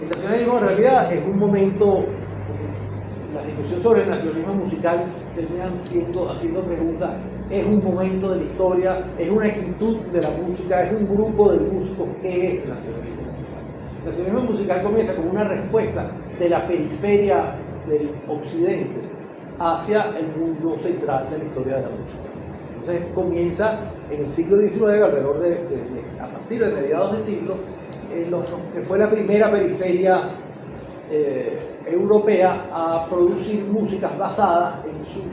El nacionalismo en realidad es un momento, la discusión sobre el nacionalismo musical terminan haciendo preguntas, es un momento de la historia, es una actitud de la música, es un grupo de músicos. ¿Qué es el nacionalismo musical? El nacionalismo musical comienza como una respuesta de la periferia del occidente hacia el mundo central de la historia de la música. Entonces comienza en el siglo XIX, alrededor a partir de mediados del siglo, que fue la primera periferia europea a producir músicas basadas en sus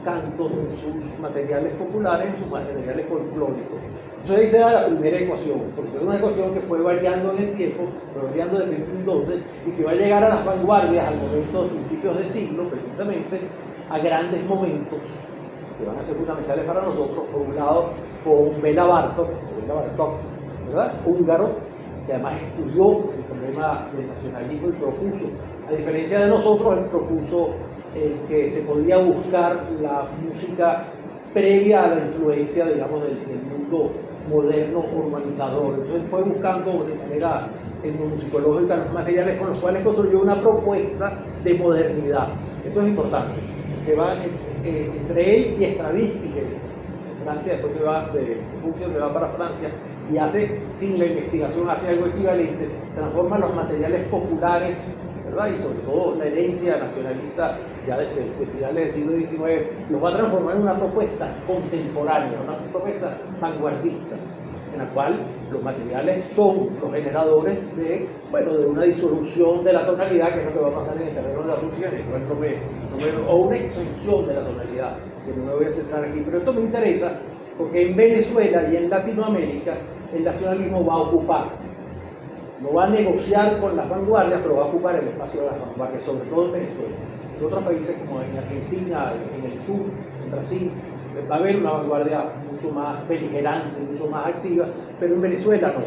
cantos, en sus materiales populares, en sus materiales folclóricos. Entonces ahí se da la primera ecuación, porque es una ecuación que fue variando en el tiempo, pero variando de tiempo en donde, y que va a llegar a las vanguardias al momento de principios de siglo, precisamente, a grandes momentos que van a ser fundamentales para nosotros. Por un lado, con Béla Bartók, ¿verdad? Húngaro, que además estudió el problema del nacionalismo y propuso, a diferencia de nosotros, él propuso el que se podía buscar la música previa a la influencia, digamos, del mundo moderno urbanizador. Entonces fue buscando de manera etnomusicológica los materiales con los cuales construyó una propuesta de modernidad. Esto es importante, que va entre él y Stravinsky, que en Francia después se va de Rusia, se va para Francia, y hace, sin la investigación, hace algo equivalente, transforma los materiales populares, ¿verdad? Y sobre todo la herencia nacionalista ya desde finales del siglo XIX, los va a transformar en una propuesta contemporánea, una propuesta vanguardista, en la cual los materiales son los generadores de una disolución de la tonalidad, que es lo que va a pasar en el terreno de la música, o una extensión de la tonalidad, que no me voy a centrar aquí. Pero esto me interesa porque en Venezuela y en Latinoamérica el nacionalismo va a ocupar, no va a negociar con las vanguardias, pero va a ocupar el espacio de las vanguardias, sobre todo en Venezuela. En otros países como en Argentina, en el sur, en Brasil, va a haber una vanguardia mucho más beligerante, mucho más activa, pero en Venezuela no.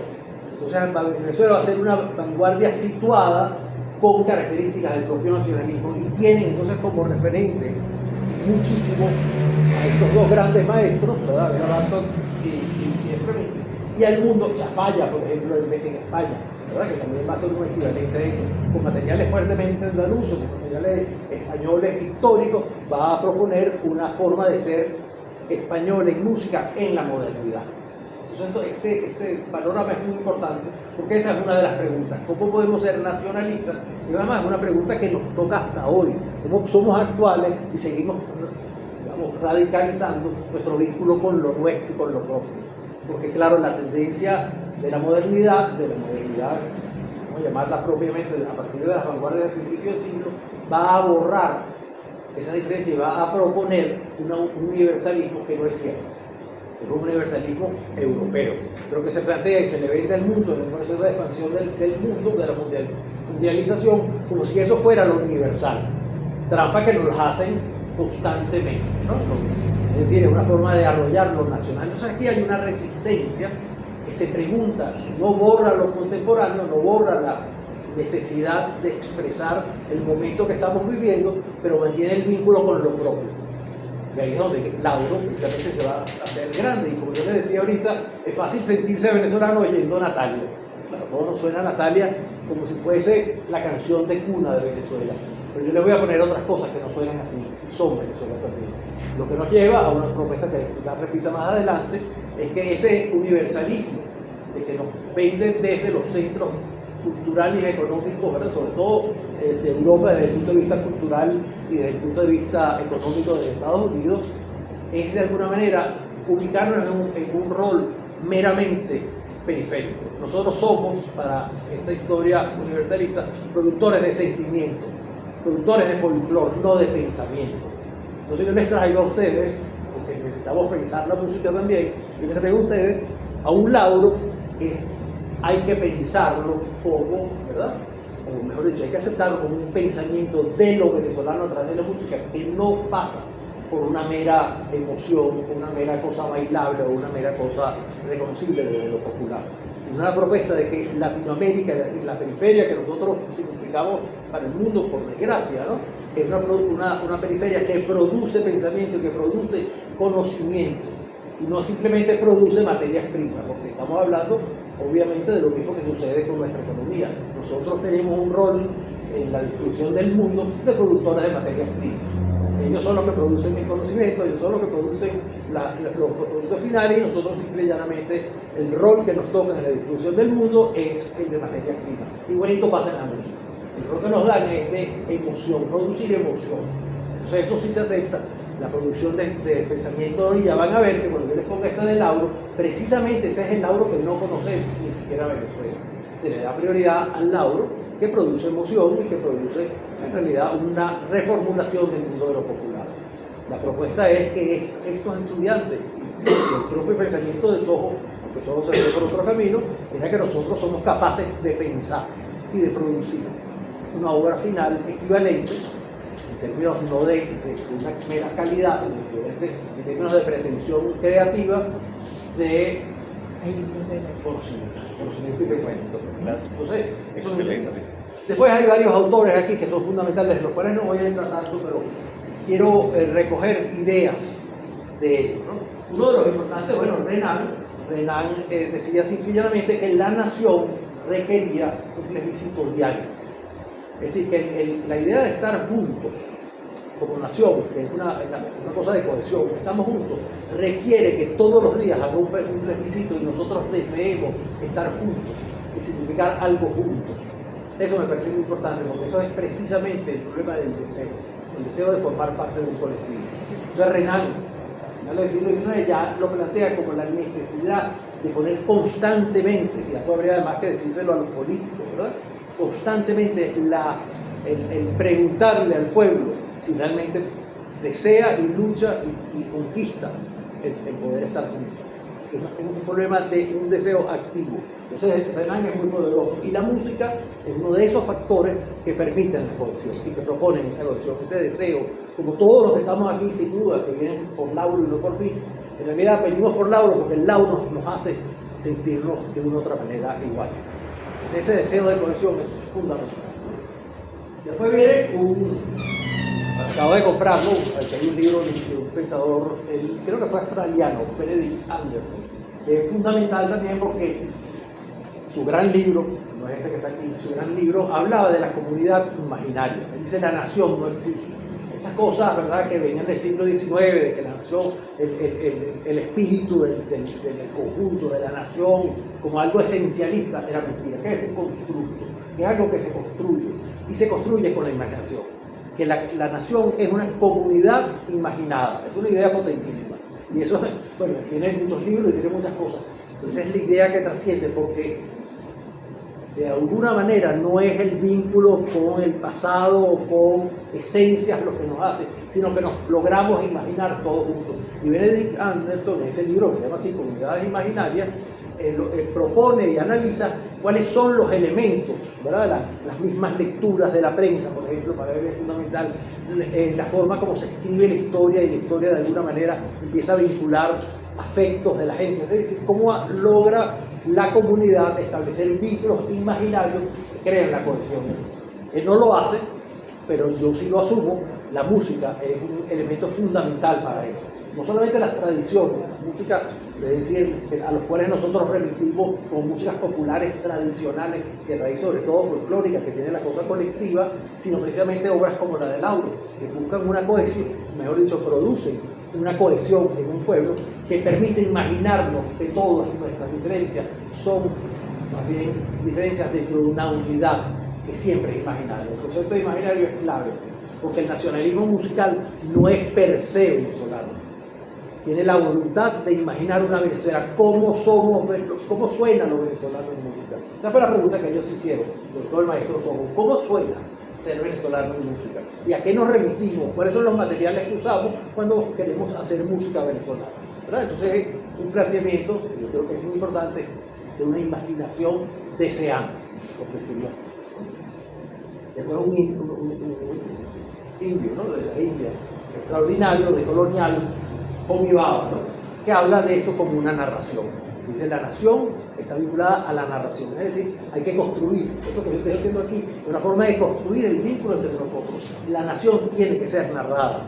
Entonces Venezuela va a ser una vanguardia situada con características del propio nacionalismo, y tienen entonces como referente muchísimo a estos dos grandes maestros, ¿verdad? Béla Bartók y Stravinsky, y al mundo, La Falla, por ejemplo, en España, ¿verdad? Que también va a ser un equivalente a eso, con materiales fuertemente andaluces, con materiales españoles históricos, va a proponer una forma de ser español en música en la modernidad. Entonces este panorama es muy importante, porque esa es una de las preguntas: ¿cómo podemos ser nacionalistas? Y además es una pregunta que nos toca hasta hoy: ¿cómo somos actuales y seguimos, digamos, radicalizando nuestro vínculo con lo nuestro y con lo propio? Porque claro, la tendencia de la modernidad, vamos a llamarla propiamente a partir de las vanguardias del principio del siglo, va a borrar esa diferencia y va a proponer un universalismo que no es cierto. Es un universalismo europeo, pero que se plantea y se le vende al mundo en un proceso de expansión del mundo, de la mundialización, como si eso fuera lo universal. Trampa que nos hacen constantemente, ¿no? Es decir, es una forma de arrollar lo nacional. Entonces aquí hay una resistencia que se pregunta, no borra lo contemporáneo, no borra la necesidad de expresar el momento que estamos viviendo, pero mantiene el vínculo con lo propio. Y ahí es donde Lauro precisamente se va a hacer grande. Y como yo les decía ahorita, es fácil sentirse venezolano oyendo Natalia. Claro, todo nos suena a Natalia como si fuese la canción de cuna de Venezuela. Pero yo les voy a poner otras cosas que no suenan así, son venezolanas también. Lo que nos lleva a una propuesta que quizás repita más adelante, es que ese universalismo que se nos vende desde los centros culturales y económicos, ¿verdad? Sobre todo de Europa desde el punto de vista cultural y desde el punto de vista económico de Estados Unidos, es de alguna manera ubicarnos en un rol meramente periférico. Nosotros somos, para esta historia universalista, productores de sentimientos, productores de folclore, no de pensamiento. Entonces yo les traigo a ustedes, porque necesitamos pensar la música también, y les traigo a ustedes a un Lauro que hay que pensarlo como, ¿verdad? O mejor dicho, hay que aceptarlo como un pensamiento de lo venezolano a través de la música, que no pasa por una mera emoción, una mera cosa bailable o una mera cosa reconocible de lo popular, sino una propuesta de que Latinoamérica, la periferia que nosotros significamos para el mundo, por desgracia, ¿no? Es una periferia que produce pensamiento, que produce conocimiento, y no simplemente produce materias primas, porque estamos hablando obviamente, de lo mismo que sucede con nuestra economía. Nosotros tenemos un rol en la distribución del mundo de productores de materias primas. Ellos son los que producen el conocimiento, ellos son los que producen los productos finales, y nosotros simple y llanamente el rol que nos toca en la distribución del mundo es el de materias primas. Igualito pasa en la música. El rol que nos dan es de emoción, producir emoción. Entonces eso sí se acepta, la producción de pensamiento, y ya van a ver que cuando yo les ponga esta del lauro, precisamente ese es el lauro que no conocemos, ni siquiera Venezuela. Se le da prioridad al lauro que produce emoción y que produce en realidad una reformulación del mundo de lo popular. La propuesta es que estos estudiantes, el propio pensamiento de Sojo, aunque Sojo se fue por otro camino, era que nosotros somos capaces de pensar y de producir una obra final equivalente, en términos no de una mera calidad, sino en términos de pretensión creativa, de conocimiento y pensamiento. Entonces, eso es excelente. Después hay varios autores aquí que son fundamentales, los cuales no voy a entrar tanto, pero quiero recoger ideas de ellos, ¿no? Uno de los importantes, bueno, Renan decía simplemente que la nación requería un plebiscito diario. Es decir, que la idea de estar juntos como nación, que es una cosa de cohesión, estamos juntos, requiere que todos los días haga un plebiscito y nosotros deseemos estar juntos y significar algo juntos. Eso me parece muy importante, porque eso es precisamente el problema del deseo de formar parte de un colectivo. Entonces Renan, a finales del siglo XIX, ya lo plantea como la necesidad de poner constantemente, y eso habría además que decírselo a los políticos, ¿verdad? Constantemente el preguntarle al pueblo si realmente desea y lucha y conquista el poder estar juntos. Es un problema de un deseo activo. Entonces Renan es muy poderoso, y la música es uno de esos factores que permiten la cohesión y que proponen esa cohesión, ese deseo. Como todos los que estamos aquí, sin duda, que vienen por Lauro y no por mí, en realidad venimos por Lauro porque el Lauro nos hace sentirnos de una u otra manera igual. Entonces ese deseo de cohesión es fundamental. Después viene acabo de comprarlo, hay un libro de un pensador, creo que fue australiano, Benedict Anderson, que es fundamental también porque su gran libro, no es este que está aquí, su gran libro hablaba de la comunidad imaginaria. Él dice la nación no existe. Estas cosas, ¿verdad?, que venían del siglo XIX, de que la nación, el espíritu del conjunto, de la nación, como algo esencialista, era mentira, que es un constructo, que es algo que se construye, y se construye con la imaginación. Que la nación es una comunidad imaginada, es una idea potentísima. Y eso, bueno, tiene muchos libros y tiene muchas cosas. Entonces es la idea que trasciende, porque de alguna manera no es el vínculo con el pasado o con esencias lo que nos hace, sino que nos logramos imaginar todos juntos. Y Benedict Anderson, en ese libro que se llama así, Comunidades Imaginarias, propone y analiza cuáles son los elementos, ¿verdad? Las mismas lecturas de la prensa, por ejemplo, para ver es fundamental la forma como se escribe la historia, y la historia de alguna manera empieza a vincular afectos de la gente, es decir, cómo logra la comunidad establecer vínculos imaginarios que crean la cohesión. Él no lo hace, pero yo sí lo asumo. La música es un elemento fundamental para eso. No solamente las tradiciones, la música, es decir, a los cuales nosotros remitimos como músicas populares tradicionales, de raíz sobre todo folclórica, que tienen la cosa colectiva, sino precisamente obras como la de Lauro, que buscan una cohesión, mejor dicho, producen una cohesión en un pueblo que permite imaginarnos que todas nuestras diferencias son más bien diferencias dentro de una unidad que siempre es imaginario. El concepto de imaginario es clave, porque el nacionalismo musical no es per se venezolano. Tiene la voluntad de imaginar una Venezuela, cómo suenan los venezolanos en música. Esa fue la pregunta que ellos hicieron, sobre todo el maestro Sojo. ¿Cómo suena ser venezolano en música? ¿Y a qué nos remitimos? ¿Cuáles son los materiales que usamos cuando queremos hacer música venezolana? ¿Verdad? Entonces es un planteamiento, que yo creo que es muy importante, de una imaginación deseante, por decirlo así. Después un indio, ¿no?, de la India, extraordinario, de colonial, Homi Bhabha, ¿no?, que habla de esto como una narración. Dice, la nación está vinculada a la narración, es decir, hay que construir, esto que yo estoy haciendo aquí, es una forma de construir el vínculo entre nosotros. La nación tiene que ser narrada,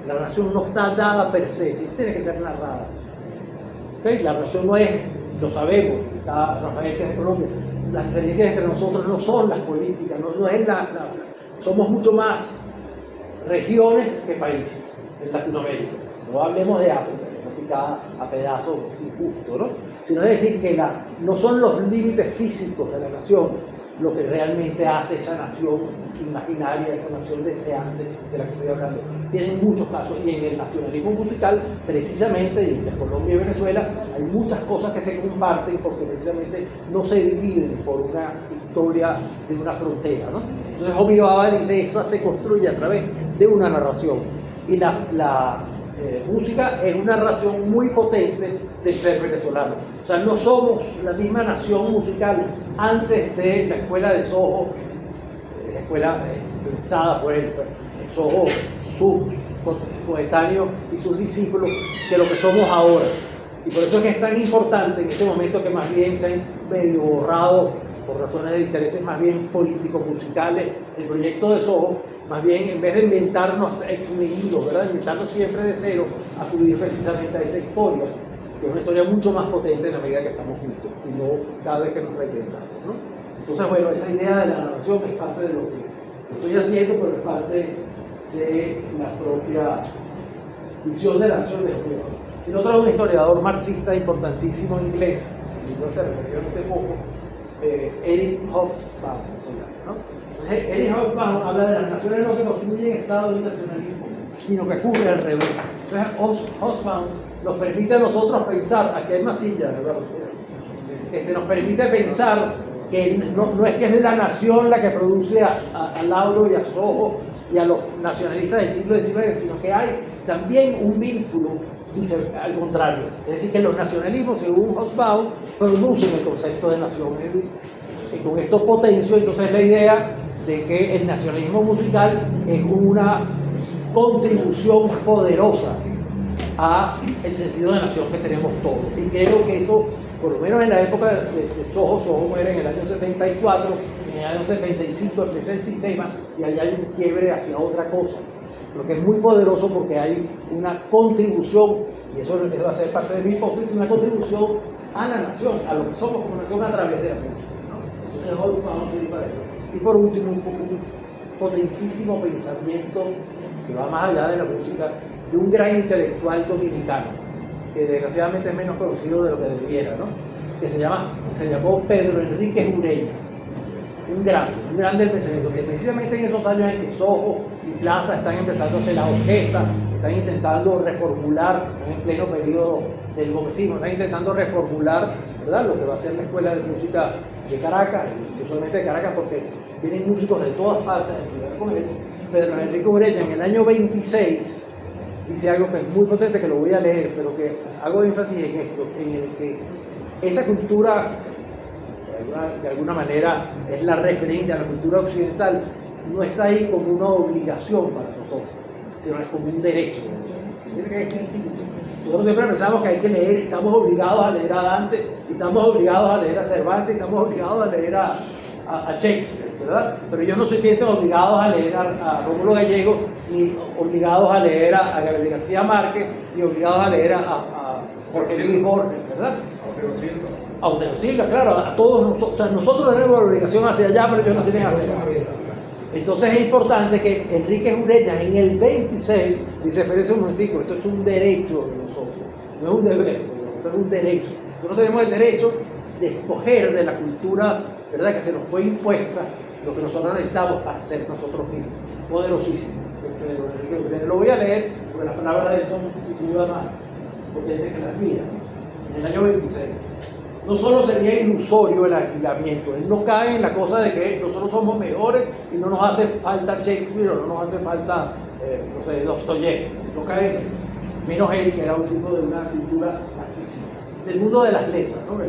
la nación no está dada per se, sí, tiene que ser narrada. ¿Okay? La nación no es lo sabemos, está Rafael que es de Colombia, las diferencias entre nosotros no son las políticas, no es somos mucho más regiones que países en Latinoamérica. No hablemos de África, que está picada a pedazos injusto, ¿no? Sino es decir que no son los límites físicos de la nación lo que realmente hace esa nación imaginaria, esa nación deseante de la que estoy hablando. Tienen muchos casos, y en el nacionalismo musical, precisamente, y en Colombia y Venezuela, hay muchas cosas que se comparten porque precisamente no se dividen por una historia de una frontera, ¿no? Entonces Homi Bhabha dice, eso se construye a través de una narración. Y la música es una narración muy potente del ser venezolano. O sea, no somos la misma nación musical antes de la escuela de Soho, la escuela pensada por él, Soho, sus coetáneos y sus discípulos, que lo que somos ahora. Y por eso es que es tan importante en este momento que más bien se han medio borrado, por razones de intereses más bien políticos, musicales, el proyecto de Soho, más bien en vez de inventarnos ex nihilo, ¿verdad? Inventarnos siempre de cero, acudir precisamente a esa historia, que es una historia mucho más potente en la medida que estamos juntos y no cada vez que nos reinventamos, ¿no? Entonces, bueno, esa idea de la narración es parte de lo que estoy haciendo, pero es parte de la propia visión de la nación de Homi Bhabha. Y otro es un historiador marxista importantísimo inglés, el libro se refirió hace poco, Eric Hobsbawm se llama, ¿no? Eric Hobsbawm habla de las naciones no se construyen estados de nacionalismo, sino que ocurre al revés. Entonces Hobsbawm nos permite a nosotros pensar, aquí hay más sillas, ¿verdad? Nos permite pensar que no es que es la nación la que produce a Lauro y a Soho y a los nacionalistas del siglo XIX, sino que hay también un vínculo, dice, al contrario. Es decir, que los nacionalismos, según Hobsbawm, producen el concepto de nación. Y con esto potencio entonces la idea de que el nacionalismo musical es una contribución poderosa a el sentido de nación que tenemos todos. Y creo que eso, por lo menos en la época de Soho muere en el año 74, en el año 75 empieza el sistema y allá hay un quiebre hacia otra cosa. Lo que es muy poderoso porque hay una contribución, y eso va a ser parte de mi hipótesis, una contribución a la nación, a lo que somos como nación a través de la música, ¿no? Entonces, vamos a ir para eso. Y por último, un potentísimo pensamiento que va más allá de la música, de un gran intelectual dominicano, que desgraciadamente es menos conocido de lo que debiera, ¿no? Que se llamó Pedro Enríquez Ureña, un grande del pensamiento, que precisamente en esos años en que Soho y Plaza están empezando a hacer las orquestas, están intentando reformular, están en pleno periodo del gomecismo, están intentando reformular, ¿verdad?, lo que va a ser la Escuela de Música de Caracas, no solamente de Caracas, porque vienen músicos de todas partes a estudiar con él. Pedro Enrique Ureña en el año 26 dice algo que es muy potente, que lo voy a leer, pero que hago énfasis en esto, en el que esa cultura, de alguna manera, es la referente a la cultura occidental, no está ahí como una obligación para nosotros, sino es como un derecho. Nosotros siempre pensamos que hay que leer, estamos obligados a leer a Dante, estamos obligados a leer a Cervantes, estamos obligados a leer a Shakespeare, ¿verdad? Pero ellos no se sienten obligados a leer a Rómulo Gallego, ni obligados a leer a Gabriel García Márquez, ni obligados a leer a Jorge Luis Borges, ¿verdad? A Otero Silva, claro, a todos nosotros. O sea, nosotros tenemos la obligación hacia allá, pero ellos no tienen hacia allá. Entonces es importante que Enríquez Ureña en el 26 dice, espérense un momentico, esto es un derecho de nosotros, no es un deber, esto es un derecho. Nosotros tenemos el derecho de escoger de la cultura, ¿verdad?, que se nos fue impuesta, lo que nosotros necesitamos para ser nosotros mismos. Poderosísimo. Lo voy a leer porque las palabras de él son sin duda más potentes que las mías. En el año 26. No solo sería ilusorio el aislamiento, él no cae en la cosa de que nosotros somos mejores y no nos hace falta Shakespeare o no nos hace falta, no sé, Dostoyevsky, no cae en eso. Menos él, que era un tipo de una cultura altísima, del mundo de las letras, ¿no?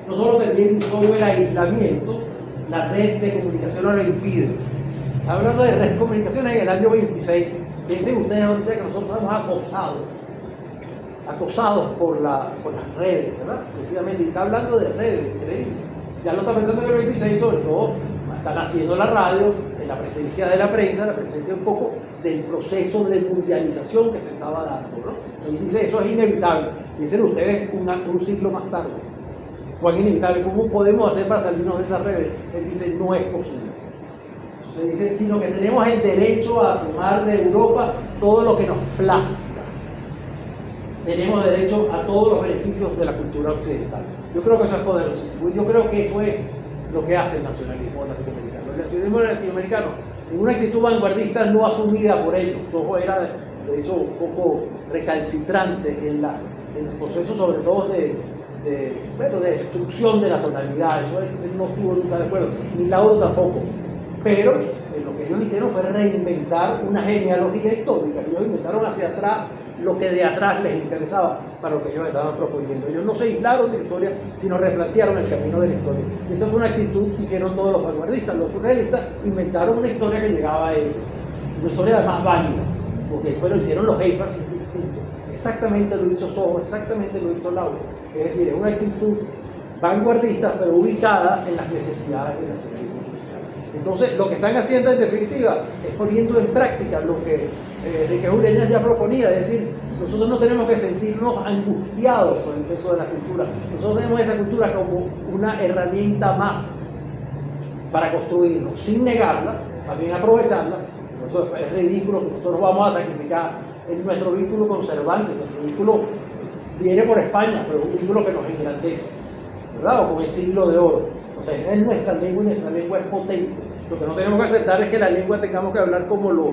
No solo sería ilusorio el aislamiento, la red de comunicación no lo impide. Hablando de red de comunicaciones en el año 26, piensen ustedes ahorita que nosotros hemos acosados por las redes, ¿verdad? Precisamente, y está hablando de redes, increíble. Ya lo está pensando en el 26, sobre todo está naciendo la radio, en la presencia de la prensa, la presencia un poco del proceso de mundialización que se estaba dando, ¿no? Él dice, eso es inevitable. Dicen ustedes un siglo más tarde. ¿Cuál es inevitable? ¿Cómo podemos hacer para salirnos de esas redes? Él dice, no es posible. Entonces dice, sino que tenemos el derecho a tomar de Europa todo lo que nos plazca. Tenemos derecho a todos los beneficios de la cultura occidental. Yo creo que eso es poderosísimo. Y yo creo que eso es lo que hace el nacionalismo latinoamericano. El nacionalismo latinoamericano, en una actitud vanguardista no asumida por ellos. Sojo era, de hecho, un poco recalcitrante en el proceso, sobre todo de destrucción de la tonalidad. Eso él no estuvo nunca de acuerdo, ni Lauro tampoco. Pero lo que ellos hicieron fue reinventar una genealogía histórica. Ellos inventaron hacia atrás lo que de atrás les interesaba para lo que ellos estaban proponiendo. Ellos no se aislaron de la historia, sino replantearon el camino de la historia. Y esa fue una actitud que hicieron todos los vanguardistas. Los surrealistas inventaron una historia que llegaba a ellos. Una historia además válida, porque después lo hicieron los énfasis distintos. Exactamente lo hizo Soho, exactamente lo hizo Lauro. Es decir, es una actitud vanguardista, pero ubicada en las necesidades de la sociedad. Entonces, lo que están haciendo en definitiva es poniendo en práctica lo que Enrique Ureñas ya proponía, es decir, nosotros no tenemos que sentirnos angustiados por el peso de la cultura. Nosotros tenemos esa cultura como una herramienta más para construirnos, sin negarla, también aprovecharla. Entonces, es ridículo que nosotros vamos a sacrificar en nuestro vínculo conservante. Nuestro vínculo viene por España, pero es un vínculo que nos engrandece, ¿verdad? O con el siglo de oro. O sea, es nuestra lengua y nuestra lengua es potente. Lo que no tenemos que aceptar es que la lengua tengamos que hablar como los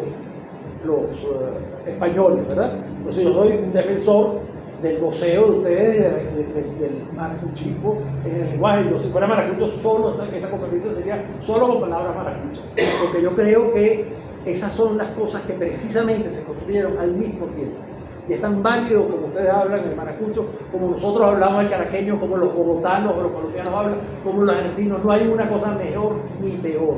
españoles, ¿verdad? Entonces yo soy un defensor del voceo de ustedes, del maracuchismo en el lenguaje. Yo, si fuera maracucho, solo esta conferencia sería solo con palabras maracuchas. Porque yo creo que esas son las cosas que precisamente se construyeron al mismo tiempo. Y es tan válido como ustedes hablan el maracucho, como nosotros hablamos el caraqueño, como los bogotanos o los colombianos hablan, como los argentinos. No hay una cosa mejor ni peor.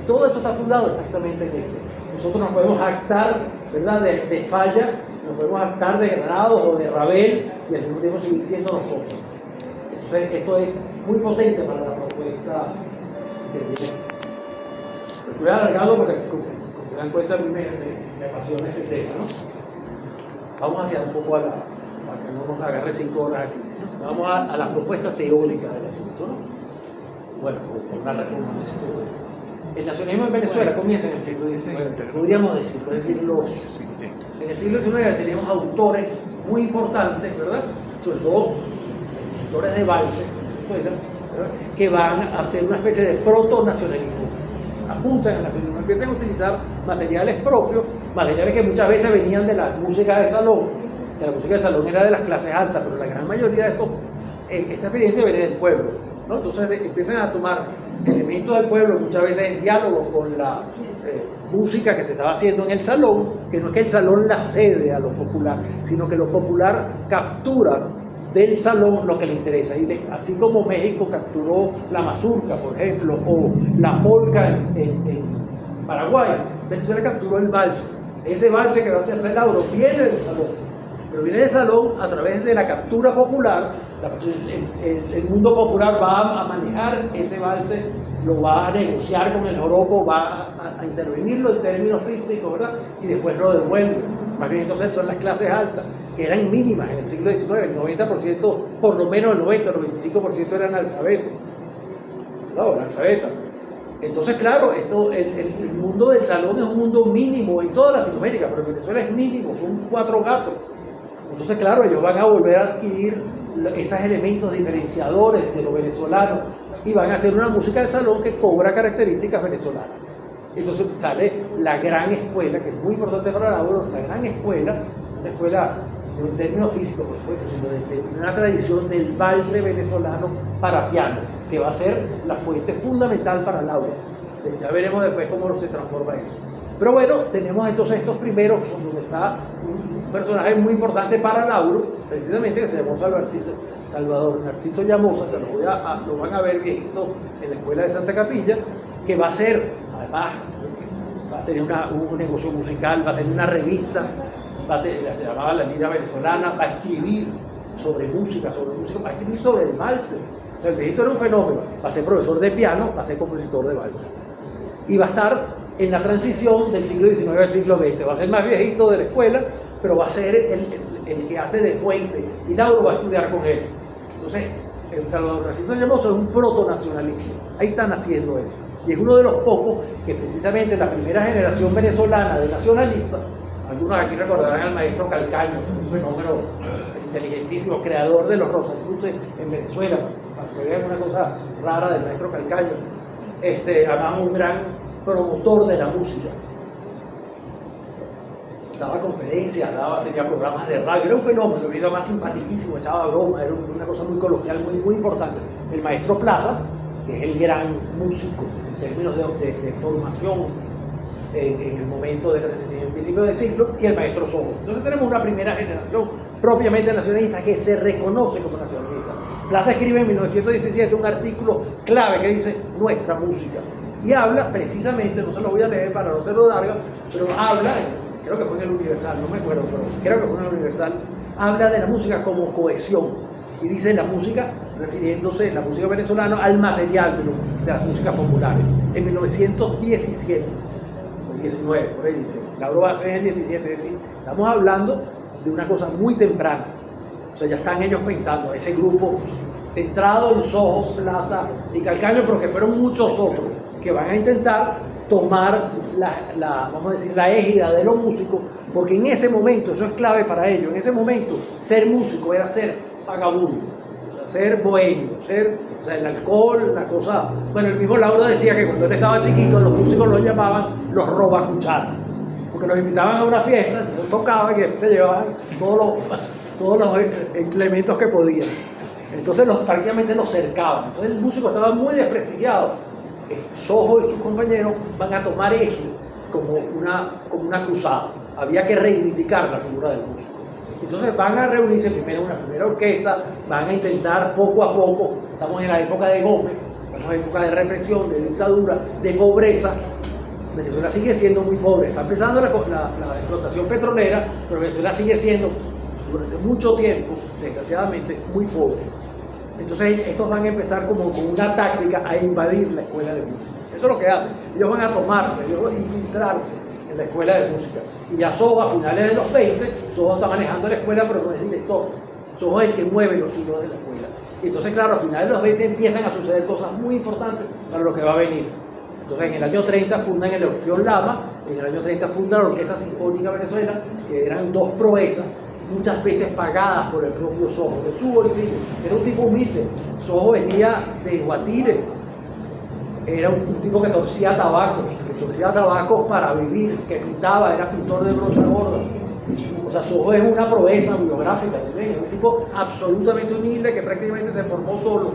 Todo eso está fundado exactamente en esto. Nosotros nos podemos jactar, ¿verdad?, de Falla, nos podemos jactar de Granados o de Ravel y al mismo tiempo seguir siendo nosotros. Entonces, esto es muy potente para la propuesta que viene. Estoy alargando porque, como se dan cuenta, a mí me apasiona este tema, ¿no? Vamos hacia un poco para que no nos agarre 5 horas aquí. Vamos a las propuestas teóricas del asunto, ¿no? Bueno, con una reforma. El nacionalismo en Venezuela comienza en el siglo XIX, podríamos decir, en el siglo XIX teníamos autores muy importantes, ¿verdad? Sobre todo autores de valse, ¿verdad?, que van a hacer una especie de proto-nacionalismo. Apuntan al nacionalismo, empiezan a utilizar materiales propios, materiales que muchas veces venían de la música de salón, que la música de salón era de las clases altas, pero la gran mayoría de esta experiencia viene del pueblo, ¿no? Entonces empiezan a tomar elementos del pueblo, muchas veces en diálogo con la música que se estaba haciendo en el salón, que no es que el salón la cede a lo popular, sino que lo popular captura del salón lo que le interesa. Y así como México capturó la mazurca, por ejemplo, o la polca en Paraguay, Venezuela capturó el valse. Ese valse que va a ser de Lauro viene del salón, pero viene del salón a través de la captura popular. El mundo popular va a manejar ese valse, lo va a negociar con el joropo, va a intervenirlo en términos rítmicos, ¿verdad? Y después lo devuelve. Más bien entonces son las clases altas, que eran mínimas en el siglo XIX, el 90%, por lo menos el 90, el 95% eran analfabetos. No, analfabetas. Entonces, claro, el mundo del salón es un mundo mínimo en toda Latinoamérica, pero en Venezuela es mínimo, son 4 gatos. Entonces, claro, ellos van a volver a adquirir esos elementos diferenciadores de lo venezolano y van a hacer una música de salón que cobra características venezolanas. Entonces sale la gran escuela, que es muy importante para Lauro, la gran escuela, una escuela de un término físico, por supuesto, sino de una tradición del valse venezolano para piano, que va a ser la fuente fundamental para Lauro. Ya veremos después cómo se transforma eso. Pero bueno, tenemos entonces estos primeros, donde está un personaje muy importante para Lauro, precisamente, que se llamó Salvador Narciso Llamosa, se lo van a ver viejito en la escuela de Santa Capilla, que va a ser, además, va a tener un negocio musical, va a tener una revista, se llamaba La Lira Venezolana, va a escribir sobre música, va a escribir sobre el valse. O sea, el viejito era un fenómeno, va a ser profesor de piano, va a ser compositor de vals. Y va a estar en la transición del siglo XIX al siglo XX, va a ser más viejito de la escuela, pero va a ser el que hace de puente, y Lauro va a estudiar con él. Entonces, el Salvador Narciso Llamoso es un protonacionalismo, ahí están haciendo eso. Y es uno de los pocos que precisamente la primera generación venezolana de nacionalistas, algunos aquí recordarán al maestro Calcaño, un fenómeno inteligentísimo, creador de los Rosacruces en Venezuela, para que vean una cosa rara del maestro Calcaño, además un gran promotor de la música. Daba conferencias, tenía programas de radio, era un fenómeno, era más simpaticísimo, echaba broma, era una cosa muy coloquial, muy, muy importante. El maestro Plaza, que es el gran músico en términos de formación en el momento del principio del siglo, y el maestro Sojo. Entonces tenemos una primera generación propiamente nacionalista que se reconoce como nacionalista. Plaza escribe en 1917 un artículo clave que dice nuestra música, y habla precisamente, no se lo voy a leer para no hacerlo largo, pero habla, creo que fue en el Universal, no me acuerdo, pero creo que fue en el Universal, habla de la música como cohesión, y dice la música, refiriéndose, la música venezolana, al material de las músicas populares. En 1917, o 19, por ahí dice, Lauro va a ser en el 17, es decir, estamos hablando de una cosa muy temprana. O sea, ya están ellos pensando, ese grupo centrado en Sojo, Plaza y Calcaño, pero que fueron muchos otros que van a intentar tomar vamos a decir, la égida de los músicos, porque en ese momento, eso es clave para ellos, en ese momento ser músico era ser vagabundo, o sea, ser bohemio, o sea, el alcohol, la cosa. Bueno, el mismo Lauro decía que cuando él estaba chiquito, los músicos los llamaban los robacucharas, porque los invitaban a una fiesta, entonces tocaban y se llevaban todos los implementos que podían. Entonces prácticamente los cercaban. Entonces el músico estaba muy desprestigiado. Sojo y sus compañeros van a tomar eso como una cruzada. Había que reivindicar la figura del músico. Entonces van a reunirse primero en una primera orquesta, van a intentar poco a poco, estamos en la época de Gómez, estamos en la época de represión, de dictadura, de pobreza. Venezuela sigue siendo muy pobre, está empezando la explotación petrolera, pero Venezuela sigue siendo durante mucho tiempo, desgraciadamente, muy pobre. Entonces estos van a empezar como con una táctica a invadir la escuela de música. Eso es lo que hacen. Ellos van a tomarse, ellos van a infiltrarse en la escuela de música. Y ya Sojo, a finales de los 20, Sojo está manejando la escuela, pero no es director. Sojo es el que mueve los hilos de la escuela. Y entonces, claro, a finales de los 20 empiezan a suceder cosas muy importantes para lo que va a venir. Entonces, en el año 30 fundan el Orfeón Lama, en el año 30 fundan la Orquesta Sinfónica Venezolana, que eran dos proezas, muchas veces pagadas por el propio Sojo, de su bolsillo. Era un tipo humilde. Sojo venía de Guatire, era un tipo que torcía tabaco para vivir, que pintaba, era pintor de brocha gorda. O sea, Sojo es una proeza biográfica también, es un tipo absolutamente humilde que prácticamente se formó solo,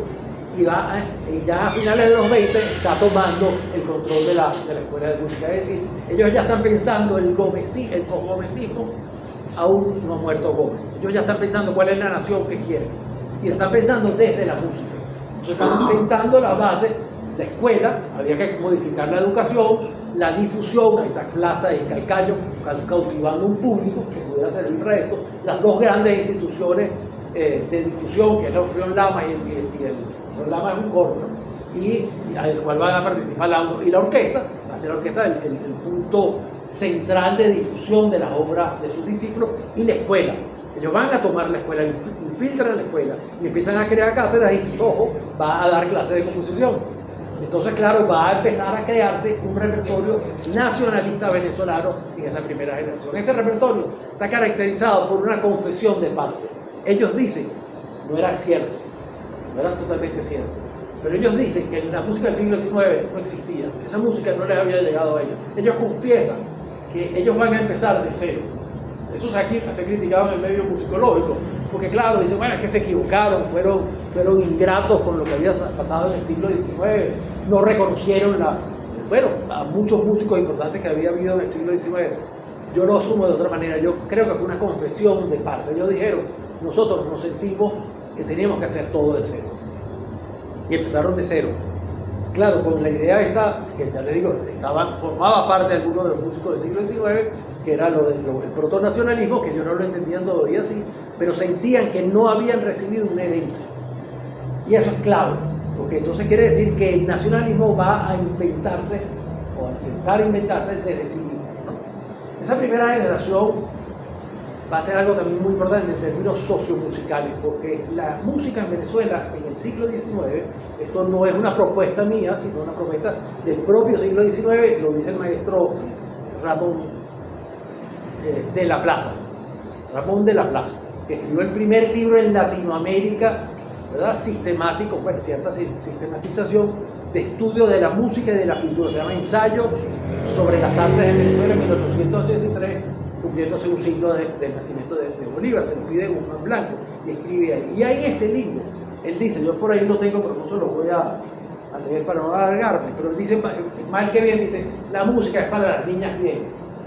y ya a finales de los 20 está tomando el control de la escuela de música. Es decir, ellos ya están pensando el posgomecismo. Aún no ha muerto Gómez. Ellos ya están pensando cuál es la nación que quieren. Y están pensando desde la música. Entonces están sentando la base, la escuela, había que modificar la educación, la difusión, ahí está Plaza y Calcaño, cautivando un público que pudiera servir para esto. Las dos grandes instituciones de difusión, que es la Orfeón Lama y el Orfeón Lama es un coro, ¿no? y al cual van a participar y la orquesta, va a ser la orquesta el punto central de difusión de las obras de sus discípulos, y la escuela. Ellos van a tomar la escuela, infiltran la escuela y empiezan a crear cátedras, y Sojo va a dar clases de composición. Entonces, claro, va a empezar a crearse un repertorio nacionalista venezolano en esa primera generación. Ese repertorio está caracterizado por una confesión de parte. Ellos dicen, no era cierto, no era totalmente cierto, pero ellos dicen que la música del siglo XIX no existía, esa música no les había llegado a ellos. Ellos confiesan que ellos van a empezar de cero. Eso se ha criticado en el medio musicológico, porque claro, dicen, bueno, es que se equivocaron, fueron ingratos con lo que había pasado en el siglo XIX, no reconocieron a muchos músicos importantes que había habido en el siglo XIX. Yo lo asumo de otra manera, yo creo que fue una confesión de parte. Ellos dijeron, nosotros nos sentimos que teníamos que hacer todo de cero, y empezaron de cero. Claro, con la idea esta, que ya les digo, formaba parte de algunos de los músicos del siglo XIX, que era el protonacionalismo, que yo no lo entendían todavía así, pero sentían que no habían recibido una herencia. Y eso es clave, porque entonces quiere decir que el nacionalismo va a inventarse, o a intentar inventarse desde sí mismo, ¿no? Esa primera generación va a ser algo también muy importante en términos sociomusicales, porque la música en Venezuela en el siglo XIX, esto no es una propuesta mía, sino una propuesta del propio siglo XIX, lo dice el maestro Ramón de la Plaza, que escribió el primer libro en Latinoamérica, ¿verdad? Sistemático, bueno, cierta sistematización de estudio de la música y de la pintura, se llama Ensayo sobre las artes de Venezuela en 1883, cumpliéndose un siglo del nacimiento de Bolívar. Se lo pide Guzmán Blanco y escribe ahí. Y ahí ese libro, él dice, yo por ahí lo tengo, pero no se lo voy a leer para no alargarme, pero él dice, mal que bien, dice, la música es para las niñas bien.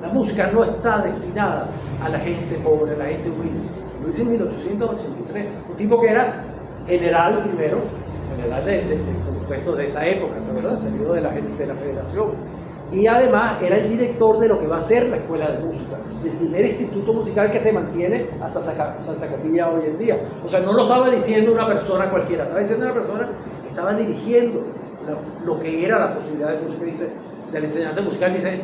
La música no está destinada a la gente pobre, a la gente humilde. Lo dice en 1883, un tipo que era general primero, general por supuesto, de esa época, ¿verdad? Salido de la Federación. Y además era el director de lo que va a ser la Escuela de Música, del primer instituto musical que se mantiene hasta Santa Capilla hoy en día. O sea, no lo estaba diciendo una persona cualquiera, estaba diciendo una persona que estaba dirigiendo lo que era la posibilidad de música, dice, de la enseñanza musical. Dice,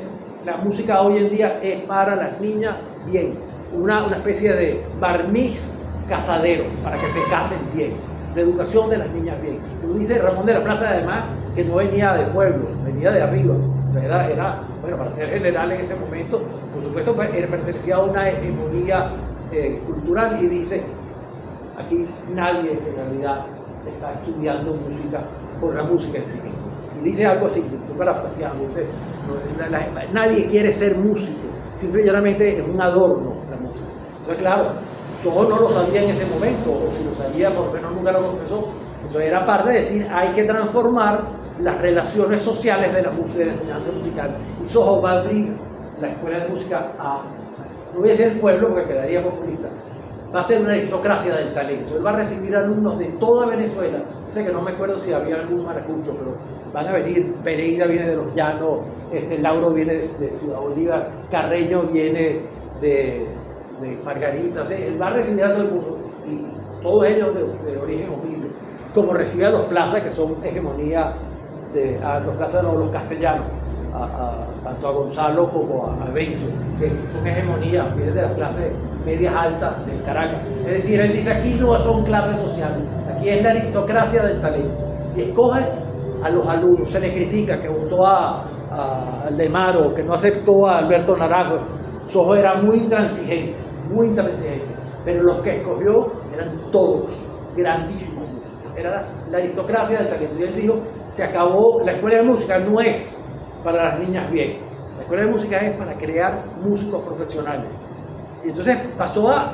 la música hoy en día es para las niñas bien, una especie de barniz casadero para que se casen bien, de educación de las niñas bien. Como dice Ramón de la Plaza, además, que no venía del pueblo, venía de arriba. O sea, era, bueno, para ser general en ese momento, por supuesto, pertenecía a una hegemonía cultural, y dice, aquí nadie en realidad está estudiando música por la música en sí mismo. Y dice algo así, estoy parafraseando, dice, nadie quiere ser músico, simple y llanamente es un adorno la música. Entonces, claro, Sojo no lo sabía en ese momento, o si lo sabía, por lo menos nunca lo confesó. Entonces era parte de decir, hay que transformar las relaciones sociales de la música, de la enseñanza musical. Y Sojo va a abrir la escuela de música no voy a decir el pueblo porque quedaría populista, va a ser una aristocracia del talento. Él va a recibir alumnos de toda Venezuela. Sé que no me acuerdo si había algún maracucho, pero van a venir. Pereira viene de Los Llanos, Lauro viene de Ciudad Bolívar, Carreño viene de Margarita. O sea, él va a recibir a todo el mundo, y todos ellos de origen humilde, como recibe a los plazas, que son hegemonía los plazas, no, los castellanos, tanto a Gonzalo como a Benzo, que son hegemonías, vienen de las clases medias altas de Caracas. Es decir, él dice, aquí no son clases sociales, aquí es la aristocracia del talento. Y escoge a los alumnos. Se le critica que votó a Aldemaro, que no aceptó a Alberto Naranjo. Sojo era muy intransigente, pero los que escogió eran todos grandísimos músicos. Era la aristocracia del talento. Y él dijo, se acabó, la escuela de música no es para las niñas bien, la escuela de música es para crear músicos profesionales. Y entonces pasó a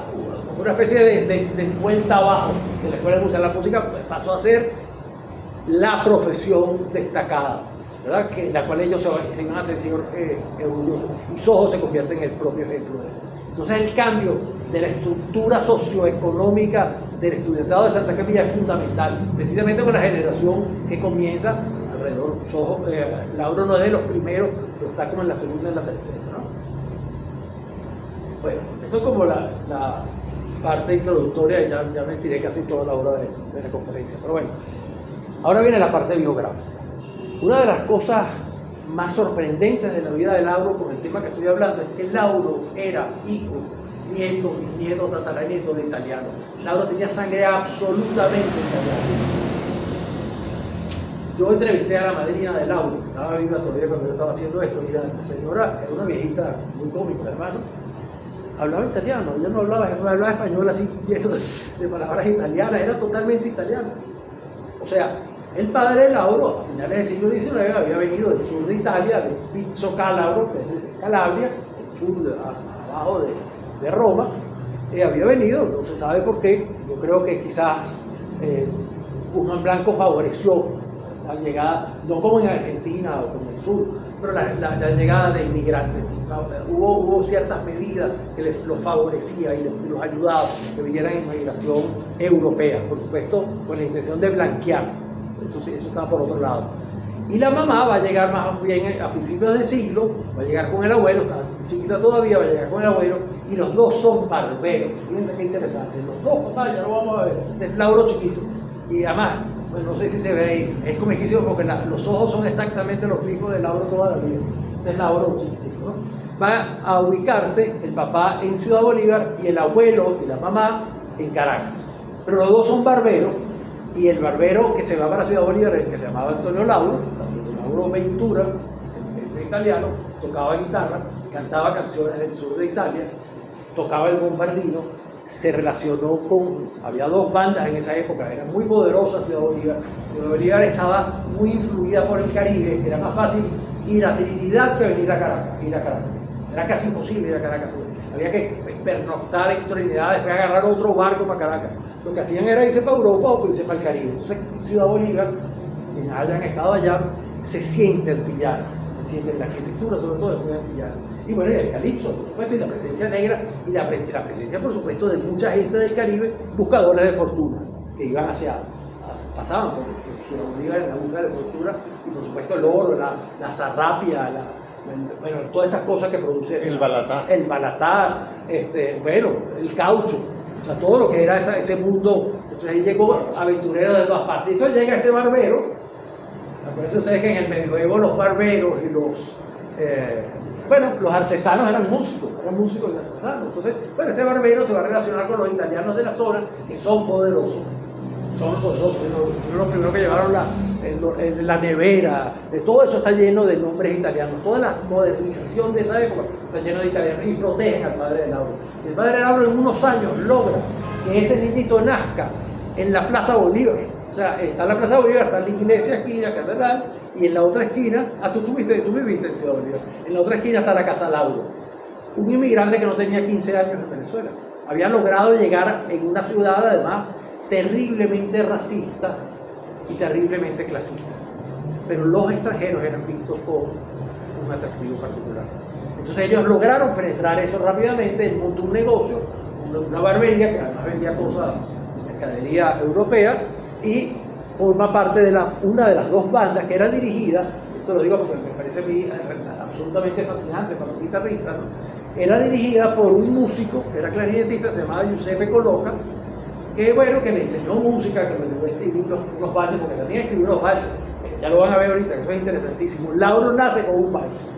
una especie de vuelta abajo de la escuela de música. La música pasó a ser la profesión destacada, ¿verdad? La cual ellos se iban a sentir orgullosos. Y Sojo se convierte en el propio ejemplo de eso. Entonces el cambio de la estructura socioeconómica del estudiantado de Santa Capilla es fundamental, precisamente con la generación que comienza alrededor. Lauro no es de los primeros, pero está como en la segunda y en la tercera, ¿no? Bueno, esto es como la parte introductoria, ya me tiré casi toda la hora de la conferencia, pero bueno, ahora viene la parte biográfica. Una de las cosas más sorprendentes de la vida de Lauro, con el tema que estoy hablando, es que Lauro era hijo, nieto, bisnieto, tataranieto de italiano. Lauro tenía sangre absolutamente italiana. Yo entrevisté a la madrina de Lauro, estaba viva todavía cuando yo estaba haciendo esto, y la señora era una viejita muy cómica, hermano. Hablaba italiano, ella no hablaba español así lleno de palabras italianas, era totalmente italiano. O sea, el padre de Lauro, a finales del siglo XIX, había venido del sur de Italia, de Pizzo Calabro, que es de Calabria, el sur abajo de Roma. Había venido, no se sabe por qué. Yo creo que quizás Guzmán Blanco favoreció la llegada, no como en Argentina o como en el sur, pero la llegada de inmigrantes. Hubo ciertas medidas que los favorecía y los ayudaba que vinieran en migración europea, por supuesto con la intención de blanquear. Eso estaba por otro lado. Y la mamá va a llegar más bien a principios del siglo, va a llegar con el abuelo, está chiquita todavía, va a llegar con el abuelo, y los dos son barberos. Fíjense qué interesante, los dos, papá, ya lo vamos a ver, es Lauro chiquito. Y además, bueno, no sé si se ve ahí, es comiquísimo porque los ojos son exactamente los mismos de Lauro toda la vida. Es Lauro chiquitico, ¿no? Va a ubicarse el papá en Ciudad Bolívar y el abuelo y la mamá en Caracas. Pero los dos son barberos, y el barbero que se va para Ciudad Bolívar, el que se llamaba Antonio Lauro Ventura, el italiano, tocaba guitarra, cantaba canciones del sur de Italia, tocaba el bombardino, se relacionó con, había dos bandas en esa época, era muy poderosa Ciudad Bolívar. Ciudad Bolívar estaba muy influida por el Caribe, era más fácil ir a Trinidad que venir a Caracas, Era casi imposible ir a Caracas, había que pernoctar en Trinidad, después agarrar otro barco para Caracas. Lo que hacían era irse para Europa o irse para el Caribe. Entonces, Ciudad Bolívar, quienes hayan estado allá, se siente antillano, se siente en la arquitectura, sobre todo, es muy antillano. Y bueno, y el calipso, por supuesto, y la presencia negra, y la presencia, por supuesto, de mucha gente del Caribe, buscadores de fortuna, que iban pasaban por Ciudad Bolívar en la búsqueda de fortuna, y por supuesto el oro, la zarrapia, bueno, todas estas cosas que produce el balatá, bueno, el caucho, o sea, todo lo que era ese mundo. Entonces ahí llegó aventureros de todas partes. Y entonces llega este barbero. Acuérdense ustedes que en el medioevo los barberos y los artesanos eran músicos y artesanos. Entonces, bueno, este barbero se va a relacionar con los italianos de la zona, que son poderosos. Los primeros que llevaron la nevera, todo eso está lleno de nombres italianos. Toda la modernización de esa época está lleno de italianos y protegen al padre de Lauro. El padre de Lauro en unos años logra que este niñito nazca en la Plaza Bolívar. O sea, está la Plaza Bolívar, está la iglesia aquí, la catedral, y en la otra esquina, tú viviste en Ciudad Bolívar, en la otra esquina está la Casa Lauro. Un inmigrante que no tenía 15 años en Venezuela. Había logrado llegar en una ciudad, además, terriblemente racista y terriblemente clasista. Pero los extranjeros eran vistos con un atractivo particular. Entonces ellos lograron penetrar eso rápidamente, montó un negocio, una barbería que además vendía cosas, mercadería europea, y forma parte de una de las dos bandas que era dirigida, esto lo digo porque me parece a mí absolutamente fascinante para un guitarrista, ¿no? Era dirigida por un músico que era clarinetista, se llamaba Giuseppe Coloca, que bueno, que le enseñó música, que le ayudó a escribir unos valses, porque también escribió unos valses, ya lo van a ver ahorita, que eso es interesantísimo. Lauro nace con un vals,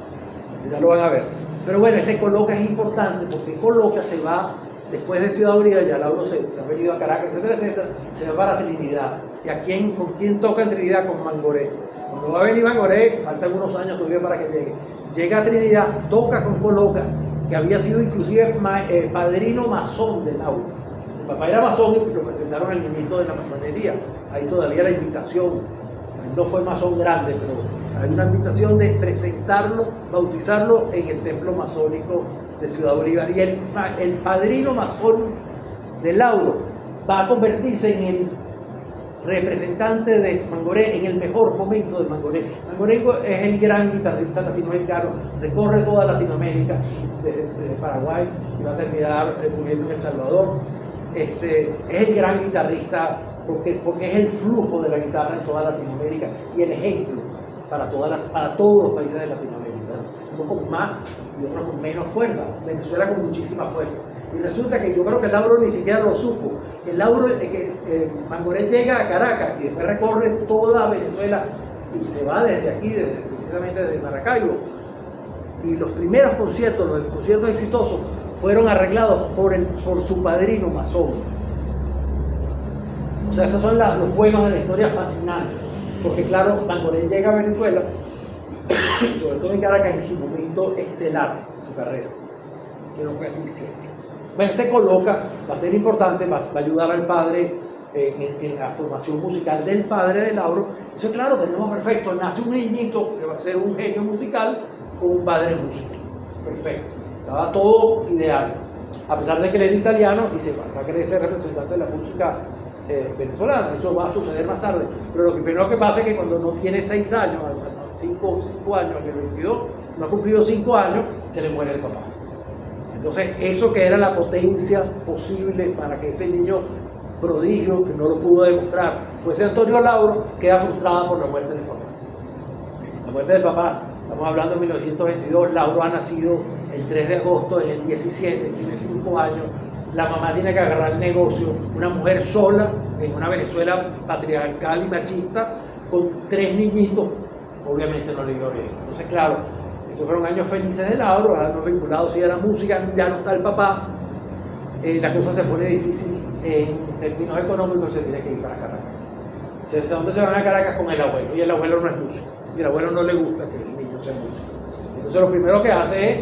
ya lo van a ver. Pero bueno, este Coloca es importante porque Coloca se va, después de Ciudad Bolívar, ya Lauro se ha venido a Caracas, etcétera, se va para Trinidad. ¿Y con quién toca en Trinidad? Con Mangoré. Cuando va a venir Mangoré, faltan unos años todavía para que llegue. Llega a Trinidad, toca con Coloca, que había sido inclusive padrino masón de Lauro. El papá era masón y lo presentaron al niñito de la masonería. Ahí todavía la invitación, no fue masón grande, pero hay una invitación de presentarlo, bautizarlo en el templo masónico de Ciudad Bolívar. Y el padrino masón de Lauro va a convertirse en el representante de Mangoré en el mejor momento de Mangoré. Mangoré es el gran guitarrista latinoamericano, recorre toda Latinoamérica, desde Paraguay, y va a terminar muriendo en El Salvador. Es el gran guitarrista porque es el flujo de la guitarra en toda Latinoamérica y el ejemplo para todos los países de Latinoamérica, unos con más y otros con menos fuerza. Venezuela con muchísima fuerza. Y resulta que yo creo que Lauro ni siquiera lo supo. Mangoré llega a Caracas y después recorre toda Venezuela y se va desde aquí, precisamente desde Maracaibo. Y los primeros conciertos, los conciertos exitosos, fueron arreglados por su padrino masón. O sea, esos son los juegos de la historia fascinantes. Porque claro, Mangoré llega a Venezuela, sobre todo en Caracas, en su momento estelar de su carrera, que no fue así siempre. Bueno, Coloca va a ser importante, va a ayudar al padre en la formación musical del padre de Lauro. Eso claro, tenemos perfecto, nace un niñito que va a ser un genio musical con un padre músico. Perfecto, estaba todo ideal. A pesar de que él era italiano y se va a querer ser representante de la música venezolana, eso va a suceder más tarde. Pero lo primero que pasa es que cuando no tiene 6 años, 5 años, en el 22, no ha cumplido 5 años, se le muere el papá. Entonces, eso que era la potencia posible para que ese niño prodigio, que no lo pudo demostrar, fuese Antonio Lauro, queda frustrada por la muerte del papá. La muerte del papá, estamos hablando de 1922, Lauro ha nacido el 3 de agosto del 17, tiene 5 años, la mamá tiene que agarrar el negocio, una mujer sola en una Venezuela patriarcal y machista, con 3 niñitos, obviamente no le iba bien. Entonces, claro, esos fueron años felices de Lauro, ahora no vinculados sí a la música, ya no está el papá, la cosa se pone difícil en términos económicos, se tiene que ir para Caracas. ¿De dónde se van a Caracas? Con el abuelo, y el abuelo no es músico, y el abuelo no le gusta que el niño sea músico. Entonces lo primero que hace es,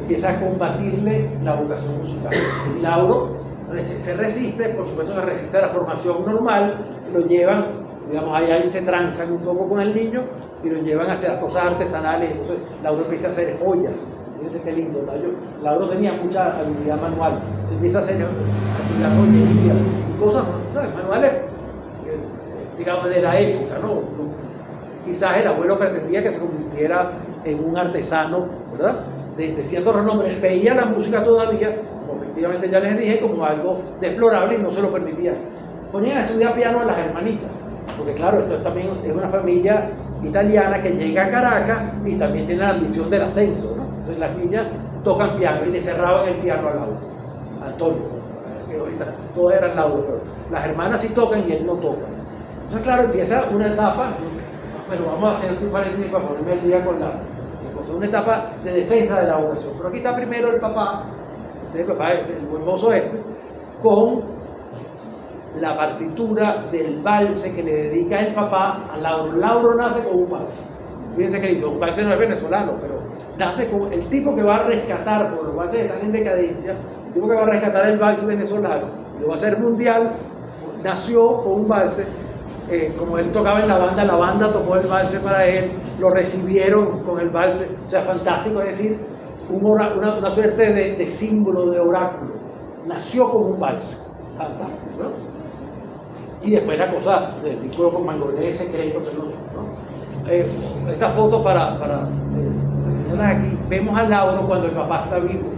empieza a combatirle la vocación musical. Y Lauro se resiste, por supuesto que resiste a la formación normal, lo llevan, digamos, ahí se transan un poco con el niño, y lo llevan a hacer cosas artesanales. Entonces Lauro empieza a hacer joyas. Fíjense qué lindo, ¿no? Lauro tenía mucha habilidad manual, se empieza a hacer la joyería y cosas, ¿no? Manuales, digamos, de la época, ¿no? Quizás el abuelo pretendía que se convirtiera en un artesano, ¿verdad? De cierto renombre. Él veía la música todavía, como efectivamente ya les dije, como algo deplorable y no se lo permitía. Ponían a estudiar piano a las hermanitas, porque claro, esto también es una familia italiana que llega a Caracas y también tiene la ambición del ascenso, ¿no? Entonces las niñas tocan piano y le cerraban el piano a Lauro, Antonio, que ahorita todos eran Lauro, pero las hermanas sí tocan y él no toca. Entonces claro, empieza una etapa, bueno, vamos a hacer un paréntesis para ponerme el día con la cosa, una etapa de defensa de la vocación. Pero aquí está primero el papá, el buen mozo con la partitura del valse que le dedica el papá a Lauro. Lauro nace con un valse. Fíjense que un valse no es venezolano, pero nace con el tipo que va a rescatar, porque los valses están en decadencia, el tipo que va a rescatar el valse venezolano, lo va a hacer mundial, nació con un valse. Como él tocaba en la banda tocó el valse para él, lo recibieron con el valse, o sea, fantástico, es decir, una suerte de símbolo, de oráculo. Nació con un valse, fantástico, ¿no? Y después la cosa del vínculo con Mangoré, secreto, que no. Esta foto para aquí, vemos a Lauro cuando el papá está vivo,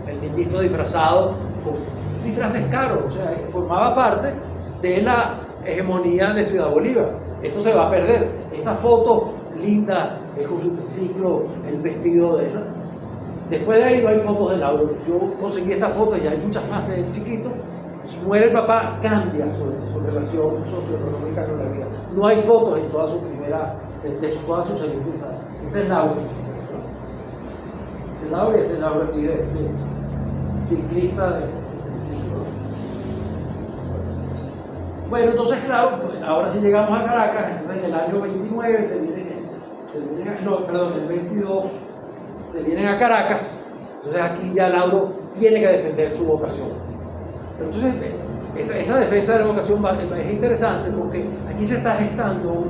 el niñito disfrazado, con disfraces caros, o sea, formaba parte de la hegemonía de Ciudad Bolívar. Esto se va a perder. Esta foto linda, con su triciclo, el vestido de él, ¿no? Después de ahí no hay fotos de Lauro. Yo conseguí esta foto y hay muchas más de chiquito. Muere el papá, cambia su relación socioeconómica con la vida. No hay fotos en toda su primera, de toda su segunda infancia. Este es Lauro. El Lauro y este es Lauro aquí de ciclista de triciclo. Bueno, entonces, claro, ahora sí llegamos a Caracas, entonces en el año 29 el 22 se vienen a Caracas, entonces aquí ya Lauro tiene que defender su vocación. Entonces, esa defensa de la vocación es interesante porque aquí se está gestando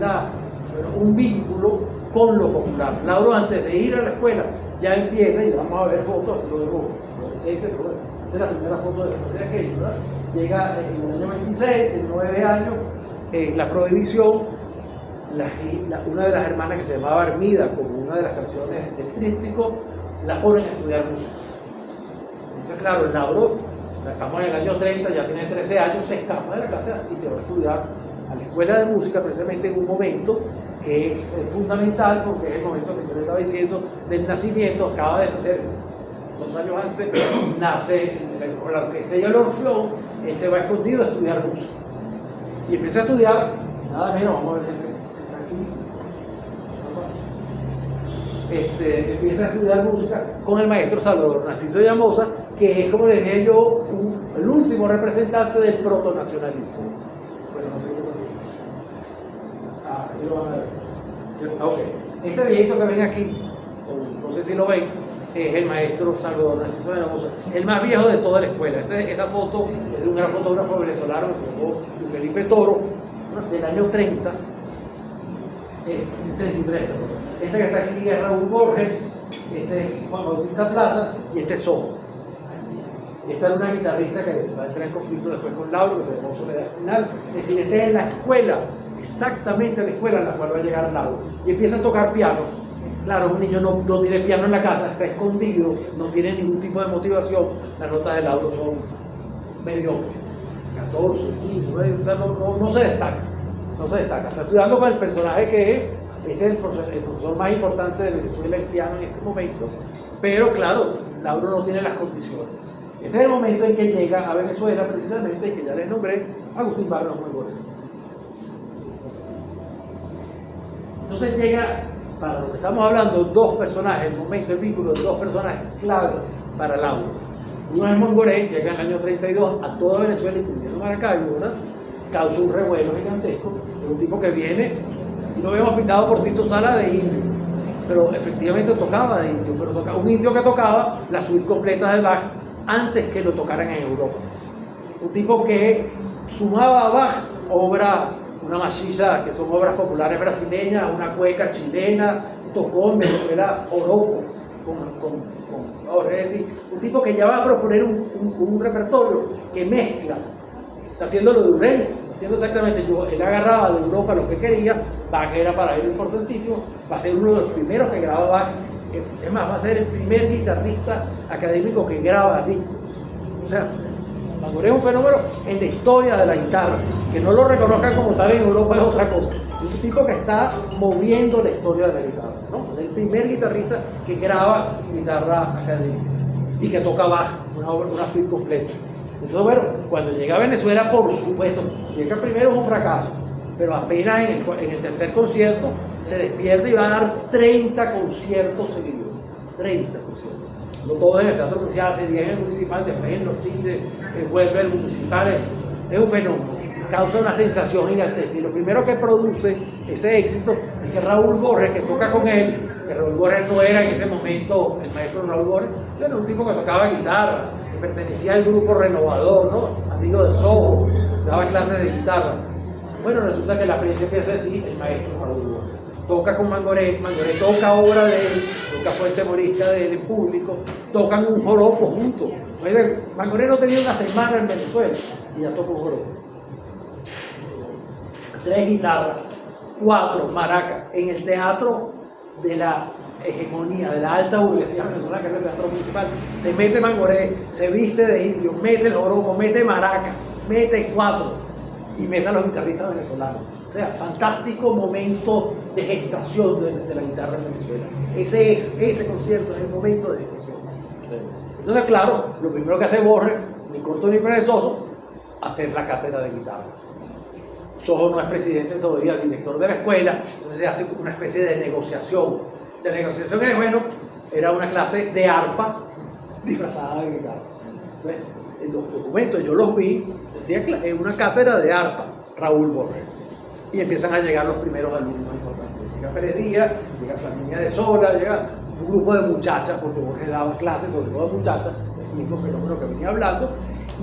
un vínculo con lo popular. Lauro, antes de ir a la escuela, ya empieza, y vamos a ver fotos, luego, esta es la primera foto de aquello, ¿verdad? Llega en el año 26, en 9 años, la prohibición, una de las hermanas que se llamaba Armida, como una de las canciones del tríptico, la ponen a estudiar música. Entonces, claro, el Lauro, estamos en el año 30, ya tiene 13 años, se escapa de la casa y se va a estudiar a la escuela de música, precisamente en un momento que es fundamental, porque es el momento que yo le estaba diciendo del nacimiento. Acaba de nacer 2 años antes, nace la orquesta y el Orfeón. Él se va escondido a estudiar música y empieza a estudiar, nada menos, vamos a ver si está aquí, empieza a estudiar música con el maestro Salvador Narciso Llamosa, que es, como les dije yo, el último representante del protonacionalismo. Bueno, no sé qué pasa. Aquí lo van a ver. Okay. Este viejito que ven aquí, no sé si lo ven, es el maestro Salvador Narciso Llamosa, el más viejo de toda la escuela. Esta foto es de un gran fotógrafo venezolano que se llamó Felipe Toro, del año 30, 33. Este que está aquí es Raúl Borges, este es Juan Bautista Plaza y este es Sojo. Esta era una guitarrista que va a entrar en conflicto después con Lauro, que se llamó Soledad Espinal. Es decir, esta es la escuela, exactamente la escuela en la cual va a llegar Lauro. Y empieza a tocar piano. Claro, un niño no tiene piano en la casa, está escondido, no tiene ningún tipo de motivación. Las notas de Lauro son mediocres, 14, 15, o sea, no se destaca. No se destaca. Está estudiando con el personaje que es, este es el profesor más importante de Venezuela en piano en este momento, pero claro, Lauro no tiene las condiciones. Este es el momento en que llega a Venezuela, precisamente, que ya les nombré, Agustín Barros Mangoré. Entonces llega, para lo que estamos hablando, dos personajes, el momento, el vínculo de dos personajes clave para Lauro. Uno es Mangoré, llega en el año 32 a toda Venezuela, incluyendo Maracaibo, ¿verdad? Causa un revuelo gigantesco. Es un tipo que viene, y lo vemos pintado por Tito Sala de indio, pero efectivamente tocaba de indio, pero tocaba, un indio que tocaba la suite completa de Bach antes que lo tocaran en Europa. Un tipo que sumaba a Bach obras, una machiza, que son obras populares brasileñas, una cueca chilena, tocó en Venezuela joropo, es decir, un tipo que ya va a proponer un repertorio que mezcla, está haciendo lo de Urrell, está haciendo exactamente, él agarraba de Europa lo que quería, Bach era para él importantísimo, va a ser uno de los primeros que graba Bach, es más, va a ser el primer guitarrista académico que graba discos, o sea, Mangoré es un fenómeno en la historia de la guitarra, que no lo reconozcan como tal en Europa es otra cosa. Es un tipo que está moviendo la historia de la guitarra, ¿no? Es el primer guitarrista que graba guitarra académica y que toca Bach, una suite completa. Entonces, bueno, cuando llega a Venezuela, por supuesto, llega primero es un fracaso, pero apenas en el tercer concierto se despierta y va a dar 30 conciertos seguidos. 30 conciertos. No todos en el Teatro Provincial, se 10 en el Municipal, después en los cines, vuelve el Municipal. Es un fenómeno, causa una sensación gigantesca. Y lo primero que produce ese éxito es que Raúl Borges, que toca con él, que Raúl Borges no era en ese momento el maestro Raúl Borges, era un tipo que tocaba guitarra, que pertenecía al grupo Renovador, ¿no? Amigo de Soho, daba clases de guitarra. Bueno, resulta que la prensa empieza a decir el maestro Raúl Borges. Toca con Mangoré, Mangoré toca obra de él, toca fuente morisca de él en público, tocan un joropo juntos. Mangoré no tenía una semana en Venezuela y ya tocó un joropo. 3 guitarras, 4 maracas, en el teatro de la hegemonía, de la alta burguesía venezolana, que es el Teatro Municipal. Se mete Mangoré, se viste de indio, mete el joropo, mete maraca, mete 4 y mete a los guitarristas venezolanos. O sea, fantástico momento de gestación de la guitarra en Venezuela. Ese concierto es el momento de gestación. Entonces, claro, lo primero que hace Borges, ni corto ni perezoso, hacer la cátedra de guitarra. Soho no es presidente todavía, el director de la escuela, entonces se hace una especie de negociación. La negociación es, bueno, era una clase de arpa disfrazada de guitarra. Entonces, en los documentos yo los vi, decía que es una cátedra de arpa, Raúl Borges. Y empiezan a llegar los primeros alumnos importantes. Llega Pérez Díaz, llega Flaminia de Sola, llega un grupo de muchachas, porque Borges daba clases sobre todo de muchachas, el mismo fenómeno que venía hablando,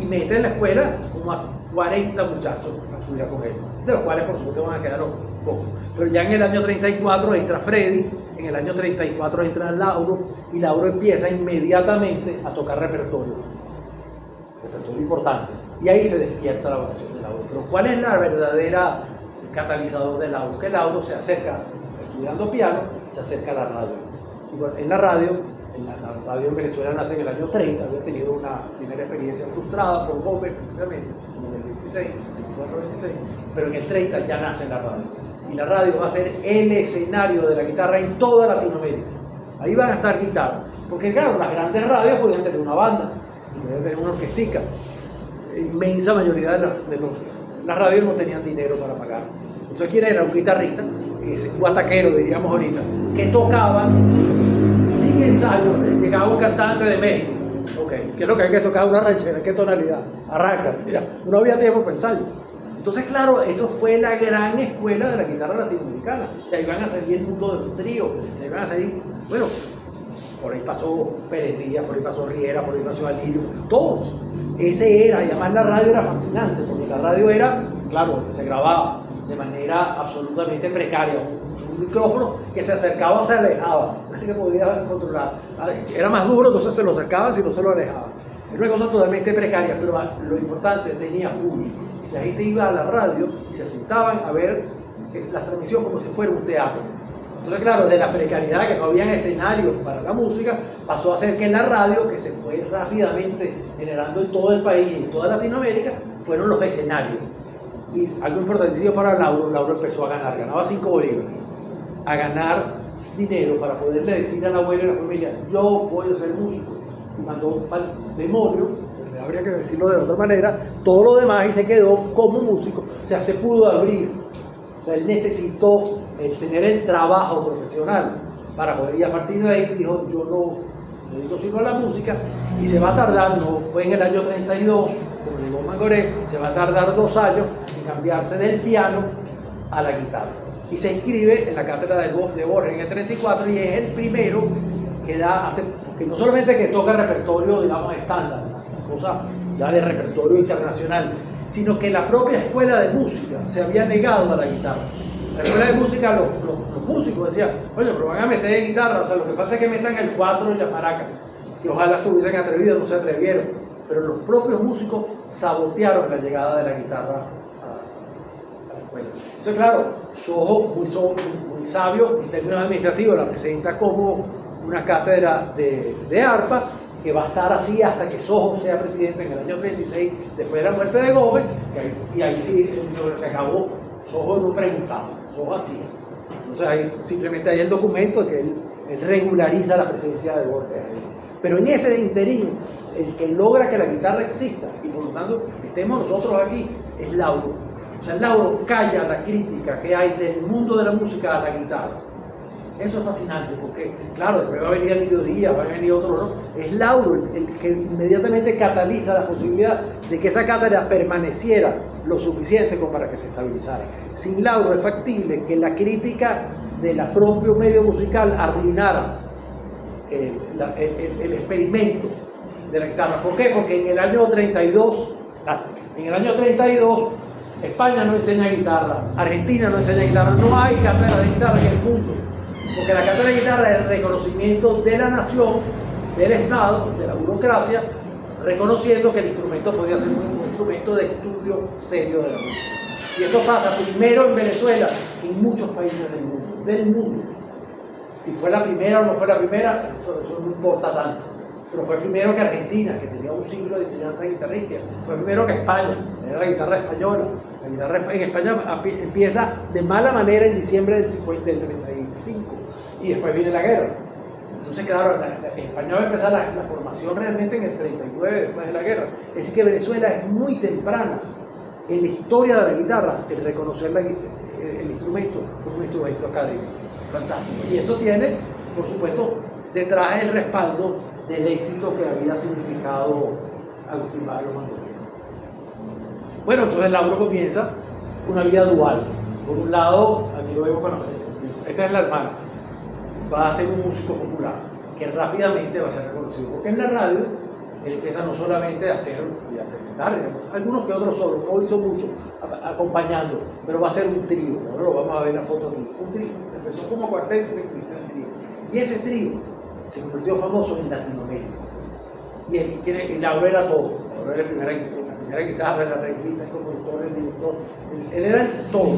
y mete en la escuela como a 40 muchachos a estudiar con él, de los cuales por supuesto van a quedar pocos. Pero ya en el año 34 entra Freddy, en el año 34 entra Lauro, y Lauro empieza inmediatamente a tocar repertorio importante. Y ahí se despierta la vocación de Lauro. Pero ¿cuál es la verdadera catalizador de Lauro? Que Lauro se acerca, estudiando piano, se acerca a la radio. Y bueno, en la radio en Venezuela nace en el año 30, había tenido una primera experiencia frustrada por Gómez, precisamente, en el 26, 24-26, pero en el 30 ya nace la radio. Y la radio va a ser el escenario de la guitarra en toda Latinoamérica. Ahí van a estar guitarras, porque claro, las grandes radios podían tener una banda, podían tener una orquestica. La inmensa mayoría de las radios no tenían dinero para pagar. Entonces, ¿quién era? Un guitarrista, un guataquero, diríamos ahorita, que tocaba sin ensayo. Llegaba un cantante de México. Okay. ¿Qué es lo que hay que tocar? Una ranchera. ¿Qué tonalidad? Arranca. Mira, no había tiempo para ensayo. Entonces, claro, eso fue la gran escuela de la guitarra latinoamericana. De ahí van a salir el mundo de los tríos. De ahí van a salir, bueno, por ahí pasó Pérez Díaz, por ahí pasó Riera, por ahí pasó Alirio, todos. Ese era, y además la radio era fascinante, porque la radio era, claro, se grababa de manera absolutamente precaria, un micrófono que se acercaba o se alejaba, nadie podía controlar. Era más duro, entonces se lo acercaban, si no se lo alejaban. Era una cosa totalmente precaria, pero lo importante, tenía público. La gente iba a la radio y se sentaban a ver la transmisión como si fuera un teatro. Entonces, claro, de la precariedad, que no habían escenarios para la música, pasó a ser que en la radio, que se fue rápidamente generando en todo el país y en toda Latinoamérica, fueron los escenarios. Y algo importantísimo para Lauro empezó a ganar, ganaba 5 bolívares, a ganar dinero para poderle decir a la abuela y a la familia, yo voy a ser músico. Y mandó al demonio, le habría que decirlo de otra manera, todo lo demás y se quedó como músico, o sea, se pudo abrir, o sea, él necesitó tener el trabajo profesional para poder, y a partir de ahí dijo, yo no me dedico sino a la música, y se va a tardar, no fue en el año 32, como dijo Mangoré, se va a tardar 2 años en cambiarse del piano a la guitarra. Y se inscribe en la cátedra de Borges en el 34 y es el primero que que no solamente que toca repertorio, digamos, estándar, cosa ya de repertorio internacional, sino que la propia escuela de música se había negado a la guitarra. La escuela de música, los músicos decían, oye, pero van a meter en guitarra, o sea, lo que falta es que metan el 4 y la maraca, que ojalá se hubiesen atrevido, no se atrevieron, pero los propios músicos sabotearon la llegada de la guitarra a la escuela. Entonces, claro, Sojo, muy sabio en términos administrativos, la presenta como una cátedra de arpa, que va a estar así hasta que Sojo sea presidente en el año 36, después de la muerte de Gómez, y ahí sí se acabó. Sojo no preguntaba, Sojo hacía. Entonces ahí simplemente hay el documento de que él regulariza la presencia de Borges. Pero en ese interín, el que logra que la guitarra exista, y por lo tanto estemos nosotros aquí, es Lauro. O sea, Lauro calla la crítica que hay del mundo de la música a la guitarra. Eso es fascinante, porque, claro, después va a venir Emilio Díaz, va a venir otro, ¿no? Es Lauro el que inmediatamente cataliza la posibilidad de que esa cátedra permaneciera lo suficiente como para que se estabilizara. Sin Lauro es factible que la crítica del propio medio musical arruinara el experimento de la guitarra. ¿Por qué? Porque en el año 32, España no enseña guitarra, Argentina no enseña guitarra, no hay cátedra de guitarra en el mundo. Porque la cátedra de guitarra es el reconocimiento de la nación, del Estado, de la burocracia, reconociendo que el instrumento podía ser un instrumento de estudio serio de la música. Y eso pasa primero en Venezuela y en muchos países del mundo. Si fue la primera o no fue la primera, eso no importa tanto. Pero fue primero que Argentina, que tenía un siglo de enseñanza guitarrística. Fue primero que España, era la guitarra española. La guitarra en España empieza de mala manera en diciembre del 35 y después viene la guerra. Entonces, claro, en España va a empezar la formación realmente en el 39, después de la guerra. Es decir, que Venezuela es muy temprana en la historia de la guitarra el reconocer el instrumento como un instrumento académico. Fantástico. Y eso tiene, por supuesto, detrás el respaldo del éxito que había significado Agustín Barrio Mangoré. Bueno, entonces Lauro comienza una vida dual. Por un lado, aquí lo vemos con esta es la hermana, va a ser un músico popular que rápidamente va a ser reconocido, porque en la radio él empieza no solamente a hacer y a presentar, digamos, algunos que otros solos, no hizo mucho acompañando, pero va a ser un trío. Ahora lo vamos a ver en la foto aquí, un trío, empezó como cuarteto y se convirtió en trío, y ese trío se convirtió famoso en Latinoamérica, y Lauro era todo. Lauro era la primera guitarra, el arreglista, el compositor, el director, él era el todo.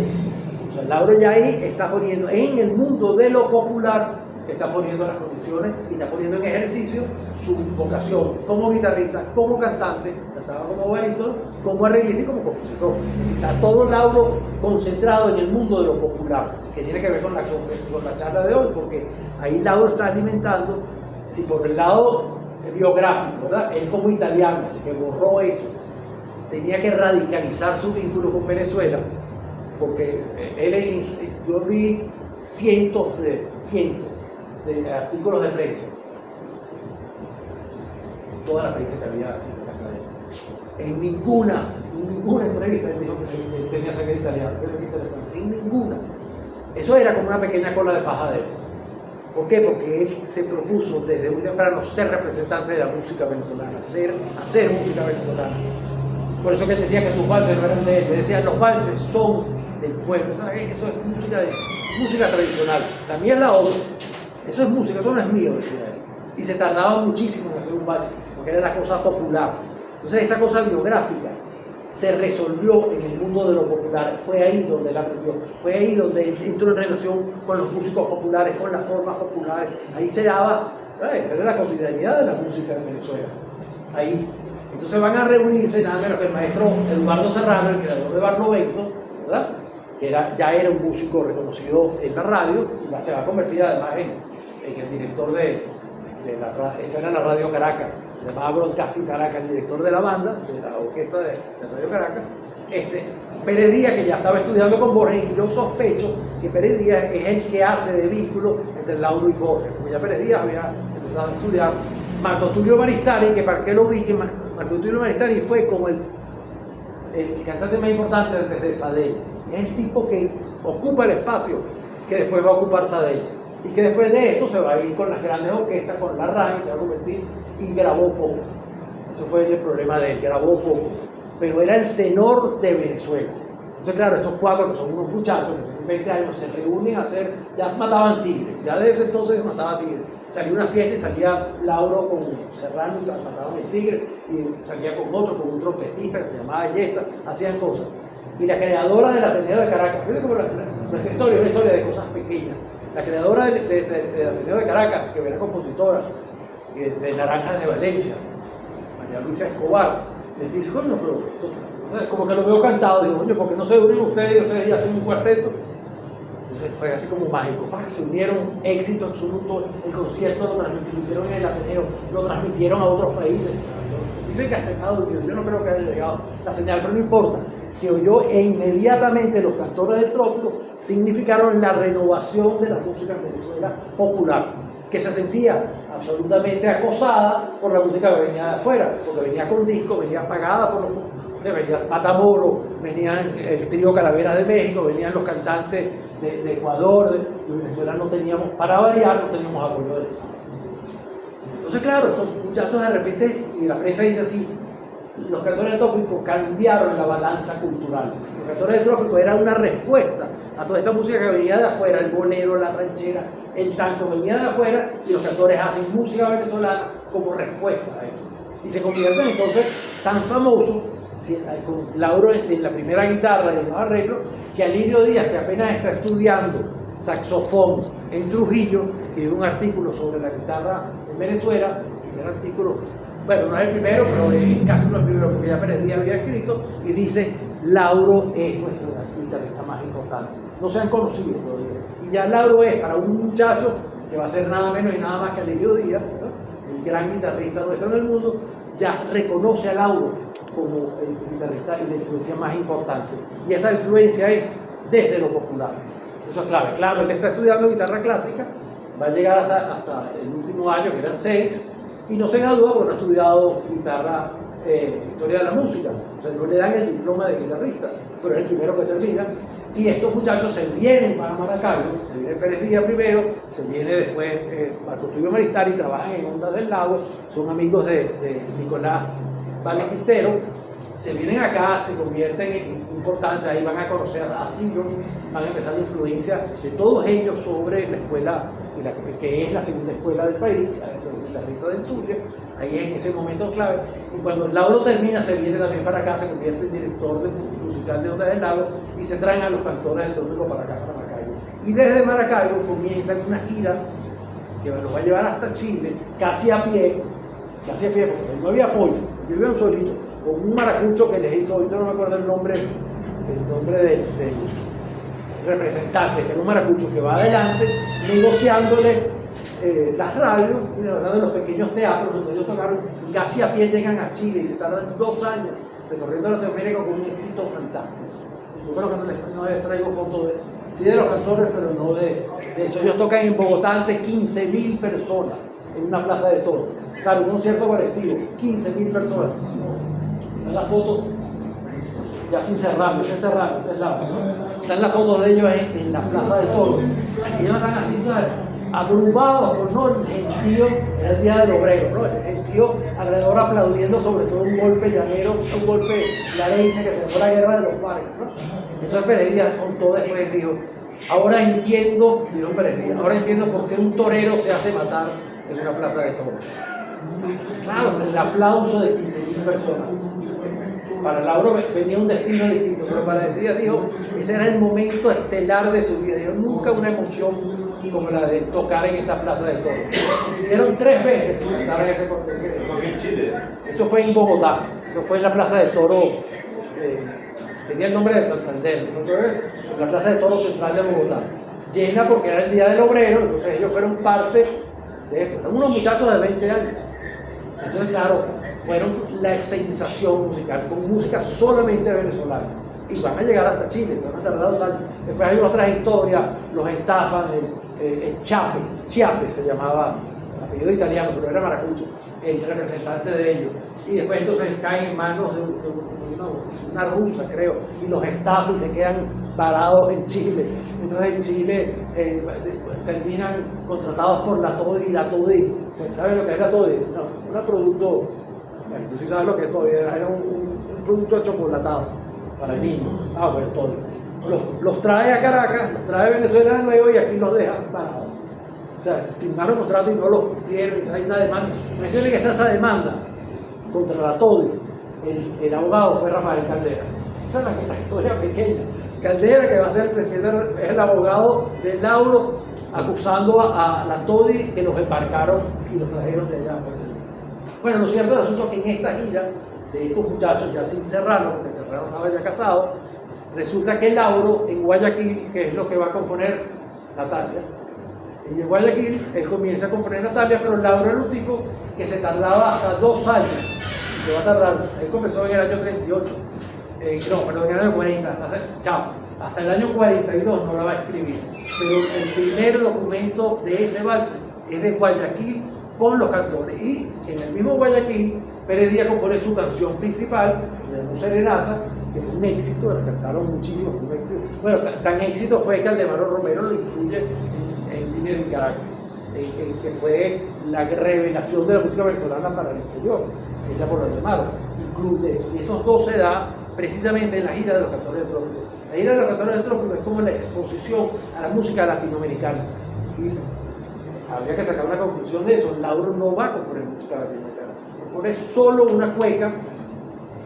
O sea, Lauro ya ahí está poniendo en el mundo de lo popular, está poniendo las condiciones y está poniendo en ejercicio su vocación como guitarrista, como cantante, cantaba como barítono, como arreglista y como compositor. Es decir, está todo Lauro concentrado en el mundo de lo popular, que tiene que ver con la charla de hoy, porque ahí Lauro está alimentando, si por el lado biográfico, ¿verdad? Él como italiano, que borró eso, tenía que radicalizar su vínculo con Venezuela, porque yo vi cientos de artículos de prensa, toda la prensa que había en la casa de él. En ninguna entrevista él dijo que él tenía sangre italiana, que es interesante, en ninguna. Eso era como una pequeña cola de paja de él. ¿Por qué? Porque él se propuso desde muy temprano ser representante de la música venezolana, hacer música venezolana. Por eso que él decía que sus valses no eran de él, le decían los valses son del pueblo. Eso es música tradicional. La mía es la otra. Eso es música, eso no es mío, decía él. Y se tardaba muchísimo en hacer un vals, porque era la cosa popular. Entonces esa cosa biográfica se resolvió en el mundo de lo popular. Fue ahí donde él aprendió, fue ahí donde él entró en relación con los músicos populares, con las formas populares. Ahí se daba, era la cotidianidad de la música en Venezuela. Ahí. Entonces van a reunirse nada menos que el maestro Eduardo Serrano, el creador de Barlovento, ¿verdad? Que ya era un músico reconocido en la radio, y se va a convertir además en el director de la radio. Esa era la Radio Caracas, se llamaba Broadcasting Caracas, el director de la banda, de la orquesta de Radio Caracas, Pérez Díaz, que ya estaba estudiando con Borges, y yo sospecho que Pérez Díaz es el que hace de vínculo entre Lauro y Borges, porque ya Pérez Díaz había empezado a estudiar. Marco Tulio Maristani, que para qué lo vi, que Marco Tulio Maristani fue como el cantante más importante antes de Sadell. Es el tipo que ocupa el espacio que después va a ocupar Sadell. Y que después de esto se va a ir con las grandes orquestas, con la RAI, se va a convertir, y grabó poco. Ese fue el problema de él, grabó poco. Pero era el tenor de Venezuela. Entonces, claro, estos cuatro, que son unos muchachos que tienen 20 años, se reúnen a hacer, ya mataban tigres, ya desde ese entonces mataban tigres. Salía una fiesta y salía Lauro con Serrano y mataban el tigre, y salía con un trompetista que se llamaba Yesta, hacían cosas. Y la creadora del Ateneo de Caracas, fíjate como nuestra historia es una historia de cosas pequeñas. La creadora del Ateneo de Caracas, que era compositora de Naranjas de Valencia, María Luisa Escobar, les dice, coño, pero como que lo veo cantado, digo, coño, ¿por qué no se unen ustedes y hacen un cuarteto? Entonces fue así como mágico, se unieron, éxito absoluto, el concierto lo hicieron en el Ateneo, lo transmitieron a otros países. Dicen que hasta Estados Unidos, yo no creo que haya llegado la señal, pero no importa. Se oyó e inmediatamente los cantores del trópico significaron la renovación de la música en Venezuela popular, que se sentía absolutamente acosada por la música que venía de afuera, porque venía con discos, venía pagada por los... Venía Matamoros, venían el trío Calaveras de México, venían los cantantes de Ecuador, de Venezuela no teníamos, para variar, no teníamos apoyo del Estado. Entonces, claro, estos muchachos de repente, y la prensa dice así, los cantores del trópico cambiaron la balanza cultural. Los cantores del trópico era una respuesta a toda esta música que venía de afuera, el bolero, la ranchera, el tango venía de afuera, y los cantores hacen música venezolana como respuesta a eso. Y se convierten entonces tan famosos, con Lauro en la primera guitarra y en los arreglos, que Alirio Díaz, que apenas está estudiando saxofón en Trujillo, escribió un artículo sobre la guitarra en Venezuela, el primer artículo, bueno, no es el primero, pero en casi no es el primero, porque ya Pérez Díaz había escrito, y dice, Lauro es nuestro guitarrista más importante. No se han conocido todavía. Y ya Lauro es para un muchacho que va a ser nada menos y nada más que Alirio Díaz, ¿no? El gran guitarrista nuestro en el mundo, ya reconoce a Lauro como el guitarrista y la influencia más importante. Y esa influencia es desde lo popular. Eso es clave. Claro, él está estudiando guitarra clásica, va a llegar hasta el último año, que eran 6, y no se gradúa porque no ha estudiado guitarra, historia de la música. O sea, no le dan el diploma de guitarrista, pero es el primero que termina. Y estos muchachos se vienen para Maracaibo, se viene Pérez Díaz primero, se viene después Marco Tulio Maristani, trabajan en Ondas del Lago, son amigos de Nicolás Vale Quintero, se vienen acá, se convierten en importantes, ahí van a conocer a Ciro, van a empezar la influencia de todos ellos sobre la escuela, que es la segunda escuela del país, la guitarrista del Zulia, ahí en ese momento clave. Y cuando Lauro termina, se viene también para acá, se convierte en director musical de Ondas del Lago y se traen a los cantores del trópico para acá, para Maracaibo. Y desde Maracaibo comienzan una gira que los va a llevar hasta Chile, casi a pie, porque no había apoyo. Yo iba solito, con un maracucho que les hizo, yo no me acuerdo el nombre del representante, que era un maracucho que va adelante, negociándole las radios, y negociando los pequeños teatros donde ellos tocaron, y casi a pie llegan a Chile y se tardan 2 años recorriendo Latinoamérica con un éxito fantástico. Yo creo que no les traigo fotos de los cantores, pero no de eso. Ellos tocan en Bogotá ante 15.000 personas en una plaza de toros. Claro, un concierto colectivo, 15.000 personas. Están las fotos, ya sin cerrar, ya cerraron, ¿no? Están las fotos de ellos en la plaza de toros. Y ellos están así, abrumados, ¿no? El gentío, era el día del obrero, ¿no? El gentío alrededor aplaudiendo sobre todo un golpe llanero, un golpe larense que se fue la guerra de los mares, ¿no? Entonces Pérez Díaz contó después, dijo, ahora entiendo por qué un torero se hace matar en una plaza de toros. Claro, el aplauso de 15.000 personas. Para Lauro venía un destino distinto, pero para Díaz dijo, ese era el momento estelar de su vida. Dijo, nunca una emoción como la de tocar en esa plaza de toros. Dieron 3 veces que tocar en ese concierto. ¿Eso fue en Chile? Eso fue en Bogotá, eso fue en la plaza de toros, tenía el nombre de Santander, ¿no? La plaza de toros central de Bogotá. Llena porque era el día del obrero, entonces ellos fueron parte de esto. Eran unos muchachos de 20 años. Entonces, claro, fueron la sensación musical, con música solamente venezolana. Y van a llegar hasta Chile, van a tardar 2 años. Después hay otras historias, los estafan, el Chiappe se llamaba, apellido italiano, pero era maracucho, el representante de ellos. Y después entonces caen en manos de una rusa, creo, y los estafan y se quedan varados en Chile. Entonces en Chile terminan contratados por la TODI, y la TODI, ¿saben lo que es la TODI? No, un producto, bueno, tú sí sabes lo que es TODI, era un producto chocolatado para niños. Bueno, TODI. Los trae a Caracas, los trae a Venezuela de nuevo y aquí los deja parados. O sea, firmaron contrato y no los cumplieron, hay una demanda. Me dice que esa demanda contra la TODI, el abogado fue Rafael Caldera. Esa es la historia pequeña. Caldera, que va a ser el presidente, es el abogado de Lauro, acusando a la TODI que los embarcaron y los trajeron de allá. Bueno, lo cierto es asunto que en esta gira de estos muchachos, ya sin Serrano, porque Serrano estaba ya casado, resulta que Lauro en Guayaquil, que es lo que va a componer Natalia, y en Guayaquil él comienza a componer Natalia, pero Lauro era un tipo que se tardaba hasta 2 años, y se va a tardar, él comenzó en el año 38, en el año 40, hasta el año 42 no la va a escribir, pero el primer documento de ese vals es de Guayaquil con los cantores, y en el mismo Guayaquil Pérez Díaz compone su canción principal, de Serenata, que fue un éxito, la cantaron muchísimo, fue un éxito. Bueno, tan éxito fue que Aldemaro Romero lo incluye en Dinero en Caracas, que fue la revelación de la música venezolana para el exterior, hecha por Aldemaro. Incluye, y esos dos se da precisamente en la gira de los Cantores del Trópico. La gira de los Cantores del Trópico es como la exposición a la música latinoamericana. Y habría que sacar una conclusión de eso. Lauro no va a componer música latinoamericana. Compone solo una cueca,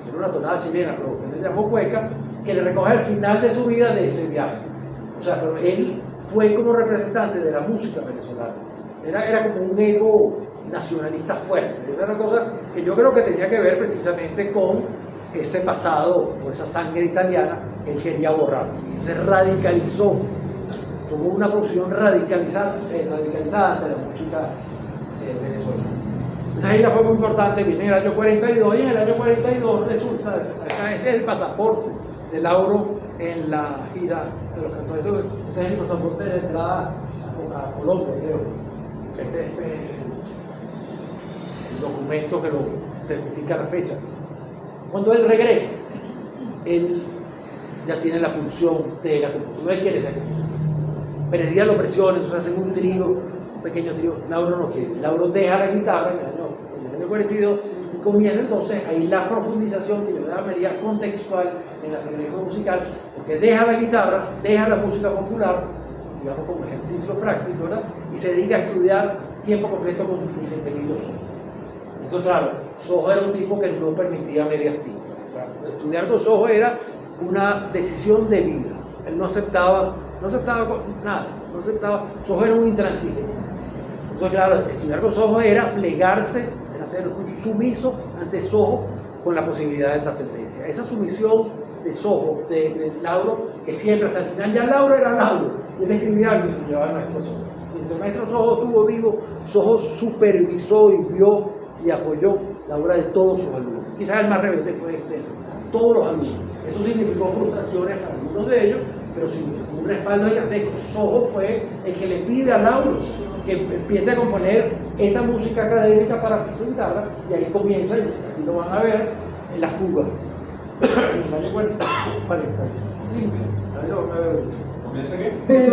era una tonada chilena, pero que le llamó cueca, que le recoge al final de su vida de ese viaje. O sea, pero él fue como representante de la música venezolana. Era como un ego nacionalista fuerte. Era una cosa que yo creo que tenía que ver precisamente con ese pasado o esa sangre italiana que él quería borrar. Se radicalizó, tuvo una posición radicalizada ante la música venezolana. Esa gira fue muy importante, viene en el año 42 y en el año 42 resulta, este es el pasaporte de Lauro en la gira de los Cantores. Este es el pasaporte de entrada a Colombia, creo. Este es el documento que lo certifica la fecha. Cuando él regresa, él ya tiene la pulsión de la composición, él quiere ser compositor. Pérez Díaz lo presiona, entonces hacen un trío, un pequeño trío. Lauro no quiere. Lauro deja la guitarra en el año 42 y comienza entonces ahí la profundización que yo llamaría contextual en la selección musical, porque deja la guitarra, deja la música popular, digamos como ejercicio práctico, ¿verdad? Y se dedica a estudiar tiempo completo con Vicente Emilio Sojo. Entonces, claro, Sojo era un tipo que no permitía medias tintas. O sea, estudiar con Sojo era una decisión de vida. Él no aceptaba nada, no aceptaba. Sojo era un intransigente. Entonces, claro, estudiar con Sojo era plegarse, era ser un sumiso ante Sojo con la posibilidad de trascendencia. Esa sumisión de Sojo, de Lauro, que siempre hasta el final, ya Lauro era Lauro, y él escribía algo y se llevaba al maestro Sojo. Mientras el maestro Sojo estuvo vivo, Sojo supervisó y vio y apoyó la obra de todos sus alumnos. Quizás el más rebelde fue todos los alumnos. Eso significó frustraciones para algunos de ellos, pero significó un respaldo gigantesco. Sojo fue el que le pide a Lauro que empiece a componer esa música académica para su guitarra, y ahí comienza, y aquí lo van a ver, en la fuga. En el año 45. Ahí lo van a ver. ¿Comienza qué? Bueno,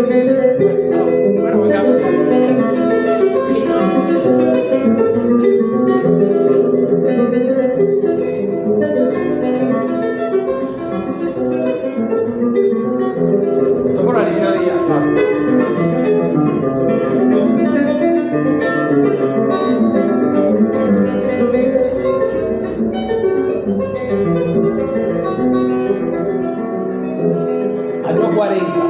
esto por la línea de día, claro. Año 40.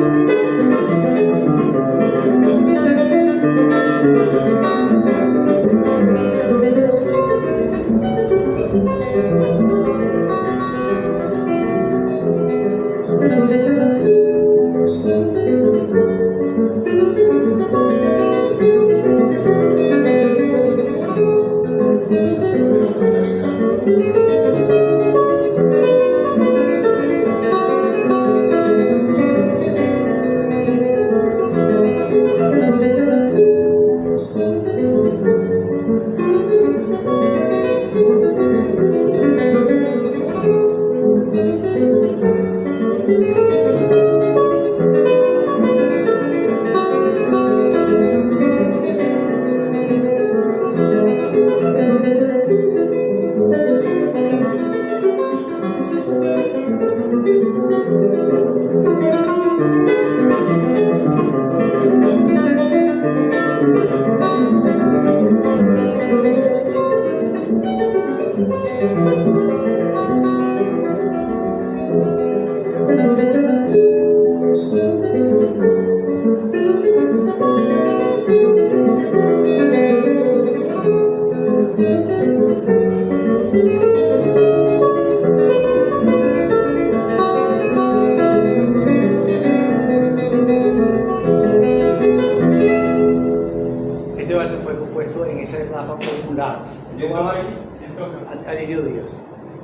etapa popular. ¿Quién tocaba ahí? Alirio Díaz.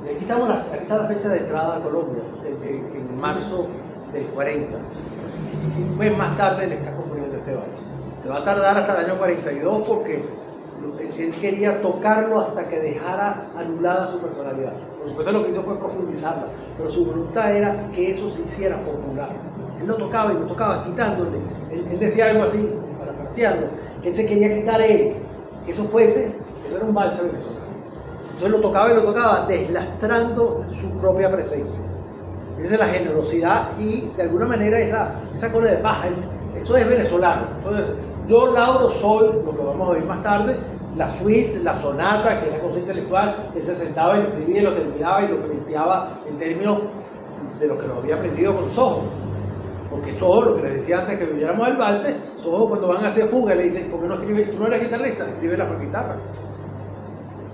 Aquí está la fecha de entrada a Colombia, en marzo del 40. Un mes más tarde le está componiendo este vals. Se va a tardar hasta el año 42 porque él quería tocarlo hasta que dejara anulada su personalidad. Por supuesto lo que hizo fue profundizarla, pero su voluntad era que eso se hiciera popular. Él lo tocaba y lo tocaba quitándole. Él decía algo así, parafraseando, que él se quería quitar él, que eso era un vals venezolano. Entonces lo tocaba y lo tocaba, deslastrando su propia presencia. Esa es la generosidad y de alguna manera esa cola de paja, eso es venezolano. Entonces, yo, Lauro, soy, lo que vamos a ver más tarde, la suite, la sonata, que es la cosa intelectual, él se sentaba y lo escribía y lo terminaba y lo planteaba en términos de lo que lo había aprendido con Sojo. Porque Sojo, lo que les decía antes que viviéramos el valse, Sojo cuando van a hacer fuga le dicen, ¿por qué no escribes? Tú no eres guitarrista, escribe la guitarra.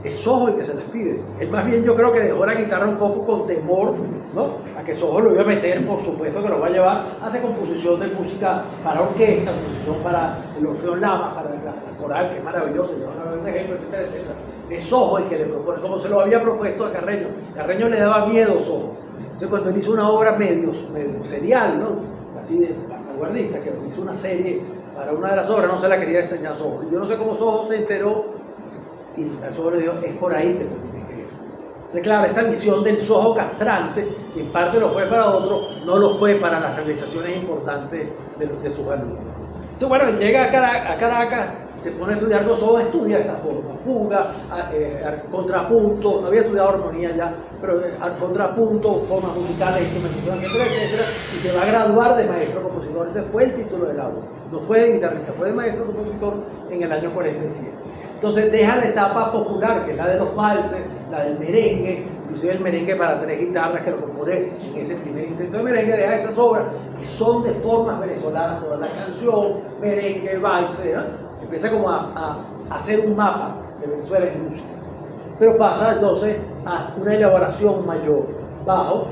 Es Sojo el que se les pide. Él más bien yo creo que dejó la guitarra un poco con temor, ¿no? A que Sojo lo iba a meter, por supuesto que lo va a llevar a hacer composición de música para orquesta, composición para el Orfeón Lama, para la coral, que es maravilloso, ya van a ver un ejemplo, etcétera, etcétera. Es Sojo el que le propone, como se lo había propuesto a Carreño. Carreño le daba miedo a Sojo. Entonces cuando él hizo una obra medio serial, ¿no? Así de vanguardista, que hizo una serie para una de las obras, no se la quería enseñar a Sojo. Yo no sé cómo Sojo se enteró y el Sojo le dijo, es por ahí que tienes que ir. Entonces, claro, esta visión del Sojo castrante, que en parte lo fue para otro, no lo fue para las realizaciones importantes de sus alumnos. Entonces, bueno, llega a Caracas, se pone a estudiar con Sojo, estudia esta forma, fuga, contrapunto, había estudiado armonía ya, pero contrapunto, formas musicales, instrumentación, etcétera, etcétera, y se va a graduar de maestro compositor. Ese fue el título del aula. No fue de guitarrista, fue de maestro compositor en el año 47. Entonces deja la etapa popular, que es la de los valses, la del merengue, inclusive el merengue para 3 guitarras que lo compone en ese primer intento de merengue, deja esas obras que son de formas venezolanas, toda la canción, merengue, valse, ¿no? Empieza como a hacer un mapa de Venezuela en música. Pero pasa entonces a una elaboración mayor, bajo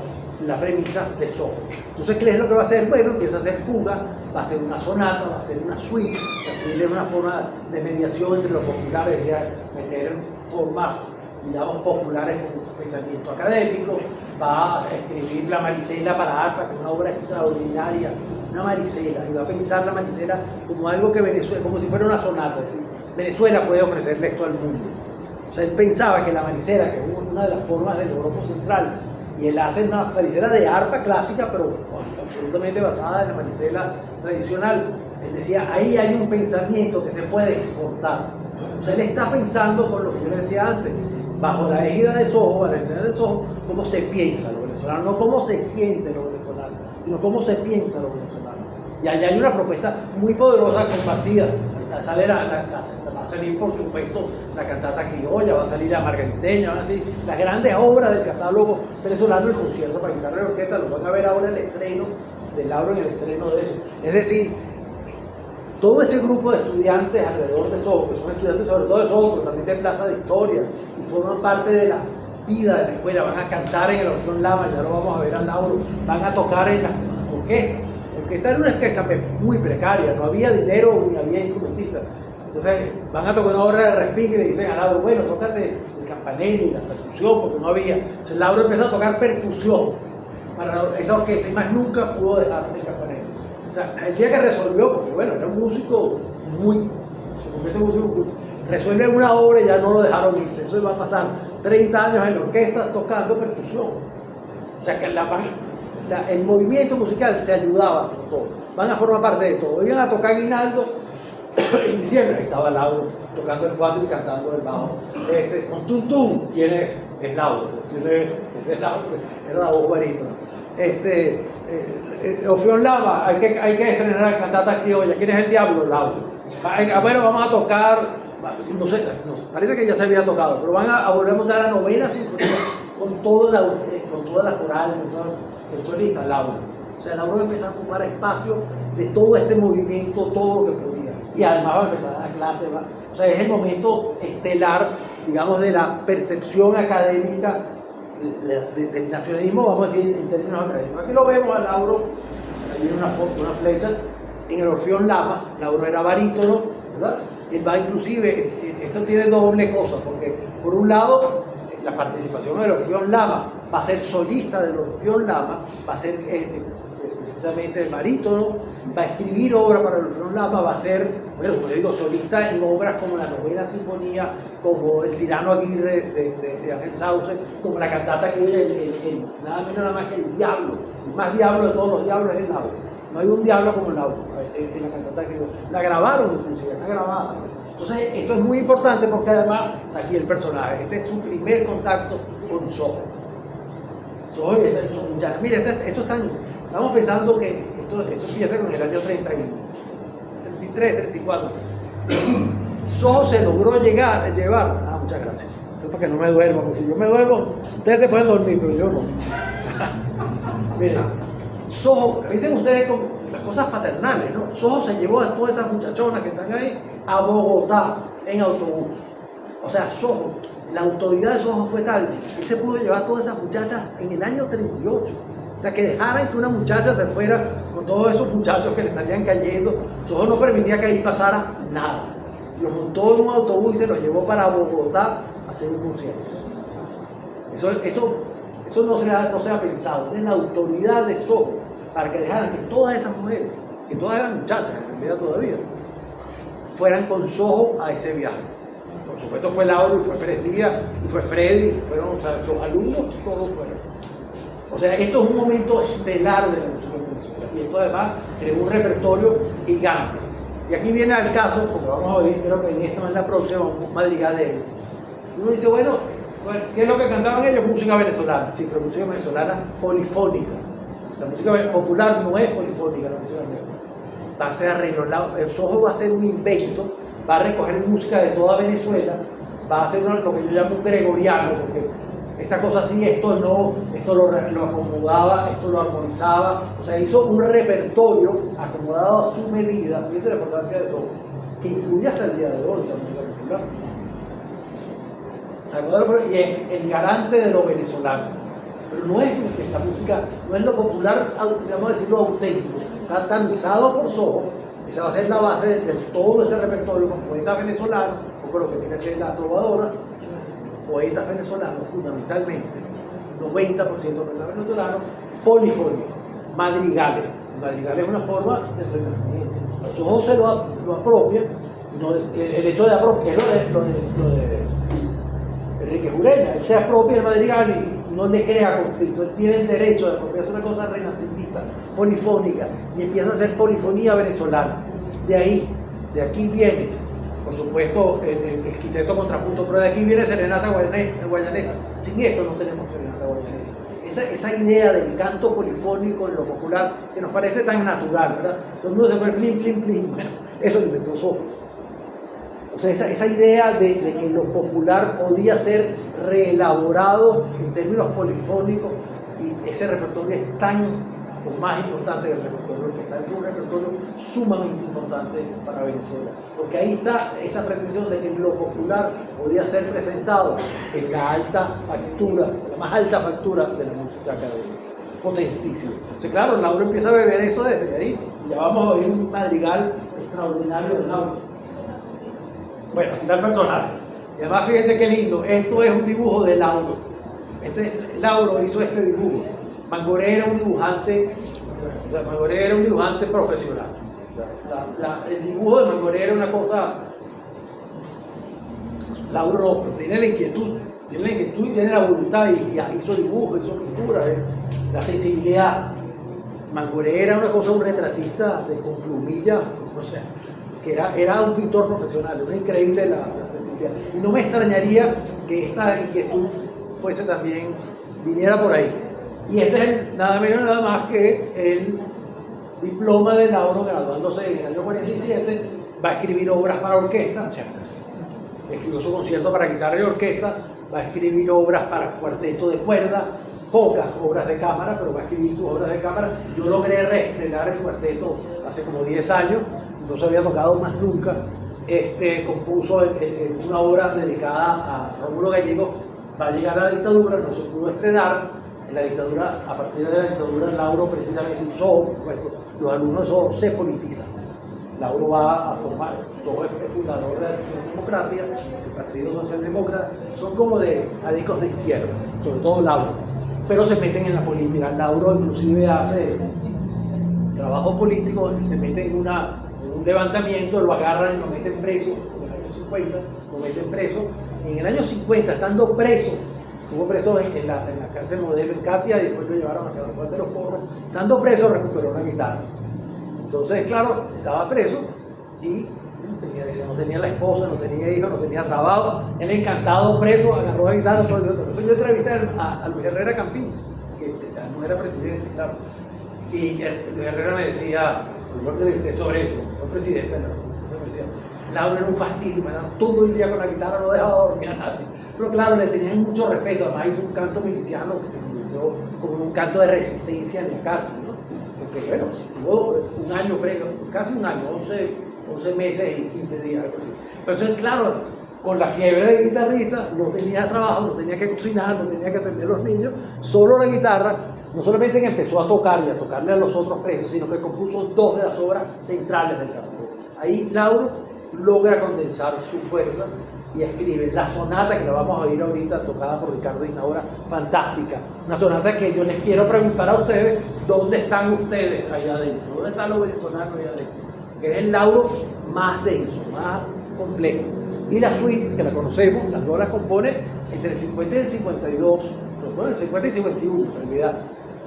la premisa de Sojo. Entonces, ¿qué es lo que va a hacer? Bueno, empieza a hacer fuga, va a hacer una sonata, va a hacer una suite, es una forma de mediación entre lo popular, es decir, meter formas, digamos, populares con pensamiento académico, va a escribir la Marisela para arpa, que es una obra extraordinaria, una Marisela, y va a pensar la Marisela como algo que Venezuela, como si fuera una sonata, es decir, Venezuela puede ofrecerle esto al mundo. O sea, él pensaba que la Marisela, que es una de las formas del Europa Central, y él hace una Marisela de arpa clásica, pero absolutamente basada en la Marisela tradicional. Él decía, ahí hay un pensamiento que se puede exportar. O sea, él está pensando con lo que yo le decía antes, bajo la égida de Sojo, bajo la égida de Sojo, cómo se piensa lo venezolano, no cómo se siente lo venezolano, sino cómo se piensa lo venezolano. Y allá hay una propuesta muy poderosa compartida. Va a salir, por supuesto, la cantata criolla, va a salir la margariteña, van a salir las grandes obras del catálogo venezolano, el concierto para guitarra y orquesta, lo van a ver ahora en el estreno de Lauro, en el estreno de eso. Es decir, todo ese grupo de estudiantes alrededor de Sojo, que son estudiantes sobre todo de Sojo, pero también de Plaza de Historia, y forman parte de la vida de la escuela, van a cantar en el Orfeón Lama, ya lo vamos a ver a Lauro, van a tocar en las orquestas. Orquesta era una orquesta muy precaria, no había dinero ni había instrumentistas. Entonces van a tocar una obra de respingue y le dicen a Lauro, bueno, tócate el campanero y la percusión, porque no había. Entonces Lauro empezó a tocar percusión para esa orquesta y más nunca pudo dejar el campanero. O sea, el día que resolvió, porque bueno, era un músico se convierte en músico, resuelve una obra y ya no lo dejaron irse. Eso va a pasar 30 años en la orquesta tocando percusión. O sea, que el movimiento musical se ayudaba con todo. Van a formar parte de todo. Iban a tocar Guinaldo en diciembre. Ahí estaba Lauro tocando el cuatro y cantando el bajo. Con Tum Tum, ¿quién es? Es Lauro. Es Lauro, era la voz barítono. Orfeón Lama, hay que estrenar la cantata criolla. ¿Quién es el diablo? Lauro. Bueno, vamos a tocar, no sé, parece que ya se había tocado, pero van a volver a montar la novena sinfonía con toda la coral, con todo el solista, Lauro. O sea, Lauro va a empezar a ocupar espacio de todo este movimiento, todo lo que podía. Y además va a empezar a dar clases. O sea, es el momento estelar, digamos, de la percepción académica del nacionalismo, vamos a decir, en términos académicos. Aquí lo vemos a Lauro, ahí viene una flecha, en el Orfeón Lamas. Lauro era barítono, ¿verdad? Él va inclusive, esto tiene doble cosa, porque por un lado, la participación del Orfeón Lama va a ser solista del Orfeón Lama, va a ser precisamente el barítono, va a escribir obras para el Orfeón Lama, va a ser, bueno, como digo, solista en obras como la Novena Sinfonía, como El Tirano Aguirre de Ángel Sauce, como la cantata que oye nada menos nada más que el diablo, el más diablo de todos los diablos es el Lauro. No hay un diablo como el Lauro en la cantata que la grabaron inclusive, está grabada. Entonces esto es muy importante porque además aquí el personaje, este es su primer contacto con Soho. Soho y ya, mire, esto estamos pensando que esto empieza con el año 33, 34. Soho se logró llevar, muchas gracias, es para que no me duerma, porque si yo me duermo, ustedes se pueden dormir, pero yo no. Miren, Soho, piensen ustedes con las cosas paternales, ¿no? Soho se llevó a todas esas muchachonas que están ahí a Bogotá en autobús. O sea, Soho, la autoridad de Soho fue tal, él se pudo llevar a todas esas muchachas en el año 38. O sea, que dejaran que una muchacha se fuera con todos esos muchachos que le estarían cayendo. Soho no permitía que ahí pasara nada. Los montó en un autobús y se los llevó para Bogotá a hacer un concierto. Eso no se ha pensado. Es la autoridad de Soho para que dejaran que todas esas mujeres, que todas eran muchachas en realidad todavía, fueran con Soho a ese viaje. Por supuesto fue Lauro y fue Pérez Díaz y fue Freddy, fueron, o sea, los alumnos, todos fueron. O sea, esto es un momento estelar de la música venezolana y esto además creó un repertorio gigante. Y aquí viene al caso, porque vamos a oír, creo que en esta o en la próxima, un madrigal de ellos. Uno dice, bueno, ¿qué es lo que cantaban ellos? Música venezolana. Sí, pero música venezolana polifónica. La música popular no es polifónica, la música venezolana. Va a ser arreglado. El Soho va a ser un invento, va a recoger música de toda Venezuela, va a hacer lo que yo llamo un gregoriano, porque esta cosa sí, esto no, esto lo acomodaba, esto lo armonizaba, o sea, hizo un repertorio acomodado a su medida. Fíjense la importancia de eso, que influye hasta el día de hoy la música popular. Y es el garante de lo venezolano, pero no es que esta música, no es lo popular, vamos a decirlo auténtico, está tamizado por Soho. Esa va a ser la base de todo este repertorio con poetas venezolanos, un poco lo que tiene que ser la trovadora, poetas venezolanos fundamentalmente, 90% poetas venezolanos, polifónicos, madrigales. Madrigales es una forma de renacimiento. Soho se lo apropia, el hecho de apropiar, lo de Enrique Jureña, él se apropia del madrigal y no le crea conflicto, él tiene el derecho de apropiarse una cosa renacentista, polifónica, y empieza a hacer polifonía venezolana. De aquí viene, por supuesto, el quinteto contrapunto, pero de aquí viene serenata guayanesa. Sin esto no tenemos serenata guayanesa. Esa idea del canto polifónico en lo popular, que nos parece tan natural, ¿verdad? Todo el mundo se pone plin, plin, plin. Bueno, eso lo inventó Soho. O sea, esa idea de que lo popular podía ser reelaborado en términos polifónicos, y ese repertorio es tan o más importante que el repertorio que está, es un repertorio sumamente importante para Venezuela, porque ahí está esa pretensión de que lo popular podía ser presentado en la alta factura, la más alta factura de la música académica, potentísimo. O sea, claro, Lauro empieza a beber eso desde ahí, y ya vamos a oír un madrigal extraordinario de Lauro. Bueno, así está el personaje. Y además fíjense qué lindo, esto es un dibujo de Lauro. Lauro hizo este dibujo. Mangoré era un dibujante, profesional. El dibujo de Mangoré era una cosa. Lauro no, tiene la inquietud y tiene la voluntad, y hizo dibujo, hizo pintura, la sensibilidad. Mangoré era una cosa, un retratista con plumilla, o sea, que era un pintor profesional, era increíble la sensibilidad. Y no me extrañaría que esta inquietud viniera por ahí. Y este es nada menos nada más que el diploma de Lauro, graduándose en el año 47, va a escribir obras para orquesta, escribió su concierto para guitarra y orquesta, va a escribir obras para cuarteto de cuerda, pocas obras de cámara, pero va a escribir sus obras de cámara. Yo logré reestrenar el cuarteto hace como 10 años, no se había tocado más nunca. Compuso una obra dedicada a Rómulo Gallego. Va a llegar a la dictadura, no se pudo estrenar. En la dictadura, a partir de la dictadura, Lauro precisamente usó, los alumnos de Soho se politizan. Lauro va a formar, es fundador de Acción Democrática, el Partido Socialdemócrata, son como de adicos de izquierda, sobre todo Lauro, pero se meten en la política. Lauro inclusive hace trabajo político, se mete en un levantamiento, lo agarran y lo meten preso, en el año 50, lo meten preso. En el año 50, estando preso, estuvo preso en la cárcel modelo en Katia y después lo llevaron hacia San Juan de los Porros. Estando preso, recuperó una guitarra. Entonces, claro, estaba preso y no tenía la esposa, no tenía hijos, no tenía trabajo. Él encantado preso, agarró la guitarra. Por eso yo entrevisté a Luis Herrera Campins, que no era presidente, claro. Y Luis Herrera me decía, yo entrevisté sobre eso, fue presidente, me decía, Lauro era un fastidio, me daba todo el día con la guitarra, no dejaba dormir a nadie. Pero claro, le tenían mucho respeto, además hizo un canto miliciano que se convirtió como un canto de resistencia en la cárcel, ¿no? Porque bueno, estuvo un año preso, casi un año, 11 meses y 15 días, algo así. Pero entonces, claro, con la fiebre de guitarrista, no tenía trabajo, no tenía que cocinar, no tenía que atender a los niños, solo la guitarra. No solamente que empezó a tocar y a tocarle a los otros presos, sino que compuso 2 de las obras centrales del canto. Ahí Lauro logra condensar su fuerza y escribe la sonata, que la vamos a oír ahorita, tocada por Ricardo, y una obra fantástica. Una sonata que yo les quiero preguntar a ustedes, ¿dónde están ustedes allá adentro? ¿Dónde están los venezolanos allá adentro? Que es el Lauro más denso, más complejo. Y la suite, que la conocemos, las dos las compone entre el 50 y el 52, bueno, el 50 y el 51, en realidad.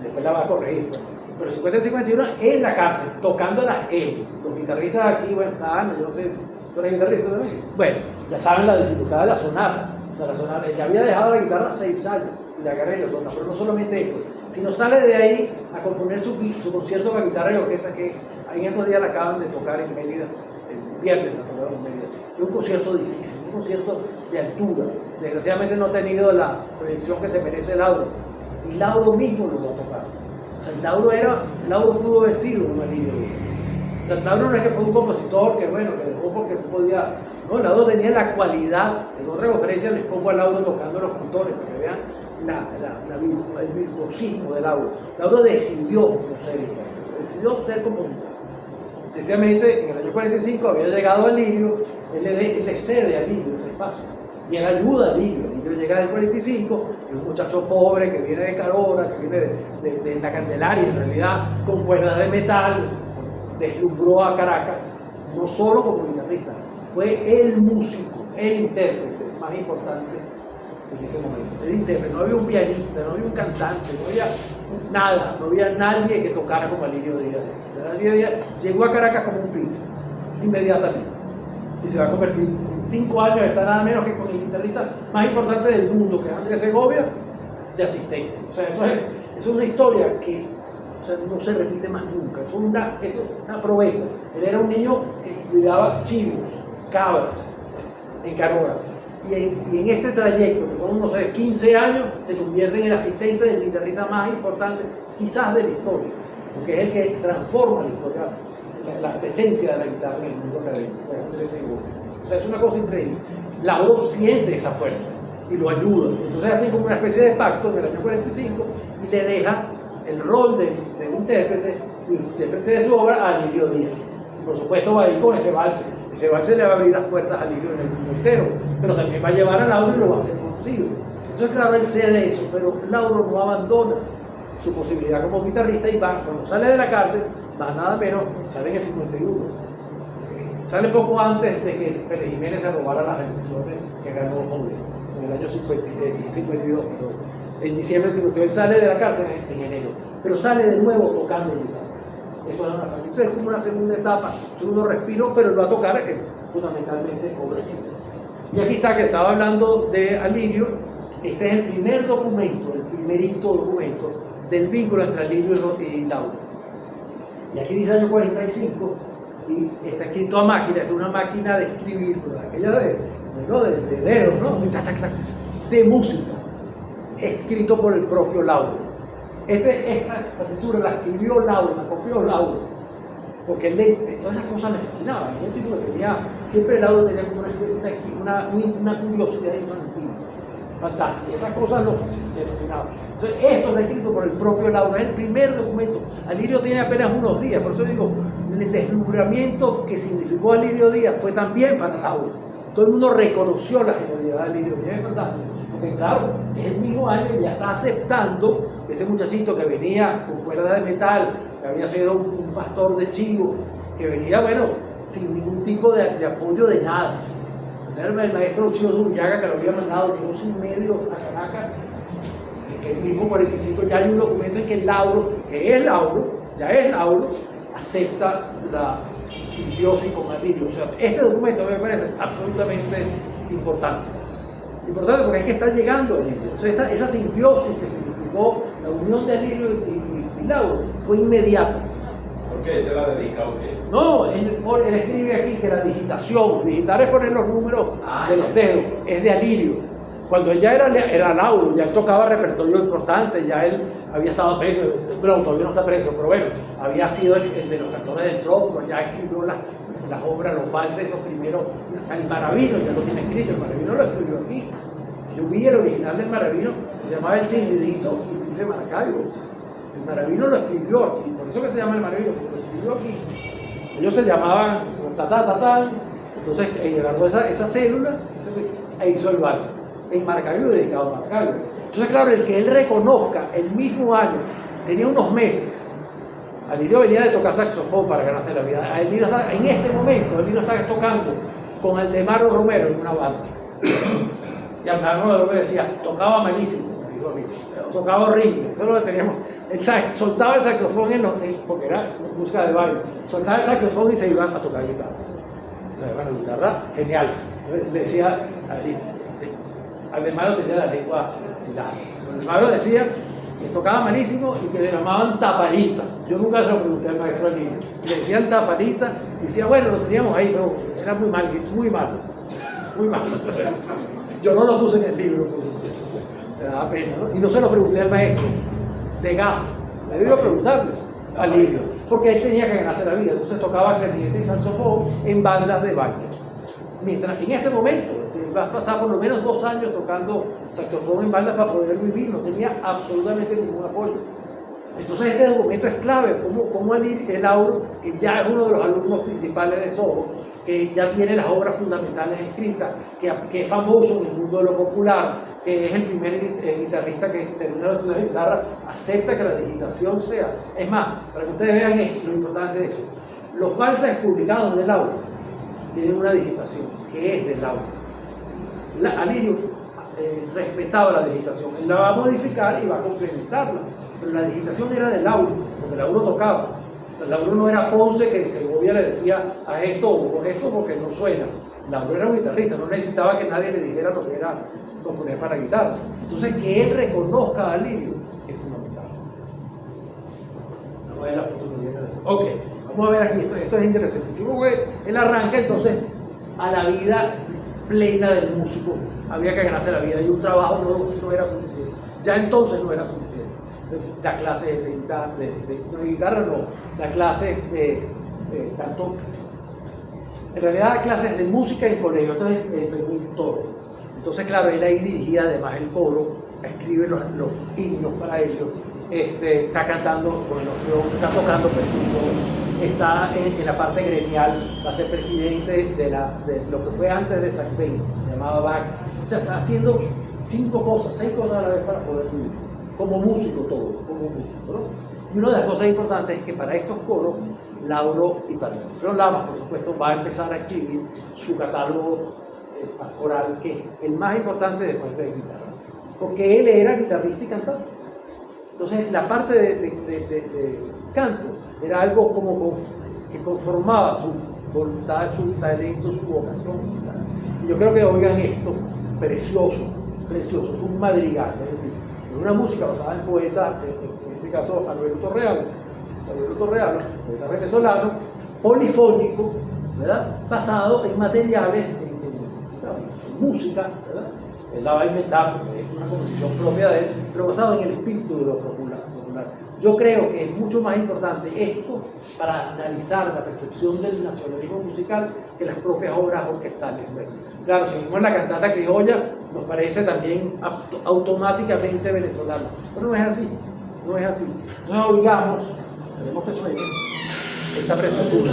Después la va a corregir, pero el 50 y el 51 en la cárcel, tocándolas él. Los guitarristas aquí, bueno, yo no sé, ¿tú eres guitarrista también? Bueno, ya saben la dificultad de la sonata. O sea, la sonata, ella había dejado la guitarra 6 años y la agarra y la toca, pero no solamente eso, sino sale de ahí a componer su concierto para guitarra y orquesta, que ahí en estos días la acaban de tocar en Mérida, el viernes la tocaron en Mérida. Es un concierto difícil, un concierto de altura. Desgraciadamente no ha tenido la proyección que se merece Lauro. Y Lauro mismo lo va a tocar. O sea, Lauro pudo haber sido un alivio. O sea, Lauro no es que fue un compositor que bueno, que dejó porque no podía. No, Lauro tenía la cualidad. En otra conferencia les pongo a Lauro tocando los cantores para que vean el virtuosismo de Lauro. Lauro decidió ser compositor. Precisamente en el año 45 había llegado a Lirio, él le cede a Lirio ese espacio. Y él ayuda a Lirio. Lirio llega en el 45, es un muchacho pobre que viene de Carora, que viene de la Candelaria, en realidad, con cuerdas de metal, deslumbró a Caracas, no solo como guitarrista, fue el músico, el intérprete más importante en ese momento. El intérprete, no había un pianista, no había un cantante, no había nada, no había nadie que tocara como Alirio Díaz. Alirio Díaz llegó a Caracas como un príncipe, inmediatamente. Y se va a convertir en 5 años, está nada menos que con el guitarrista más importante del mundo, que es Andrés Segovia, de asistente. O sea, eso es una historia que no se repite más nunca, es una proeza. Él era un niño que cuidaba chivos, cabras, en Carora. Y en este trayecto, que son, 15 años, se convierte en el asistente del guitarrista más importante, quizás de la historia, porque es el que transforma la historia, la esencia de la guitarra en el mundo académico. O sea, es una cosa increíble. Lauro siente esa fuerza y lo ayuda. Entonces hacen como una especie de pacto en el año 45 y le deja el rol de intérprete de su obra a Alirio Díaz. Y por supuesto va a ir con ese valse. Ese valse le va a abrir las puertas a Alirio en el mundo entero, pero también va a llevar a Lauro y lo va a hacer conocido. Entonces claro, él cede eso, pero Lauro no abandona su posibilidad como guitarrista y va, cuando sale de la cárcel, va nada menos, sale en el 51. Sale poco antes de que Pérez Jiménez se robara las elecciones que ganó Odeh, en el año 52. En diciembre del 52, él sale de la cárcel en enero, pero sale de nuevo tocando guitarra. Eso es una parte. Entonces es como una segunda etapa, un segundo respiro, pero él va a tocar fundamentalmente obras simples. Y aquí está, que estaba hablando de Alirio. Este es el primer documento, el primerito documento del vínculo entre Alirio y Lauro. Y aquí dice año 45, y está escrito a máquina, es una máquina de escribir, aquella de dedos, ¿no? De música, escrito por el propio Lauro. Esta partitura la escribió Lauro, la copió Lauro, porque todas esas cosas le fascinaban. Es un tipo que tenía, siempre Lauro tenía como una especie de una curiosidad infantil, fantástica. Estas cosas le fascinaban. Entonces, esto está escrito por el propio Lauro, es el primer documento. Alirio tiene apenas unos días, por eso digo, el deslumbramiento que significó Alirio Díaz fue también para Lauro. Todo el mundo reconoció la genialidad de Alirio Díaz, es fantástico. Porque claro, es el mismo año que ya está aceptando ese muchachito que venía con cuerdas de metal, que había sido un pastor de chivo, que venía, bueno, sin ningún tipo de apoyo de nada. Era el maestro Chivo Zuriaga que lo había mandado 2 años a Caracas, que el mismo 45 ya hay un documento en que Lauro, ya es Lauro, acepta la simbiosis con Alirio. O sea, este documento me parece absolutamente importante. Importante porque es que está llegando Alirio. O sea, esa simbiosis que significó la unión de Alirio y Lauro fue inmediata. ¿Por qué? ¿Se la dedica o qué? No, él escribe aquí que la digitación, digitar es poner los números de los dedos, es de Alirio. Cuando él ya era Lauro, ya él tocaba repertorio importante, ya él había estado preso, bueno, todavía no está preso, pero bueno, había sido el de los cantores del tronco, ya escribió las obras, los valses, esos primeros, el Maravino ya lo tiene escrito, el Maravino lo escribió aquí. Yo vi el original del Maravino, que se llamaba El Silbidito y dice Maracaibo. El Maravino lo escribió aquí, por eso que se llama el Maravino, porque lo escribió aquí. Ellos se llamaban entonces agarró esa célula e hizo el vals en Maracaibo, dedicado a Maracaibo. Entonces, claro, el que él reconozca el mismo año, tenía unos meses. Alirio venía de tocar saxofón para ganarse la vida. En este momento, Alirio está tocando con Aldemaro Romero en una banda. Y Aldemaro Romero decía, tocaba malísimo, me dijo a mí, tocaba horrible. Eso lo teníamos. Soltaba el saxofón porque era música de baile. Soltaba el saxofón y se iba a tocar guitarra. Bueno, guitarra, genial. Le decía, Aldemaro tenía la lengua afilada. Aldemaro decía que tocaba malísimo y que le llamaban taparita. Yo nunca se lo pregunté al maestro Alirio. Le decían taparita y decía, bueno, lo teníamos ahí, pero era muy mal, muy malo. Muy malo. Yo no lo puse en el libro, me daba pena, ¿no? Y no se lo pregunté al maestro de Gajo. Le debí preguntarle a Alirio, porque él tenía que ganarse la vida. Entonces tocaba clarinete y saxofón en bandas de baile. Mientras en este momento va a pasar por lo menos 2 años tocando saxofón en bandas para poder vivir, no tenía absolutamente ningún apoyo. Entonces este documento es clave, como el Lauro, que ya es uno de los alumnos principales de Soho, que ya tiene las obras fundamentales escritas, que es famoso en el mundo de lo popular, que es el primer guitarrista que termina los estudios de guitarra, acepta que la digitación sea. Es más, para que ustedes vean esto, la importancia de eso, los valses publicados de Lauro tienen una digitación, que es de Lauro. Alirio respetaba la digitación, él la va a modificar y va a complementarla, pero la digitación era de Lauro, porque Lauro tocaba. O sea, Lauro no era Ponce que Segovia le decía a esto o esto porque no suena. Lauro era un guitarrista, no necesitaba que nadie le dijera lo que era componer para guitarra. Entonces, que él reconozca a Alirio es fundamental. Vamos a ver la foto que viene de eso. Ok, vamos a ver aquí, esto es interesantísimo. Él arranca entonces a la vida plena del músico. Había que ganarse la vida y un trabajo no era suficiente. Ya entonces no era suficiente. Da clases de guitarra, no, da clases de canto. En realidad da clases de música en colegio, entonces todo. Entonces, claro, él ahí dirigía además el coro, escribe los himnos para ellos, está cantando con el orfeón, está tocando percusión, está en la parte gremial, va a ser presidente de lo que fue antes de Sacben, se llamaba BAC. O sea, está haciendo 6 cosas a la vez para poder vivir. Como músico todo, como músico, ¿no? Y una de las cosas importantes es que para estos coros, Lauro y para Alfredo Lamas, por supuesto, va a empezar a escribir su catálogo pastoral, que es el más importante después de guitarra, porque él era guitarrista y cantante. Entonces, la parte de canto era algo como que conformaba su voluntad, su talento, su vocación musical. Y yo creo que oigan esto, precioso, es un madrigal, es decir, una música basada en poetas, en este caso Alberto Torreal, poeta venezolano, polifónico, ¿verdad? Basado en materiales, en música, ¿verdad? Él la va a inventar, es una composición propia de él, pero basado en el espíritu de lo popular. Yo creo que es mucho más importante esto para analizar la percepción del nacionalismo musical que las propias obras orquestales. Claro, si vimos la cantata criolla, nos parece también automáticamente venezolano, pero no es así, Entonces oigamos, tenemos que suene. Esta preciosura.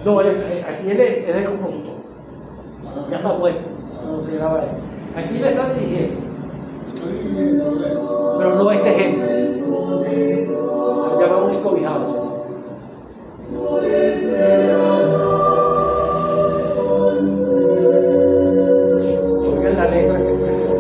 No, aquí él es el compositor. Ya está bueno. No se graba ahí. Aquí le está dirigiendo. Pero no este ejemplo. Llama un encobijado. Oigan la letra que es preciosa.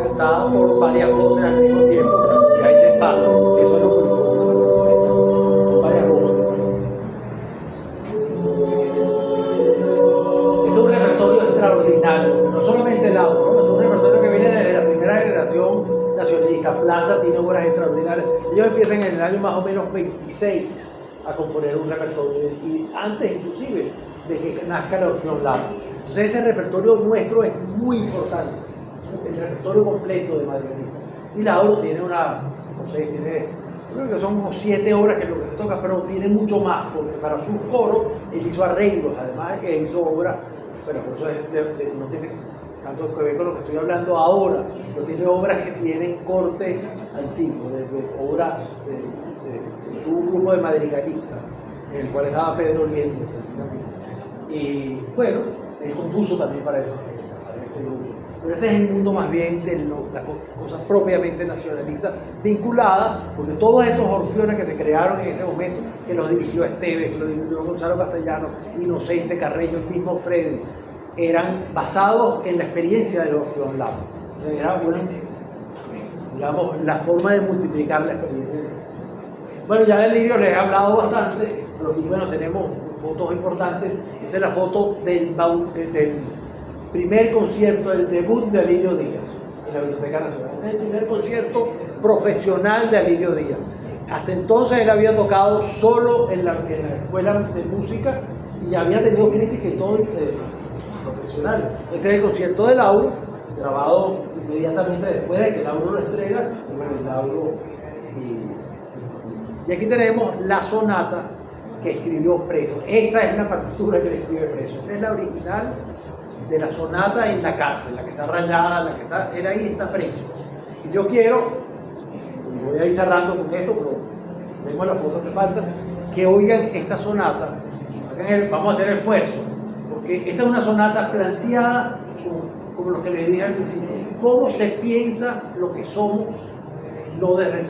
Está por varias voces al mismo tiempo y hay desfase. Eso es lo polifónico. Varias voces. Es un repertorio extraordinario, no solamente el audio, ¿no? Es un repertorio que viene desde la primera generación nacionalista. Plaza tiene obras extraordinarias. Ellos empiezan en el año más o menos 26 a componer un repertorio, y antes inclusive de que nazca la Orfeón Lauro. Entonces ese repertorio nuestro es muy importante, el repertorio completo de Madrigalista. Y Lauro tiene creo que son como 7 obras que es lo que se toca, pero tiene mucho más, porque para su coro él hizo arreglos, además que hizo obras, bueno, por eso no tiene tanto que ver con lo que estoy hablando ahora, pero tiene obras que tienen corte antiguo, desde obras de un grupo de madrigalistas, en el cual estaba Pedro Liendo, precisamente. Y bueno, él compuso también para eso, para ese grupo. Pero este es el mundo más bien de las cosas propiamente nacionalistas, vinculadas, porque todos estos orfeones que se crearon en ese momento, que los dirigió Esteves, que los dirigió Gonzalo Castellano, Inocente Carreño, el mismo Freddy, eran basados en la experiencia del Orfeón Lauro. Era digamos, la forma de multiplicar la experiencia. Bueno, ya del Lirio les he hablado bastante, pero aquí, bueno, tenemos fotos importantes. Esta es la foto del primer concierto, el debut de Alirio Díaz en la Biblioteca Nacional. Este es el primer concierto profesional de Alirio Díaz. Hasta entonces él había tocado solo en la escuela de música y había tenido crítica y todo profesional. Este es el concierto de Lauro, grabado inmediatamente después de que Lauro lo estrena. Y aquí tenemos la sonata que escribió Preso. Esta es la partitura que le escribe Preso. Esta es la original de la sonata en la cárcel, la que está rayada, la que está, él ahí está preso. Y yo quiero, y voy a ir cerrando con esto, pero vemos las fotos que faltan, que oigan esta sonata. Vamos a hacer el esfuerzo, porque esta es una sonata planteada como lo que les dije al principio, cómo se piensa lo que somos, no desde el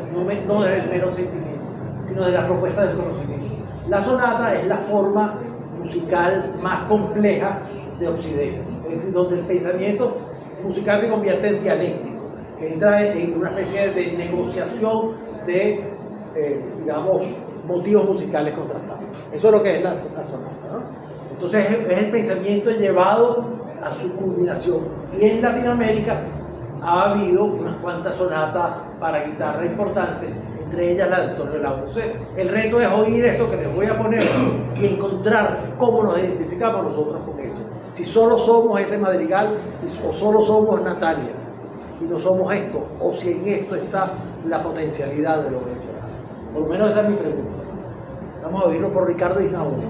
mero sentimiento, sino de la propuesta del conocimiento. La sonata es la forma musical más compleja de Occidente, es decir, donde el pensamiento musical se convierte en dialéctico, que entra en una especie de negociación de, digamos, motivos musicales contrastados. Eso es lo que es la sonata, ¿no? Entonces es el pensamiento llevado a su culminación. Y en Latinoamérica ha habido unas cuantas sonatas para guitarra importantes, entre ellas la de Antonio Lauro. Entonces, el reto es oír esto que les voy a poner y encontrar cómo nos identificamos nosotros con eso. Si solo somos ese madrigal o solo somos Natalia. y no somos esto, o si en esto está la potencialidad de lo venezolano. Por lo menos esa es mi pregunta. Vamos a oírlo por Ricardo Isnaújo.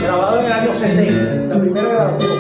Grabado en el año 70, la primera grabación.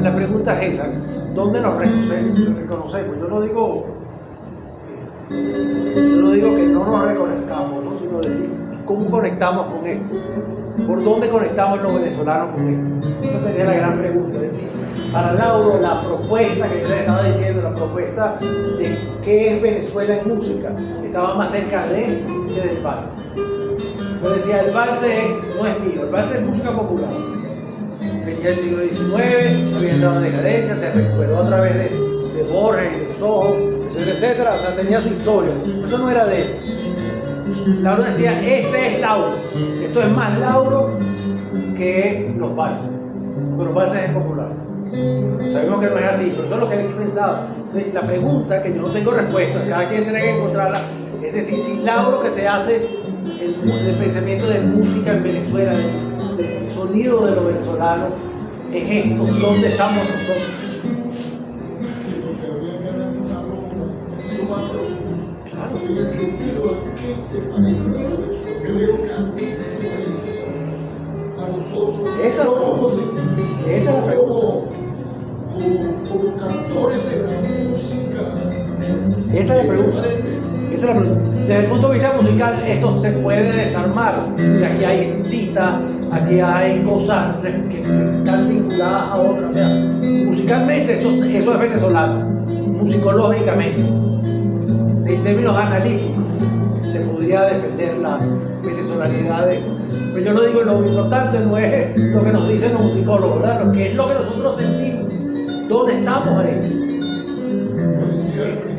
La pregunta es esa, ¿dónde nos reconocemos? Yo no digo que no nos reconozcamos, ¿no? Sino decir, ¿cómo conectamos con esto? ¿Por dónde conectamos los venezolanos con esto? Esa sería la gran pregunta. Es decir, para Lauro, la propuesta que yo les estaba diciendo, la propuesta de qué es Venezuela en música, estaba más cerca de él que del vals. Yo decía, el vals no es mío, el vals es música popular. Venía del siglo XIX, había entrado en decadencia, se recuperó a través de Borges y de Soho, etcétera, o sea, tenía su historia. Eso no era de él. Lauro decía, este es Lauro, esto es más Lauro que los valses, porque los valses es popular. Sabemos que no es así, pero eso es lo que él pensaba. Entonces, la pregunta, que yo no tengo respuesta, cada quien tiene que encontrarla, es decir, si Lauro que se hace el pensamiento de música en Venezuela, el sonido de los venezolanos, es esto, ¿dónde estamos nosotros? Sí, porque había que analizarlo lo más profundo. Claro. En el sentido a qué se parece, creo que a mí se parece a nosotros. Esa es la pregunta. Como cantores de la música. Esa es la pregunta. Esa es la pregunta. Desde el punto de vista musical, esto se puede desarmar. Y aquí hay citas, aquí hay cosas que están vinculadas a otras. O sea, musicalmente, eso es venezolano. Musicológicamente, en términos analíticos, se podría defender la venezolanidad. Pero yo lo digo, lo importante no es lo que nos dicen los musicólogos, ¿verdad? Lo que es lo que nosotros sentimos. ¿Dónde estamos ahí?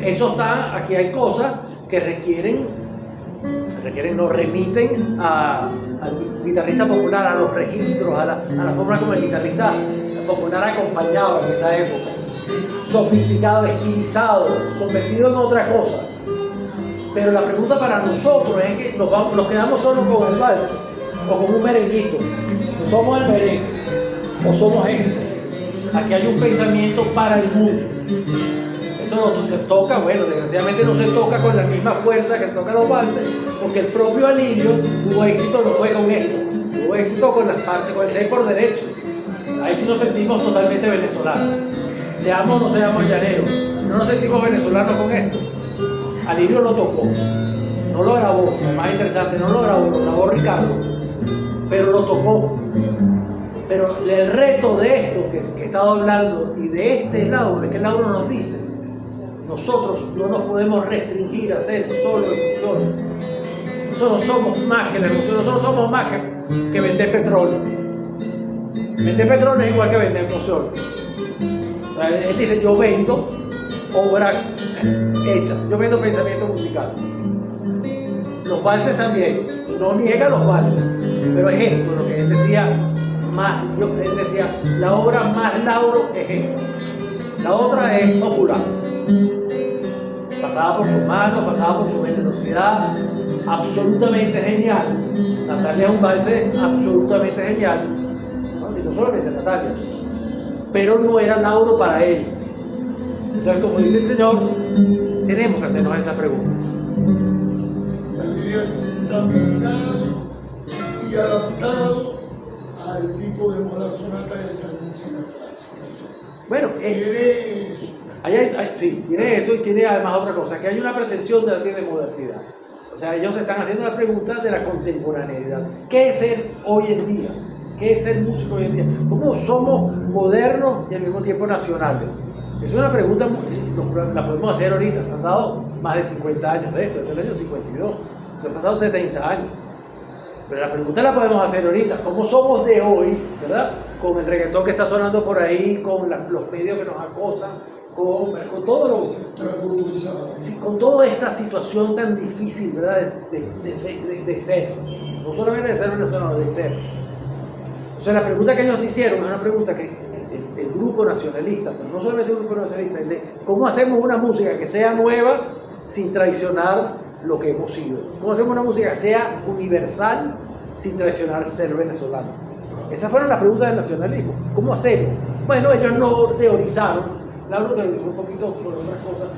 Eso está, aquí hay cosas que nos remiten al guitarrista popular, a los registros, a la forma como el guitarrista popular acompañaba en esa época, sofisticado, estilizado, convertido en otra cosa. Pero la pregunta para nosotros es que nos quedamos solo con el vals o con un merenguito. ¿No somos el merengue o somos esto? Aquí hay un pensamiento para el mundo. Esto no se toca, bueno, desgraciadamente no se toca con la misma fuerza que tocan los valses, porque el propio Alirio tuvo éxito, no fue con esto, tuvo éxito con las partes, con el 6 por derecho. Ahí sí nos sentimos totalmente venezolanos. Seamos o no seamos llaneros, no nos sentimos venezolanos con esto. Alirio lo tocó, no lo grabó, lo más interesante, no lo grabó Ricardo, pero lo tocó. Pero el reto de esto que he estado hablando y de este Lauro, es que Lauro nos dice, nosotros no nos podemos restringir a ser solo emociones. Nosotros somos más que la emoción, nosotros somos más que vender petróleo. Vender petróleo es igual que vender emociones. O sea, él dice, yo vendo obra hecha, yo vendo pensamiento musical. Los valses también, no niega los valses, pero es esto lo que él decía, él decía, la obra más Lauro es esta. La otra es popular, pasada por sus manos, pasada por su generosidad, absolutamente genial. Natalia es un valse absolutamente genial, ¿no? Y no solamente Natalia, pero no era Lauro para él. Entonces, como dice el Señor, tenemos que hacernos esa pregunta. Saldría tapizado y adaptado al tipo de moda sonata de esa música clásica. Bueno, Quiere eso. sí, tiene eso y tiene además otra cosa, que hay una pretensión de la de modernidad. O sea, ellos están haciendo la pregunta de la contemporaneidad. ¿Qué es ser hoy en día? ¿Qué es ser músico hoy en día? ¿Cómo somos modernos y al mismo tiempo nacionales? Es una pregunta, la podemos hacer ahorita, han pasado más de 50 años de esto, desde el año 52, han pasado 70 años. Pero la pregunta la podemos hacer ahorita, ¿cómo somos de hoy, verdad? Con el reggaetón que está sonando por ahí, con los medios que nos acosan, con todo con toda esta situación tan difícil, ¿verdad? De ser, no solamente de ser venezolano, de ser. O sea, la pregunta que ellos hicieron es una pregunta que el grupo nacionalista, pero no solamente el grupo nacionalista, el de cómo hacemos una música que sea nueva sin traicionar lo que hemos sido. ¿Cómo hacemos una música que sea universal sin traicionar ser venezolano? Esas fueron las preguntas del nacionalismo. ¿Cómo hacemos? Bueno, ellos no teorizaron, Lauro teorizó un poquito sobre otras cosas,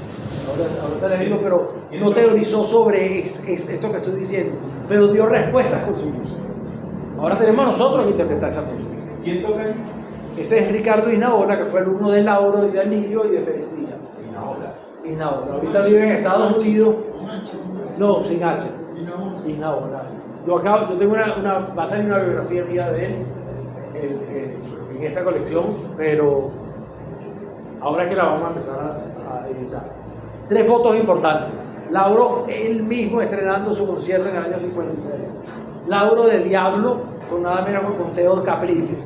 ahorita les digo, pero no teorizó sobre esto que estoy diciendo, pero dio respuestas con su música. Ahora tenemos nosotros que interpretar esa música. ¿Quién toca ahí? Ese es Ricardo Inaola, que fue alumno de Lauro, y de Alilio y de Perestía. Inaola. Ahorita vive en Estados Unidos. No, sin H. Inaola. Yo tengo va a salir una biografía mía de él en esta colección, pero ahora es que la vamos a empezar a editar. 3 fotos importantes. Lauro, él mismo estrenando su concierto en el año 56. Lauro de Diablo, con nada menos que con Teodor Caprilli.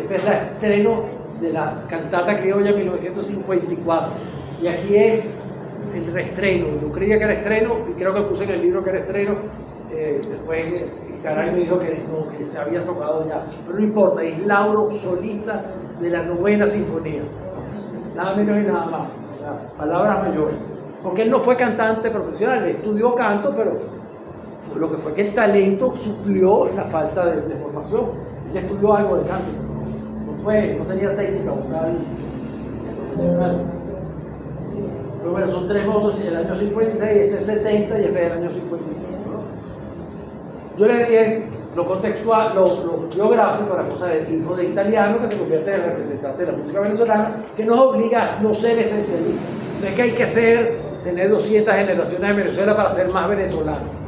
Este es el estreno de la cantata criolla 1954. Y aquí es el reestreno. Yo creía que era estreno, y creo que puse en el libro que era estreno. Después Caray me dijo que no, que se había tocado ya. Pero no importa, es Lauro solista de la 9ª Sinfonía. Nada menos y nada más. O sea, palabras mayores. Porque él no fue cantante profesional, él estudió canto, pero lo que fue que el talento suplió la falta de formación. Ella estudió algo de canto, no tenía técnica vocal profesional. Pero bueno, son 3 votos, el año 56, este es 70 y este es el año 51, ¿no? Yo les dije lo contextual, lo geográfico, la cosa de hijo de italiano que se convierte en el representante de la música venezolana, que nos obliga a no ser esencialistas. No es que hay que tener 200 generaciones de Venezuela para ser más venezolano.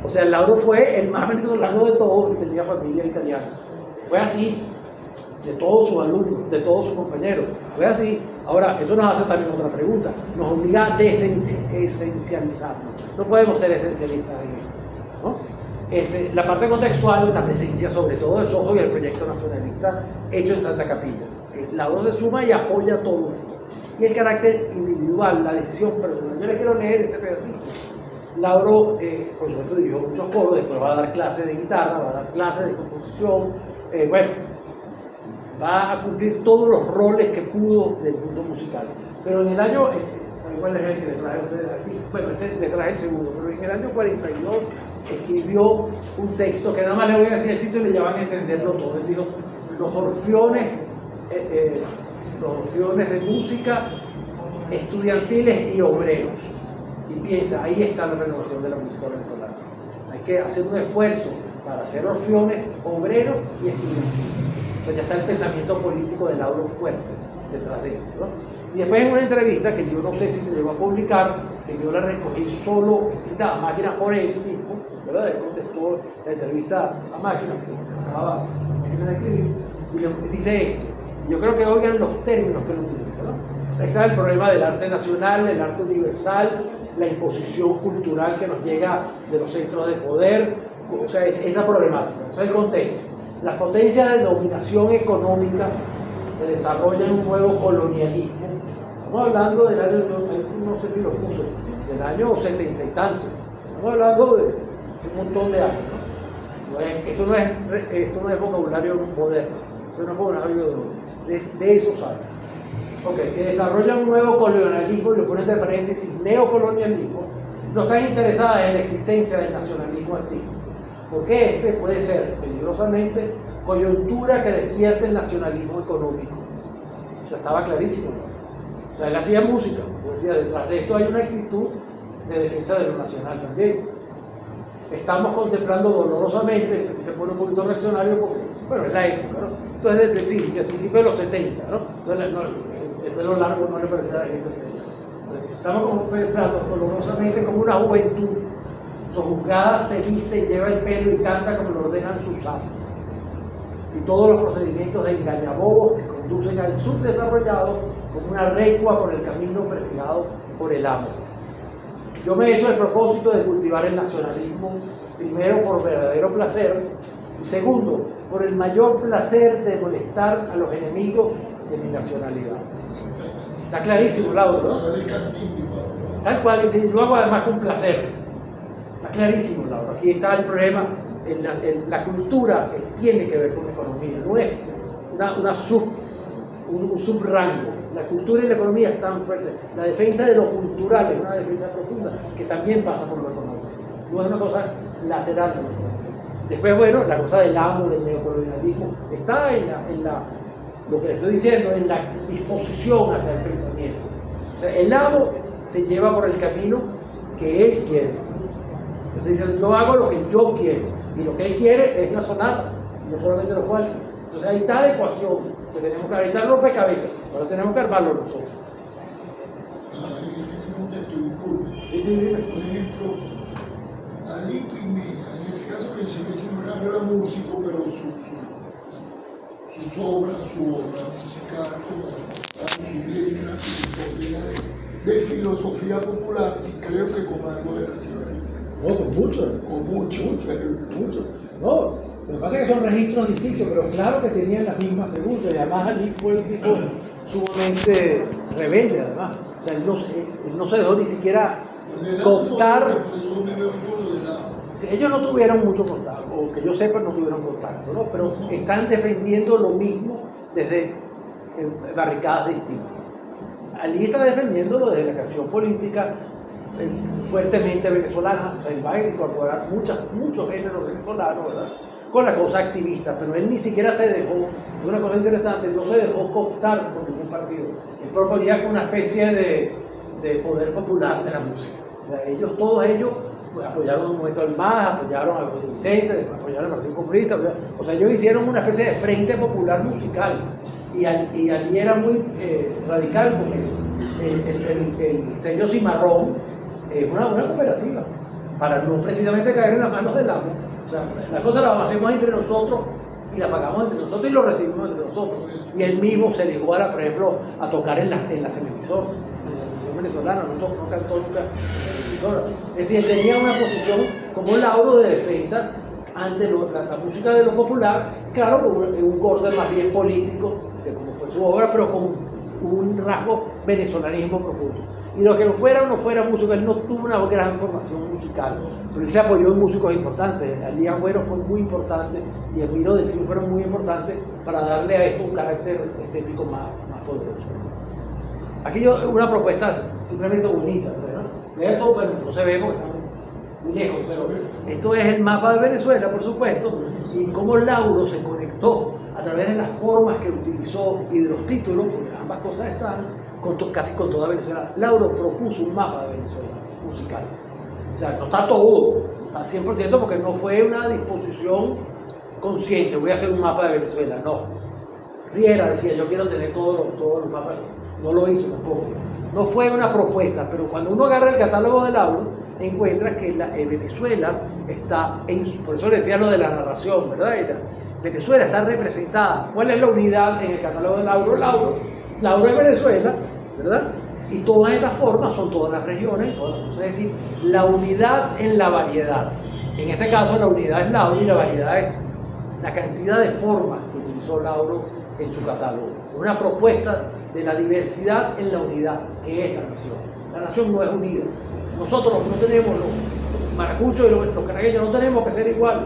O sea, Lauro fue el más venezolano de todos y tenía familia italiana. Fue así, de todos sus alumnos, de todos sus compañeros. Fue así. Ahora, eso nos hace también otra pregunta. Nos obliga a desesencializarnos. No podemos ser esencialistas en esto, ¿no? La parte contextual, la presencia sobre todo de Sojo y el proyecto nacionalista hecho en Santa Capilla. Lauro se suma y apoya todo esto. Y el carácter individual, la decisión personal. Yo les quiero leer este pedacito. Lauro, por supuesto, dirigió muchos coros, después va a dar clases de guitarra, va a dar clases de composición, va a cumplir todos los roles que pudo del mundo musical. Pero en el año, ¿cuál es el que le traje a ustedes aquí? Bueno, le traje el segundo, pero en el año 42 escribió un texto que nada más le voy a decir el título y ya van a entenderlo todo. Él dijo, los orfeones de música estudiantiles y obreros. Y piensa, ahí está la renovación de la música venezolana. Hay que hacer un esfuerzo para hacer orfeones, obreros y estudiantiles. Entonces ya está el pensamiento político del Lauro fuerte detrás de esto, ¿no? Y después en una entrevista que yo no sé si se llegó a publicar, que yo la recogí solo, escrita a máquina por él mismo, ¿verdad? Él contestó la entrevista a máquina, que acababa de escribir, y le dice esto. Yo creo que oigan los términos que él utiliza, ¿no? Ahí está el problema del arte nacional, del arte universal, la imposición cultural que nos llega de los centros de poder, o sea, esa problemática, o sea, el contexto. Las potencias de dominación económica que desarrollan un nuevo colonialismo. Estamos hablando del año, no sé si lo puso, del año 70 y tanto. Estamos hablando de hace un montón de años, ¿no? Esto no es vocabulario moderno, esto no es vocabulario de esos años. Okay, que desarrollan un nuevo colonialismo, y lo ponen entre paréntesis, neocolonialismo, no están interesadas en la existencia del nacionalismo antiguo. Porque este puede ser peligrosamente coyuntura que despierte el nacionalismo económico. O sea, estaba clarísimo, ¿no? O sea, él hacía música, decía, detrás de esto hay una actitud de defensa de lo nacional también. Estamos contemplando dolorosamente, y se pone un poquito reaccionario porque, bueno, es la época, ¿no? Entonces, desde el principio de los 70, ¿no? Entonces, el pelo largo no le parecía a la gente seria. Estamos contemplando dolorosamente como una juventud sojuzgada se viste y lleva el pelo y canta como lo ordenan sus amos. Y todos los procedimientos de engañabobos que conducen al subdesarrollado como una recua por el camino prefijado por el amo. Yo me he hecho el propósito de cultivar el nacionalismo, primero por verdadero placer, y segundo, por el mayor placer de molestar a los enemigos de mi nacionalidad. Está clarísimo, Lauro, ¿no? Tal cual, y si lo hago además con placer. Está clarísimo, Lauro. Aquí está el problema. La cultura tiene que ver con la economía, no es un subrango. La cultura y la economía están fuertes. La defensa de lo cultural es una defensa profunda que también pasa por lo económico. No es una cosa lateral. Después, bueno, la cosa del amo, del neocolonialismo, está lo que le estoy diciendo, en la disposición hacia el pensamiento. O sea, el amo te lleva por el camino que él quiere. Entonces dicen, yo hago lo que yo quiero, y lo que él quiere es la sonata, no solamente los waltzes. Entonces ahí está la ecuación, que tenemos que ahorita rompecabezas, ahora tenemos que armarlo nosotros. En ese contexto, disculpe. Sí. Por ejemplo, Ali Primera, en ese caso que no era músico, pero sus obras, su obra musical, su letra, de filosofía popular, y creo que con algo de nacionalismo. No, con mucho. No, lo que pasa es que son registros distintos, pero claro que tenían las mismas preguntas, y además Ali fue un tipo sumamente rebelde, además. O sea, él no se dejó ni siquiera cooptar. Ellos no tuvieron mucho contacto, o que yo sepa no tuvieron contacto, ¿no? Pero están defendiendo lo mismo desde barricadas distintas. Ali está defendiéndolo desde la canción política fuertemente venezolana, o sea, él va a incorporar muchos géneros venezolanos, ¿verdad? Con la cosa activista, pero él ni siquiera se dejó, es una cosa interesante, no se dejó cooptar por ningún partido. Él proponía una especie de poder popular de la música. O sea, todos ellos pues, apoyaron un momento al MAS, apoyaron a José Vicente, apoyaron al Partido Comunista, o sea, ellos hicieron una especie de frente popular musical, y allí era muy radical porque el sello Cimarrón es una cooperativa, para no precisamente caer en las manos del amo. O sea, la cosa la hacemos entre nosotros y la pagamos entre nosotros y lo recibimos entre nosotros. Y él mismo se negó, por ejemplo, a tocar en las televisoras, en la televisión venezolana, no cantó nunca en la televisora. Es decir, él tenía una posición como Lauro de defensa ante la música de lo popular, claro, con un corte más bien político, de como fue su obra, pero con un rasgo venezolanismo profundo. Y lo que fuera o no fuera músico, él no tuvo una gran formación musical, pero él se apoyó en músicos importantes. Ali Agüero fue muy importante y el Miro del Fin fueron muy importantes para darle a esto un carácter estético más poderoso. Aquí una propuesta simplemente bonita, ¿no? Esto, bueno, no se ve porque estamos muy lejos, pero esto es el mapa de Venezuela, por supuesto, y cómo Lauro se conectó a través de las formas que utilizó y de los títulos, porque ambas cosas están, casi con toda Venezuela. Lauro propuso un mapa de Venezuela musical. O sea, no está todo, está 100% porque no fue una disposición consciente, voy a hacer un mapa de Venezuela, no. Riera decía, yo quiero tener todos los mapas, no lo hizo tampoco. no fue una propuesta, pero cuando uno agarra el catálogo de Lauro, encuentra que Venezuela está, por eso le decía lo de la narración, ¿verdad? Venezuela está representada. ¿Cuál es la unidad en el catálogo de Lauro? Lauro es Venezuela, ¿verdad? Y todas estas formas son todas las regiones, es decir, la unidad en la variedad. En este caso la unidad es Lauro y la variedad es la cantidad de formas que utilizó Lauro en su catálogo. Una propuesta de la diversidad en la unidad, que es la nación. La nación no es unida. Nosotros no tenemos, los maracuchos y los caraqueños no tenemos que ser iguales.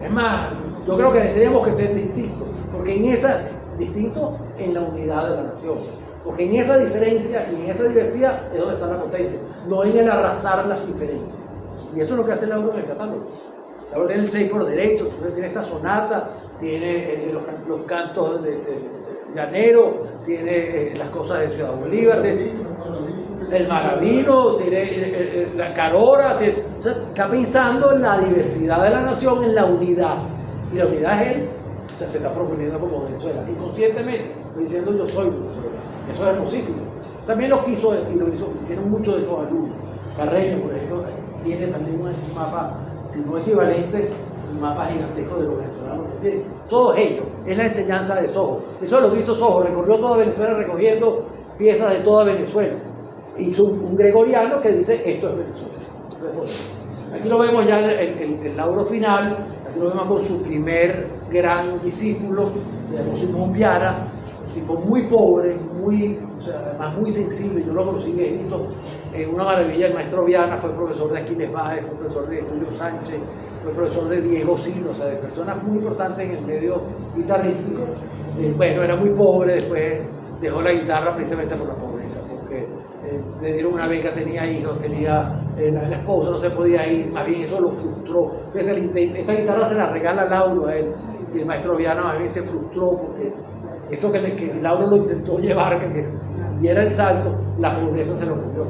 Es más, yo creo que tenemos que ser distintos, porque distintos en la unidad de la nación. Porque en esa diferencia y en esa diversidad es donde está la potencia, no en el arrasar las diferencias. Y eso es lo que hace Lauro en el catálogo. Lauro tiene el 6 por derecho, tiene esta sonata, tiene los cantos de llanero, tiene las cosas de Ciudad Bolívar, el Maravino, tiene la Carora, o sea, está pensando en la diversidad de la nación, en la unidad. Y la unidad es él, o sea, se está proponiendo como Venezuela. Inconscientemente, estoy diciendo yo soy Venezuela. Eso es hermosísimo. También lo quiso y lo hicieron muchos de esos alumnos. Carreño, por ejemplo, tiene también un mapa, si no equivalente, un mapa gigantesco de los venezolanos. Todos ellos, es la enseñanza de Sojo. Eso lo hizo Sojo, recorrió toda Venezuela recogiendo piezas de toda Venezuela. Hizo un gregoriano que dice, esto es Venezuela. Aquí lo vemos ya el Lauro final, aquí lo vemos con su primer gran discípulo, se llamó Simón Viana, tipo muy pobre, o sea, además muy sensible. Yo lo conocí en Egipto, una maravilla. El maestro Viana fue profesor de Aquiles Báez, fue profesor de Julio Sánchez, fue profesor de Diego Sino, o sea, de personas muy importantes en el medio guitarrístico. Bueno, era muy pobre, después dejó la guitarra precisamente por la pobreza, porque le dieron una beca, tenía hijos, tenía la esposa, no se podía ir, más bien eso lo frustró. Entonces, esta guitarra se la regala Lauro a él, y el maestro Viana más bien se frustró porque eso que Lauro lo intentó llevar, que diera el salto, la pobreza se lo comió.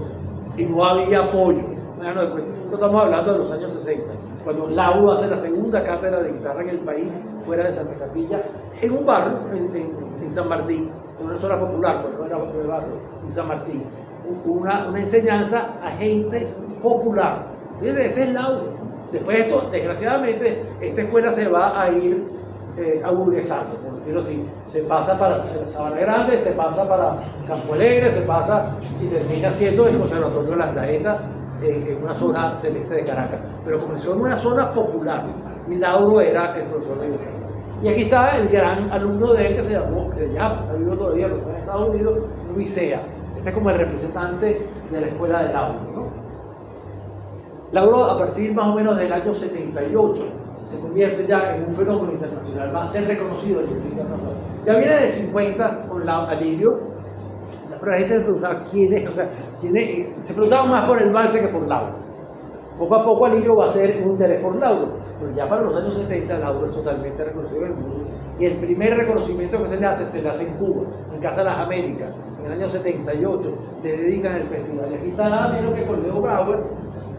Y no había apoyo. Bueno, no estamos hablando de los años 60, cuando Lauro hace la segunda cátedra de guitarra en el país, fuera de Santa Capilla, en un barrio, en San Martín, en una zona popular, pues no era de barrio, en San Martín. Una enseñanza a gente popular. Entonces, ese es Lauro. Después esto, desgraciadamente, esta escuela se va a ir aburguesando, por decirlo así. Se pasa para Sabana Grande, se pasa para Campo Alegre, se pasa y termina siendo el Conservatorio de Landaeta en una zona del este de Caracas. Pero comenzó en una zona popular y Lauro era el profesor de guitarra. Y aquí está el gran alumno de él que se llamó, ha vivido todavía en Estados Unidos, Luis Sea. Este es como el representante de la escuela de Lauro, ¿no? Lauro, a partir más o menos del año 78, se convierte ya en un fenómeno internacional, va a ser reconocido a nivel internacional. Ya viene del 50 con Alirio, pero la gente se preguntaba quién es, o sea, se preguntaba más por el valse que por Lauro. Poco a poco Alirio va a ser un interés por Lauro, pero ya para los años 70 Lauro es totalmente reconocido en el mundo. Y el primer reconocimiento que se le hace en Cuba, en Casa de las Américas, en el año 78, le dedican el festival. Y aquí está nada menos que Cordero Brauer,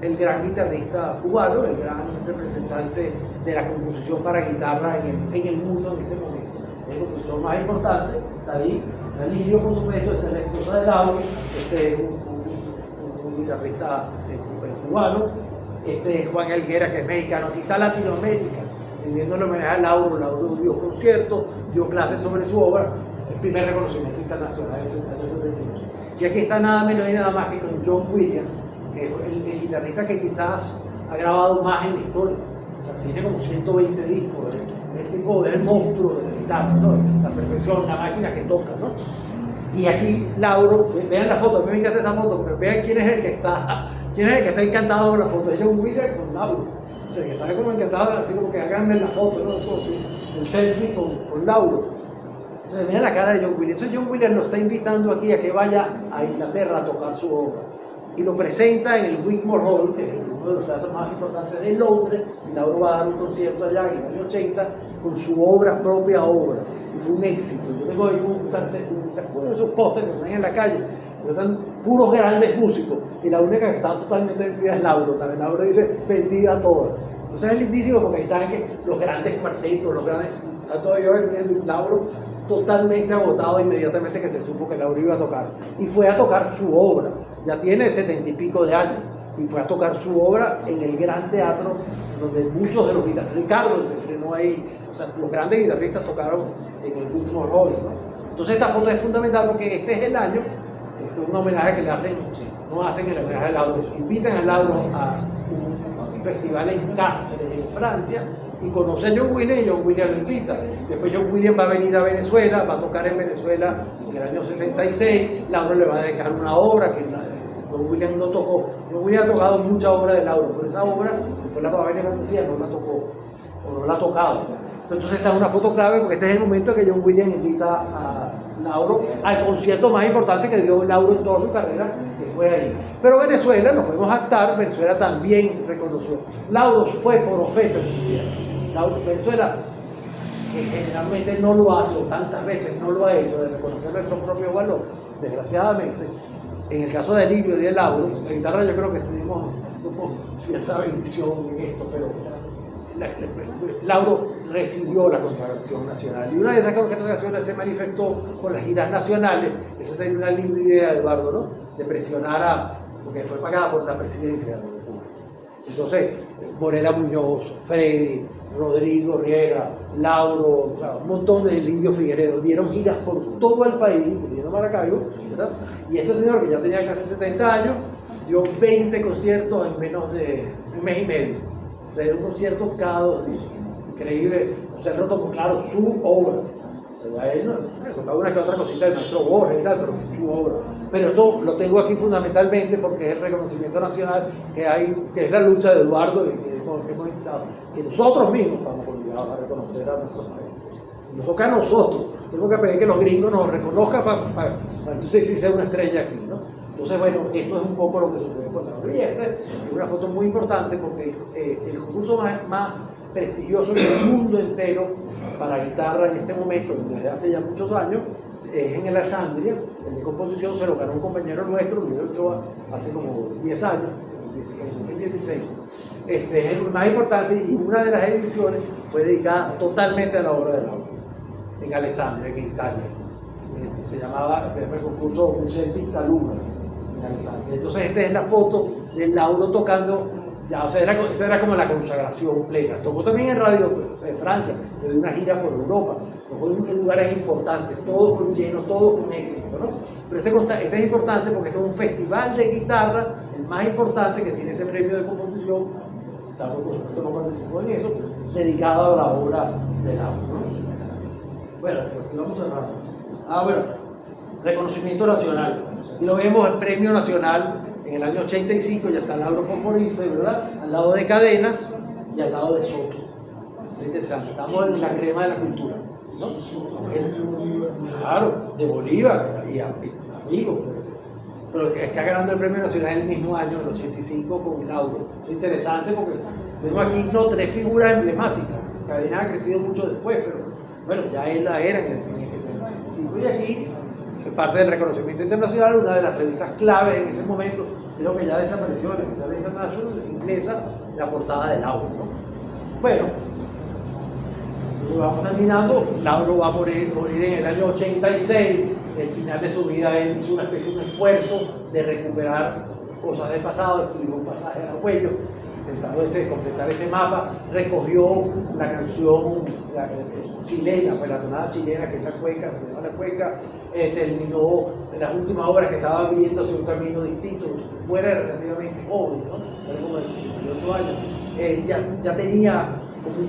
el gran guitarrista cubano, el gran representante de la composición para guitarra en el mundo en este momento. El compositor más importante está ahí, Alirio, por supuesto, esta es la esposa de Lauro, este es un guitarrista cubano, este es Juan Helguera, que es mexicano. Aquí está Latinoamérica, rindiéndole homenaje a Lauro. Lauro dio conciertos, dio clases sobre su obra, el primer reconocimiento internacional en el año 72. Y aquí está nada menos y nada más que con John Williams, que es el guitarrista que quizás ha grabado más en la historia. O sea, tiene como 120 discos. El tipo es el monstruo de la guitarra, ¿no? La perfección, la máquina que toca, ¿no? Y aquí Lauro, vean la foto, a mí me encanta esta foto, porque vean quién es el que está encantado con la foto. Es John Williams con Lauro. O sea, que está como encantado, así como que háganme la foto, ¿no? El selfie con Lauro. Entonces, mira la cara de John Williams. Entonces, John Williams lo está invitando aquí a que vaya a Inglaterra a tocar su obra. Y lo presenta en el Wigmore Hall, que es uno de los teatros más importantes de Londres. Y Lauro va a dar un concierto allá en el año 80 con su propia obra. Y fue un éxito. Yo tengo ahí uno de esos pósteres que están en la calle, pero están puros grandes músicos. Y la única que está totalmente vendida es Lauro. También Lauro dice vendida toda. Entonces es lindísimo porque ahí están los grandes cuartetos, los grandes Tanto yo el Lauro totalmente agotado inmediatamente que se supo que Lauro iba a tocar. Y fue a tocar su obra. Ya tiene 70 y pico de años. Y fue a tocar su obra en el Gran Teatro, donde muchos de los guitarristas, Ricardo se estrenó ahí, o sea, los grandes guitarristas tocaron en el último rol, ¿no? Entonces esta foto es fundamental porque este es el año, esto es un homenaje que le hacen, no hacen el homenaje a Lauro, invitan a Lauro a un festival en Castres, en Francia, y conoce a John Williams y John Williams lo invita. Después John Williams va a venir a Venezuela, va a tocar en Venezuela en el año 76, Lauro le va a dedicar una obra que John Williams no tocó. John Williams ha tocado mucha obra de Lauro, pero esa obra, que fue la Pavenia Fantasía, no la tocó, o no la ha tocado. Entonces esta es una foto clave porque este es el momento que John Williams invita a Lauro al concierto más importante que dio Lauro en toda su carrera, que fue ahí. Pero Venezuela, nos podemos actar, Venezuela también reconoció. Lauro fue profeta en su tierra. Venezuela, que generalmente no lo hace, o tantas veces no lo ha hecho, de reconocer nuestro propio valor, desgraciadamente. En el caso de Livio y de Lauro, la guitarra yo creo que tuvimos cierta bendición en esto, pero Lauro recibió la consagración nacional. Y una de esas consagraciones se manifestó con las giras nacionales. Esa sería una linda idea de Eduardo, ¿no? De presionar porque fue pagada por la presidencia de la República. Entonces, Morena Muñoz, Freddy, Rodrigo Riera, Lauro, o sea, un montón de Indio Figueredo dieron giras por todo el país, incluyendo Maracaibo, ¿verdad? Y este señor, que ya tenía casi 70 años, dio 20 conciertos en menos de un mes y medio. O sea, era un concierto cada 2 días. Increíble. O sea, no tocó, claro, su obra. O sea, él no tocaba una que otra cosita del maestro Borges y tal, pero su obra. Pero esto lo tengo aquí fundamentalmente porque es el reconocimiento nacional que hay, que es la lucha de Eduardo y que hemos invitado, que nosotros mismos estamos obligados a reconocer a nuestros maestros. Nos toca a nosotros. Tenemos que pedir que los gringos nos reconozcan para entonces sí sea una estrella aquí, ¿no? Entonces, bueno, esto es un poco lo que sucede con Lauro. Y esta es una foto muy importante porque el concurso más prestigioso en el mundo entero para guitarra en este momento, desde hace ya muchos años, es en el Alessandria. El de composición se lo ganó un compañero nuestro, Miguel Ochoa, hace como 10 años, en 2016. Este es el más importante y una de las ediciones fue dedicada totalmente a la obra de Lauro, en Alessandria, en Italia. Se llamaba el concurso Vicente Taluma. Entonces esta es la foto de Lauro tocando, ya, o sea, esa era como la consagración plena. Tocó también en Radio Francia, de una gira por Europa, tocó en lugares importantes, todos con lleno, todos con éxito, ¿no? Pero este es importante porque este es un festival de guitarra, el más importante que tiene ese premio de composición, Lauro por supuesto no participó en eso, dedicado a la obra de Lauro, ¿no? Bueno, pues vamos a bueno, reconocimiento nacional. Y lo vemos el premio nacional en el año 85, ya está Lauro por morirse, ¿verdad? Al lado de Cadenas y al lado de Soto. Es interesante, estamos en la crema de la cultura, ¿no? Claro, de Bolívar y amigos. Pero está ganando el premio nacional el mismo año, el 85, con Lauro. Es interesante porque vemos aquí 3 figuras emblemáticas. Cadenas ha crecido mucho después, pero bueno, ya él la era en el 85. Y aquí, parte del reconocimiento internacional, una de las revistas claves en ese momento, creo que ya desapareció, la revista internacional inglesa, la portada de Lauro, ¿no? Bueno, vamos terminando. Lauro va a morir en el año 86. El final de su vida él hizo una especie de esfuerzo de recuperar cosas del pasado, escribió un pasaje a cuello, intentando completar ese mapa, recogió la canción chilena, pues la tonada chilena, que es la cueca, terminó las últimas obras que estaba viendo hacia un camino distinto, fuera relativamente joven, ¿no? Era como de 68 años, ya tenía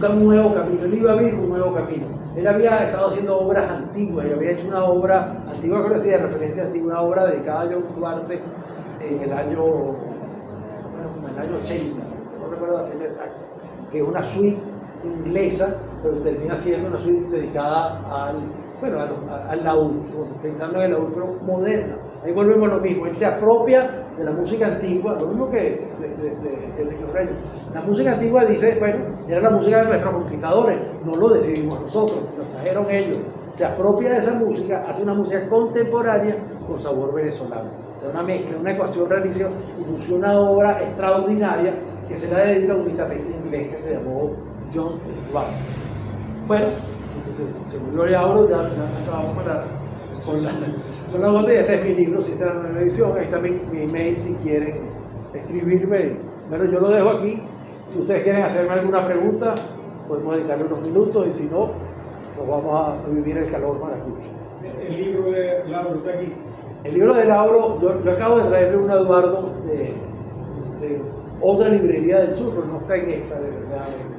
como un nuevo camino, él iba a abrir un nuevo camino. Él había estado haciendo obras antiguas y había hecho una obra antigua, creo que decía, de referencia antigua, una obra dedicada a John Duarte en el año 80, no recuerdo la fecha exacta, que es una suite inglesa, pero termina siendo una suite dedicada al laúd, pensando en el laúd, pero moderna. Ahí volvemos a lo mismo, él se apropia de la música antigua, lo mismo que de los Reyes. La música antigua dice, bueno, era la música de nuestros conquistadores, no lo decidimos nosotros, lo trajeron ellos. Se apropia de esa música, hace una música contemporánea con sabor venezolano. O sea, una mezcla, una ecuación rarísima y funciona una obra extraordinaria que se la dedica a un guitarrista inglés que se llamó John Duarte. Bueno, se murió Yauro, ya acabamos con la botella. Este es mi libro, si está en la edición, ahí está mi email si quieren escribirme. Bueno, yo lo dejo aquí. Si ustedes quieren hacerme alguna pregunta, podemos dedicarle unos minutos y si no, nos vamos a vivir el calor maracucho. El libro de Lauro está aquí. El libro de Lauro, yo acabo de traerle un a Eduardo de otra librería del sur, pero no está en esta, desgraciadamente.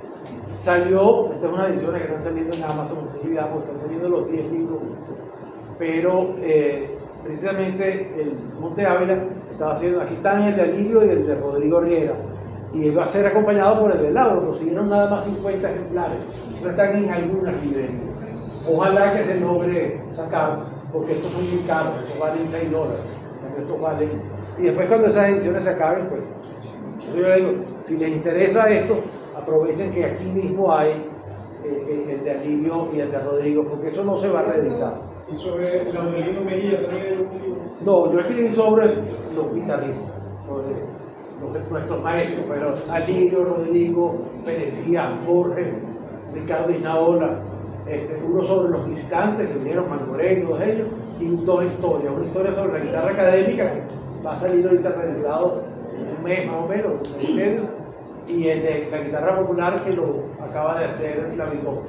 Salió, esta es una edición que están saliendo en Amazon, digamos, están saliendo los 10 libros, pero precisamente el Monte Ávila estaba haciendo, aquí están el de Alivio y el de Rodrigo Riera, y va a ser acompañado por el de Lauro, consiguieron nada más 50 ejemplares, no están en algunas librerías. Ojalá que se logre sacar, porque estos son muy caros, estos valen $6, estos valen, y después cuando esas ediciones se acaben, pues, yo le digo, si les interesa esto, aprovechen que aquí mismo hay el de Alivio y el de Rodrigo, porque eso no se va a reeditar. Y sobre Laudelino Mejía también hay un libro. No, yo escribí sobre los guitarristas, sobre nuestros maestros, pero Alivio, Rodrigo, Pérez Díaz, Jorge, Ricardo Isnaola, uno sobre los visitantes, que vinieron Mangorén, todos ellos, y dos historias, una historia sobre la guitarra académica, que va a salir ahorita reeditado en un mes más o menos, un mes y medio, y el de la guitarra popular que lo acaba de hacer la Bicop.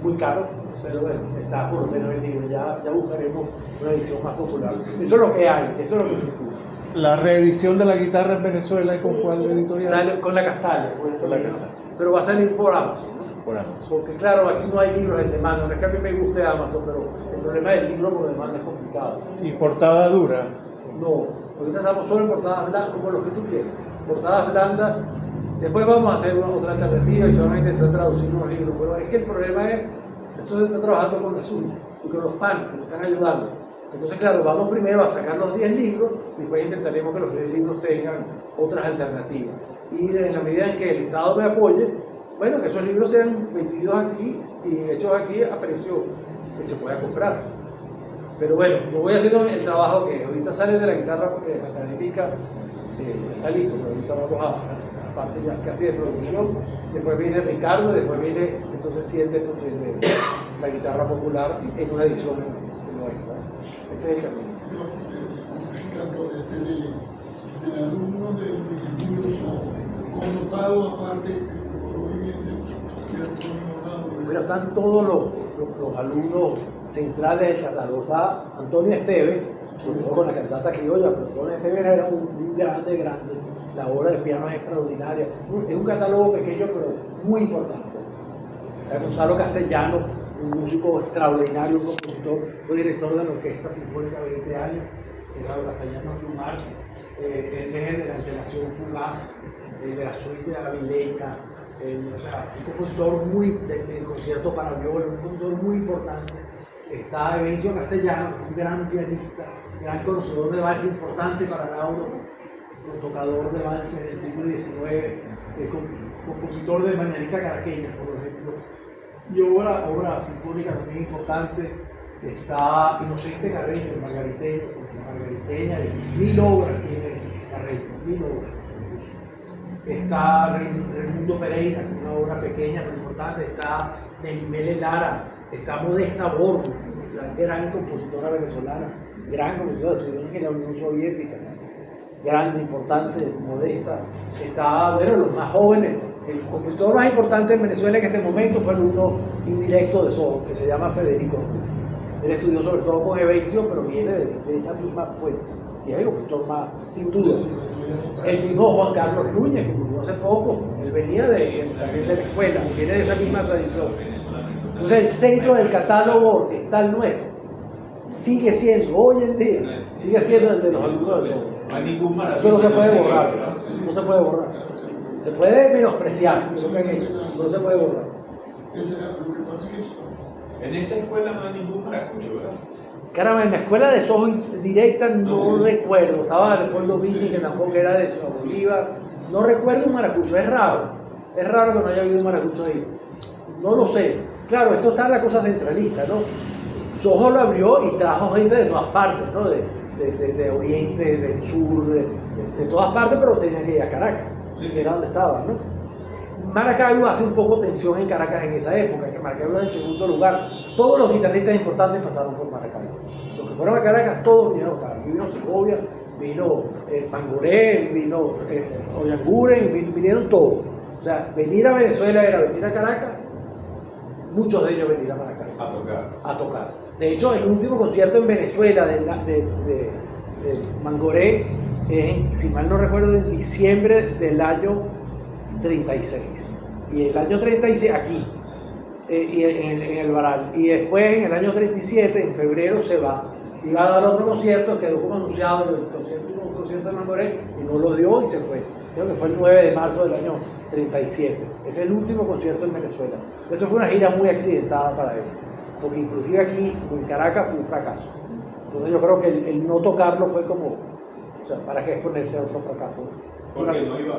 Muy caro, pero bueno, está por lo menos el libro, ya buscaremos una edición más popular. Eso es lo que hay, eso es lo que se escucha. La reedición de la guitarra en Venezuela, ¿con cuál editorial? Sale con la Castalia, Con la Castalia. pero va a salir por Amazon, ¿no? Por Amazon. Porque claro, aquí no hay libros en demanda, no es que a mí me guste Amazon, pero el problema del libro por demanda es complicado. ¿Y portada dura? No, ahorita estamos solo en portadas blandas, como lo que tú quieras, portadas blandas. Después vamos a hacer otra alternativa y solamente intentar traducir unos libros, pero es que el problema es, eso se está trabajando con la SUNY y con los panes que nos están ayudando. Entonces, claro, vamos primero a sacar los 10 libros y después intentaremos que los 10 libros tengan otras alternativas. Y en la medida en que el Estado me apoye, bueno, que esos libros sean vendidos aquí y hechos aquí a precio que se pueda comprar. Pero bueno, yo voy haciendo el trabajo que ahorita sale de la guitarra académica, está listo, pero ahorita vamos a la parte ya casi de producción. Después viene Ricardo, después viene entonces sí el de la guitarra popular en una edición nuestra. Ese es el camino. Ricardo, de alumnos de mis libros son connotados aparte de Bueno, están todos los alumnos centrales del catálogo. Está Antonio Esteves, con la cantata criolla, pero Antonio Esteves era un grande. La obra de piano es extraordinaria. Es un catálogo pequeño, pero muy importante. Está Gonzalo Castellano, un músico extraordinario, un compositor, fue director de la Orquesta Sinfónica 20 años, Gonzalo Castellano Lumar. Él es de la Antelación Fugaz, de la suite de Avileña, o sea, un compositor del concierto para viola, un compositor muy importante. Está Evencio Castellano, un gran pianista, gran conocedor de valses, importante para Lauro, un tocador de valses del siglo XIX, compositor de Mañanita Caraqueña, por ejemplo, y obra sinfónica también importante. Está Inocente Carreño, margariteña, y 1000 obras tiene Carreño, 1000 obras. Está Raimundo Pereira, una obra pequeña pero importante. Está Nelimele Lara, está Modesta Borgo, la gran compositora venezolana, gran compositora, estudió en la Unión Soviética, grande, importante, Modesta. Está, bueno, los más jóvenes. El compositor más importante en Venezuela en este momento fue uno indirecto de Soho, que se llama Federico. Él estudió sobre todo con Evencio, pero viene de esa misma fuente. Y es el compositor más, sin duda. El mismo Juan Carlos Núñez, que murió hace poco, él venía también de la escuela, viene de esa misma tradición. Entonces el centro del catálogo orquestal nuestro sigue siendo, hoy en día, sigue siendo el de los alumnos de Soho. No hay ningún Eso no se puede borrar, no se puede borrar. Se puede menospreciar, eso que han hecho, no se puede borrar. Lo que pasa es que En esa escuela no hay ningún maracucho, ¿verdad? Caramba, en la escuela de Soho directa no recuerdo, estaba Leopoldo Vini, que tampoco era de Soho Bolívar, no recuerdo un maracucho, es raro que no haya habido un maracucho ahí, no lo sé. Claro, esto está en la cosa centralista, ¿no? Soho lo abrió y trajo gente de todas partes, ¿no? De Oriente, del Sur, de todas partes, pero tenían que ir a Caracas, que era donde estaban, ¿no? Maracaibo hace un poco tensión en Caracas en esa época, que Maracaibo era el segundo lugar. Todos los guitarristas importantes pasaron por Maracaibo. Los que fueron a Caracas, todos vinieron acá. Aquí vino Segovia, vino Mangoré, vino Oyanguren, vinieron todos. O sea, venir a Venezuela era venir a Caracas, muchos de ellos venir a Maracaibo. A tocar. De hecho, el último concierto en Venezuela de Mangoré es, si mal no recuerdo, en diciembre del año 36. Y el año 36 aquí, y en el Baral. Y después, en el año 37, en febrero, se va. Iba a dar otro concierto, quedó como anunciado el concierto de Mangoré, y no lo dio y se fue. Creo que fue el 9 de marzo del año 37. Es el último concierto en Venezuela. Eso fue una gira muy accidentada para él, porque inclusive aquí, en Caracas, fue un fracaso. Entonces yo creo que el no tocarlo fue como, o sea, ¿para qué exponerse a otro fracaso? Porque no iba,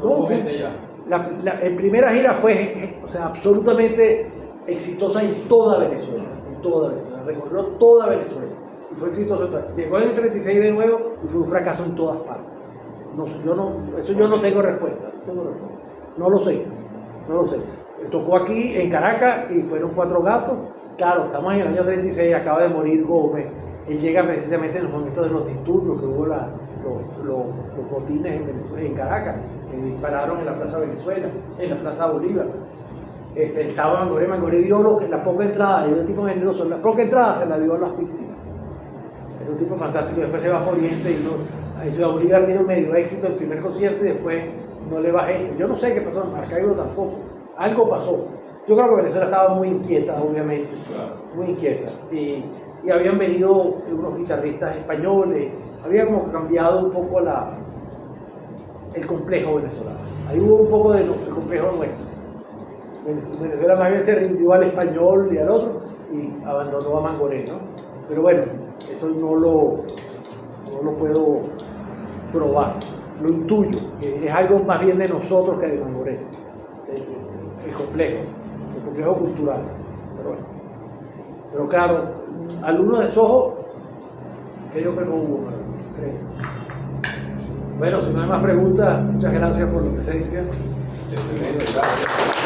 no hubo gente ya. La primera gira fue, o sea, absolutamente exitosa en toda Venezuela, recorrió toda Venezuela y fue exitosa. Llegó en el 36 de nuevo y fue un fracaso en todas partes. Yo no tengo respuesta, no lo sé. Tocó aquí en Caracas y fueron 4 gatos. Claro, estamos en el año 36, acaba de morir Gómez. Él llega precisamente en los momentos de los disturbios que hubo los botines en Caracas, que dispararon en la Plaza Venezuela, en la Plaza Bolívar. Estaba Mangoré dio la poca entrada, y el tipo generoso, la poca entrada se la dio a las víctimas. Es un tipo fantástico, después se va por Oriente y en Ciudad Bolívar tiene un medio éxito el primer concierto y después no le va gente. Yo no sé qué pasó en Maracaibo tampoco, algo pasó. Yo creo que Venezuela estaba muy inquieta, obviamente, muy inquieta. Y habían venido unos guitarristas españoles, había como cambiado un poco el complejo venezolano. Ahí hubo un poco del complejo nuestro. Venezuela más bien se rindió al español y al otro y abandonó a Mangoré, ¿no? Pero bueno, eso no lo puedo probar, lo intuyo, que es algo más bien de nosotros que de Mangoré, el complejo cultural. Pero bueno, pero claro, alumnos de Soho, creo que no hubo, creo. Bueno, si no hay más preguntas, muchas gracias por la presencia. Excelente, gracias.